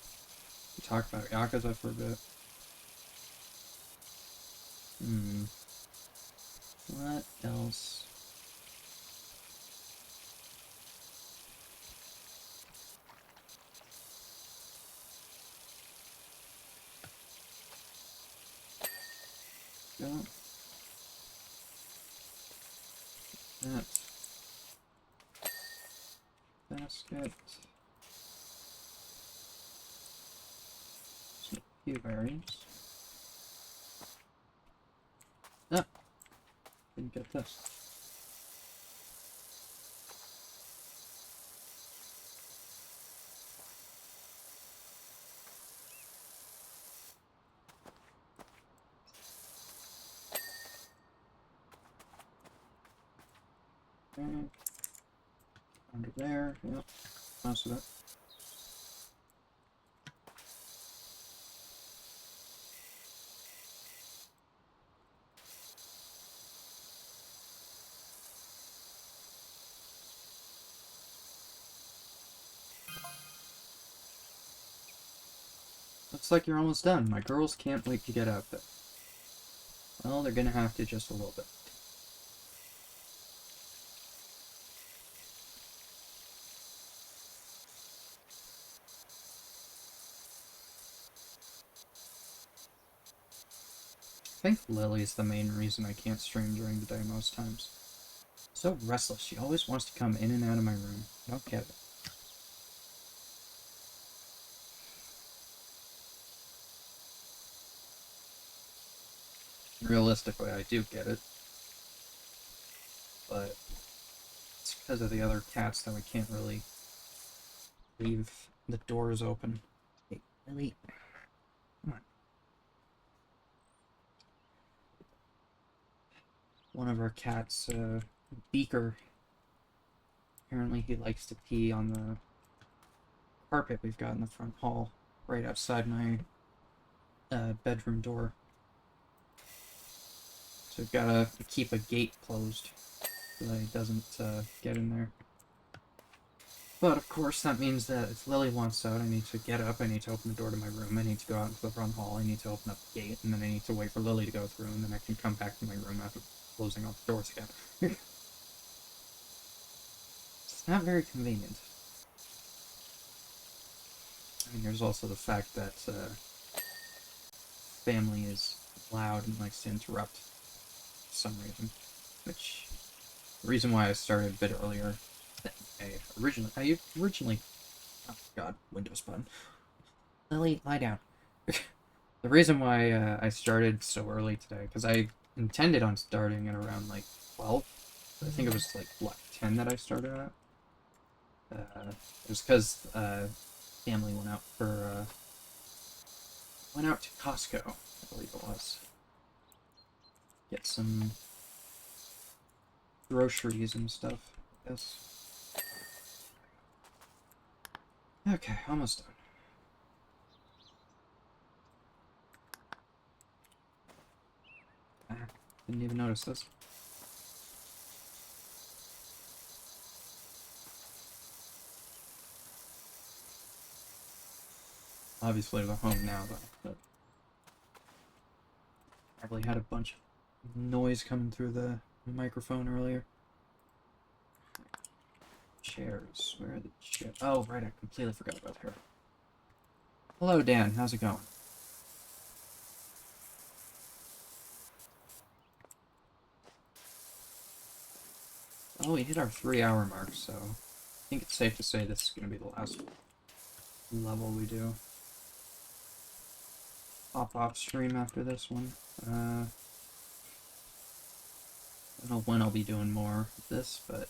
We talked about Yakuza for a bit. What else? Got that basket. Some few variants. Ah, didn't get this. Okay. Under there, yep. Most of it. Looks like you're almost done. My girls can't wait to get out there. Well, they're gonna have to just a little bit. I think Lily's the main reason I can't stream during the day most times. So restless. She always wants to come in and out of my room. I don't get it. Realistically, I do get it. But it's because of the other cats that we can't really leave the doors open. Hey, Lily. Come on. One of our cats, Beaker, apparently he likes to pee on the carpet we've got in the front hall, right outside my bedroom door. So we've gotta keep a gate closed so that he doesn't get in there. But of course that means that if Lily wants out, I need to get up, I need to open the door to my room, I need to go out into the front hall, I need to open up the gate, and then I need to wait for Lily to go through, and then I can come back to my room after closing all the doors again. It's not very convenient. I mean, there's also the fact that family is loud and likes to interrupt for some reason, which the reason why I started a bit earlier than I originally oh god, Windows button. Lily, lie down. The reason why I started so early today, because I intended on starting at around like 12, but I think it was like what, 10 that I started at. It was because family went out to Costco, I believe it was. Get some groceries and stuff, I guess. Okay, almost done. Didn't even notice this. Obviously they're home now, though, but probably had a bunch of noise coming through the microphone earlier. Chairs. Where are the chairs? Oh, right, I completely forgot about her. Hello, Dan. How's it going? Well, we hit our 3-hour mark, so I think it's safe to say this is going to be the last level we do. Pop off stream after this one. I don't know when I'll be doing more of this, but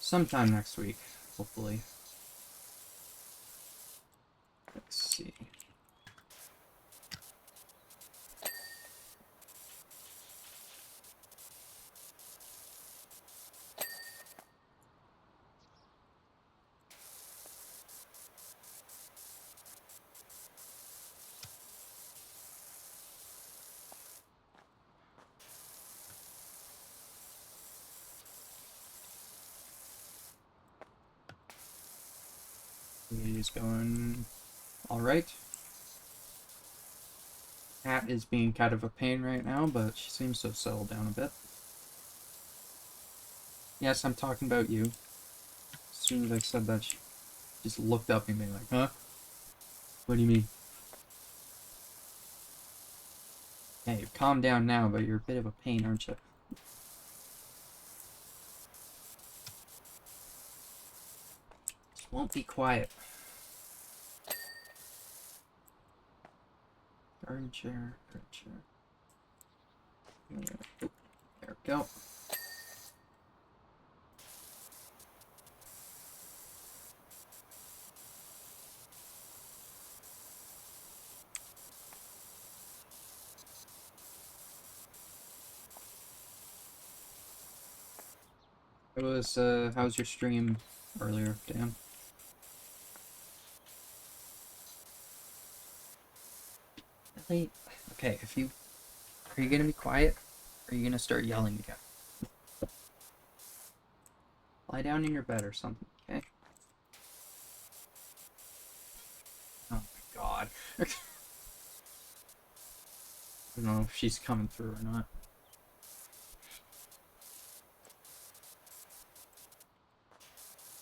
sometime next week, hopefully. Let's see. He's going alright. Cat is being kind of a pain right now, but she seems to have settled down a bit. Yes, I'm talking about you. As soon as I said that, she just looked up at me like, huh? What do you mean? Yeah, you've calmed down now, but you're a bit of a pain, aren't you? Just won't be quiet. Garden chair, garden chair. Oh, there we go. It was, how's your stream earlier, Dan? Really? Okay, are you gonna be quiet? Or are you gonna start yelling again? Lie down in your bed or something, okay? Oh my god. I don't know if she's coming through or not.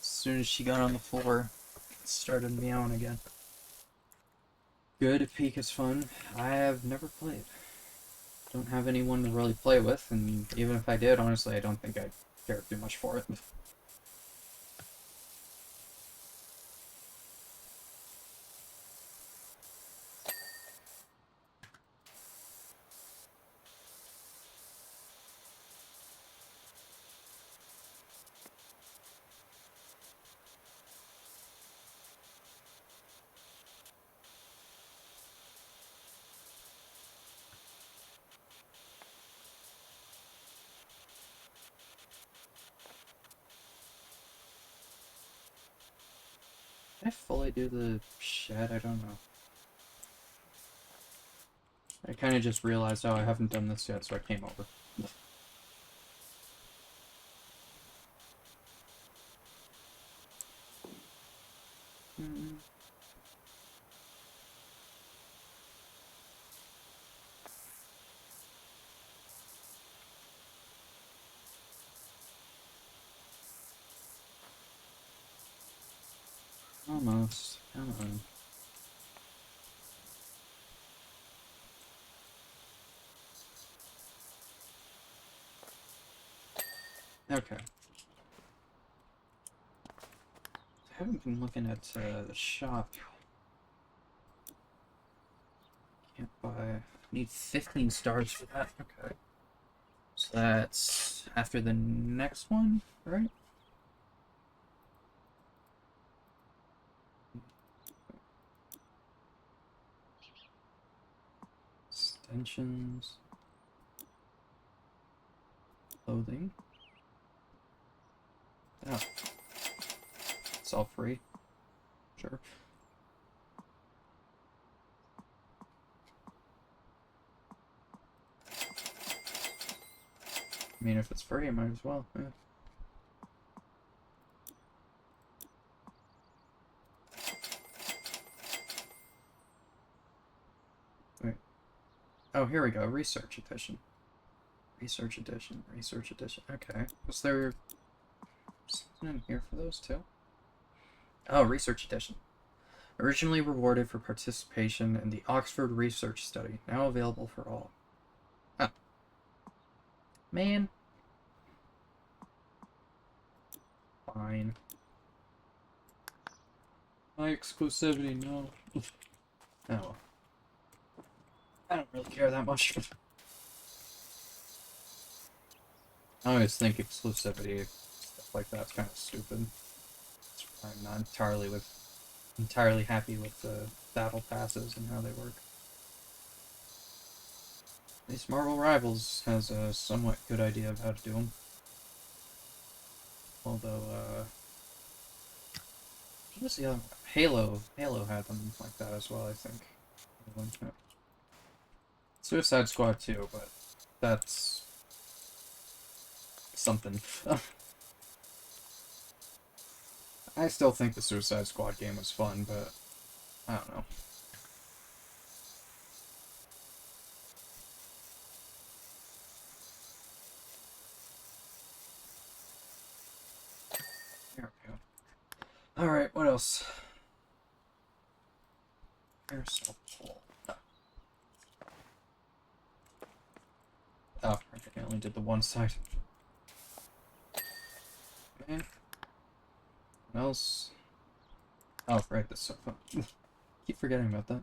As soon as she got on the floor, it started meowing again. Good, Peak is fun. I have never played. Don't have anyone to really play with, and even if I did, honestly, I don't think I'd care too much for it. Did I fully do the shed? I don't know. I kind of just realized, oh, I haven't done this yet, so I came over. Almost. Come on. Okay. I haven't been looking at the shop. Can't buy. Need 15 stars for that. Okay. So that's after the next one, right? Extensions. Clothing. Oh. It's all free. Sure. I mean, if it's free, I might as well. Yeah. Wait. Oh, here we go. Research edition. Research edition. Research edition. Okay. Was there something in here for those too? Oh, research edition. Originally rewarded for participation in the Oxford Research Study. Now available for all. Oh. Man. Fine. My exclusivity, no. Oh. I don't really care that much. I always think exclusivity, stuff like that's kind of stupid. I'm not entirely happy with the battle passes and how they work. At least Marvel Rivals has a somewhat good idea of how to do them. Although, what was the other one? Halo had them like that as well, I think. Suicide Squad too, but that's something. I still think the Suicide Squad game was fun, but I don't know. There we go. Alright, what else? Aerosol pole. Oh, I only did the one side. Okay. What else? Oh, right, the sofa. Keep forgetting about that.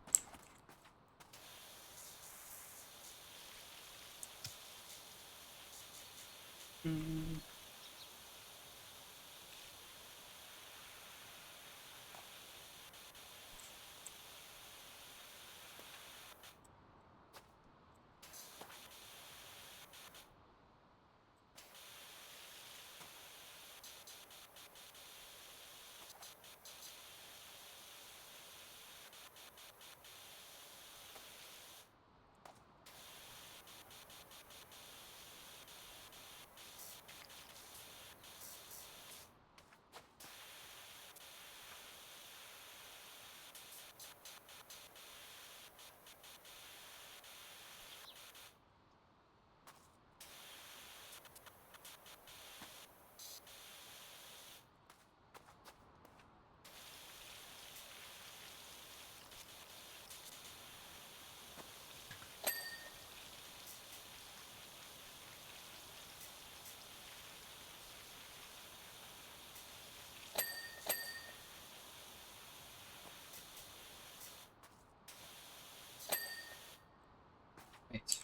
Right.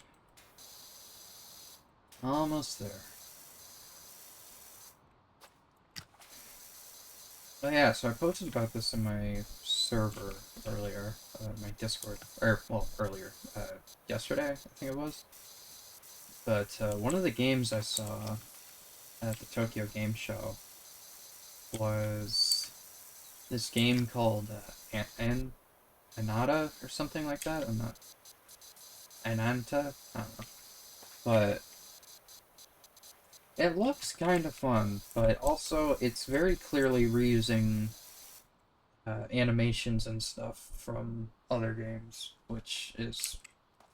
Almost there. Oh yeah, so I posted about this in my server earlier, my Discord, or, well, earlier, yesterday, I think it was. But, one of the games I saw at the Tokyo Game Show was this game called Anata or something like that. I'm not Ananta. I don't know, but it looks kind of fun. But also, it's very clearly reusing animations and stuff from other games, which is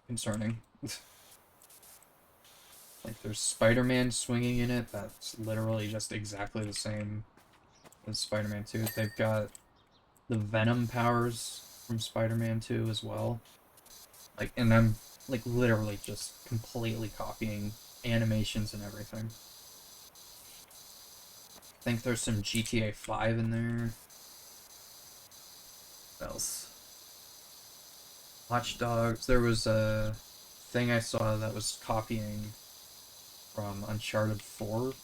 concerning. Like, there's Spider-Man swinging in it. That's literally just exactly the same as Spider-Man 2. They've got the Venom powers from Spider-Man 2 as well. Like, and I'm, like, literally just completely copying animations and everything. I think there's some GTA 5 in there. What else? Watch Dogs. There was a thing I saw that was copying from Uncharted 4. What's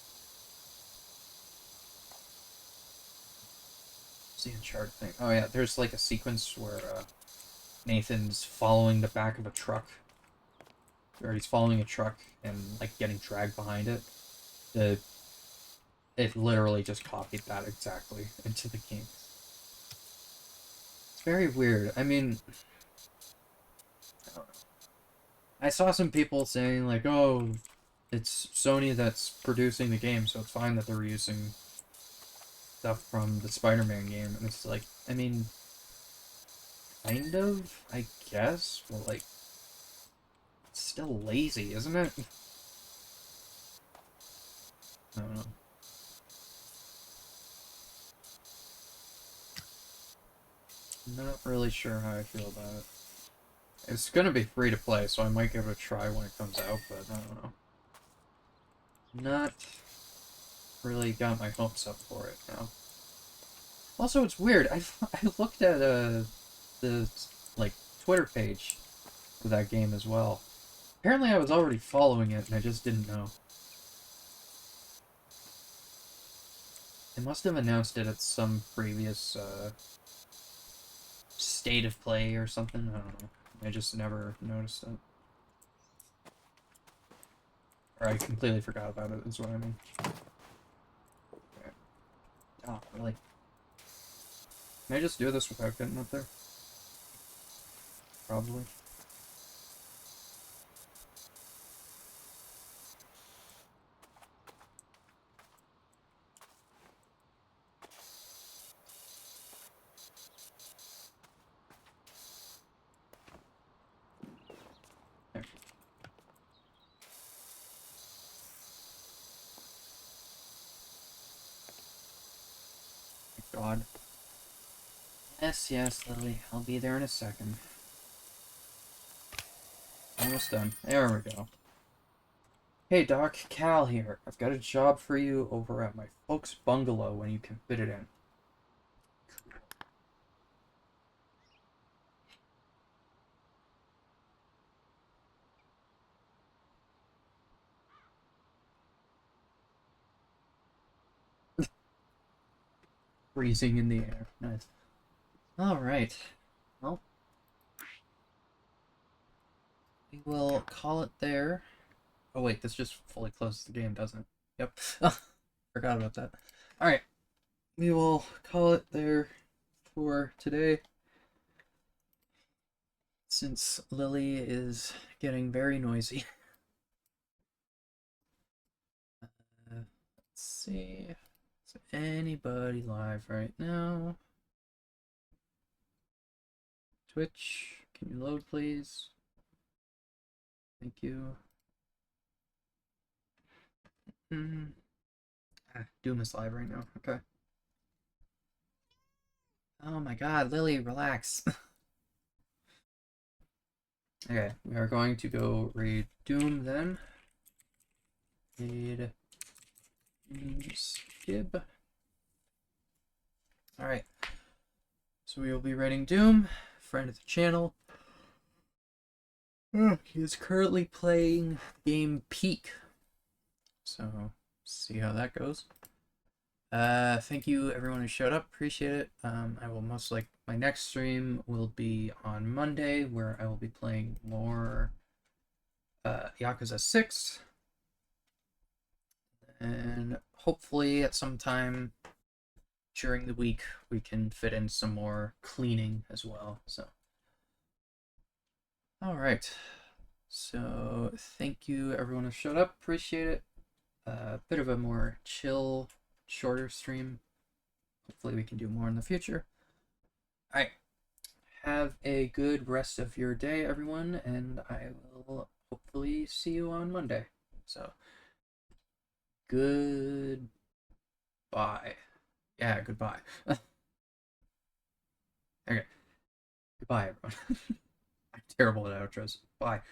the Uncharted thing? Oh yeah, there's like a sequence where Nathan's following the back of a truck. Or he's following a truck and like getting dragged behind it. It literally just copied that exactly into the game. It's very weird. I mean, I don't know. I saw some people saying like, oh, it's Sony that's producing the game, so it's fine that they're reusing stuff from the Spider-Man game. And it's like, I mean, kind of, I guess, but like, it's still lazy, isn't it? I don't know. Not really sure how I feel about it. It's gonna be free to play, so I might give it a try when it comes out, but I don't know. Not really got my hopes up for it now. Also, it's weird. I looked at the like Twitter page for that game as well. Apparently, I was already following it, and I just didn't know. They must have announced it at some previous state of play or something. I don't know. I just never noticed it. Or I completely forgot about it, is what I mean. Okay. Oh, really? Can I just do this without getting up there? Probably. There. Thank God. Yes, yes, Lily. I'll be there in a second. Almost done. There we go. Hey Doc, Cal here. I've got a job for you over at my folks' bungalow when you can fit it in. Freezing in the air. Nice. Alright. Well, we will call it there. Oh wait, this just fully closes the game, doesn't it? Yep. Forgot about that. Alright. We will call it there for today. Since Lily is getting very noisy. Let's see. Is there anybody live right now? Twitch, can you load, please? Thank you. Doom is live right now. Okay. Oh my God, Lily, relax. Okay, we are going to go raid Doom then. Raid Skib. Alright. So we will be raiding Doom, friend of the channel. He is currently playing the game Peak. So, see how that goes. Thank you everyone who showed up. Appreciate it. I will my next stream will be on Monday, where I will be playing more Yakuza 6. And hopefully at some time during the week we can fit in some more cleaning as well. So, all right. So thank you everyone who showed up. Appreciate it. A bit of a more chill, shorter stream. Hopefully we can do more in the future. All right. Have a good rest of your day, everyone, and I will hopefully see you on Monday. So, goodbye. Yeah, goodbye. Okay. Goodbye, everyone. I'm terrible at outros. Bye.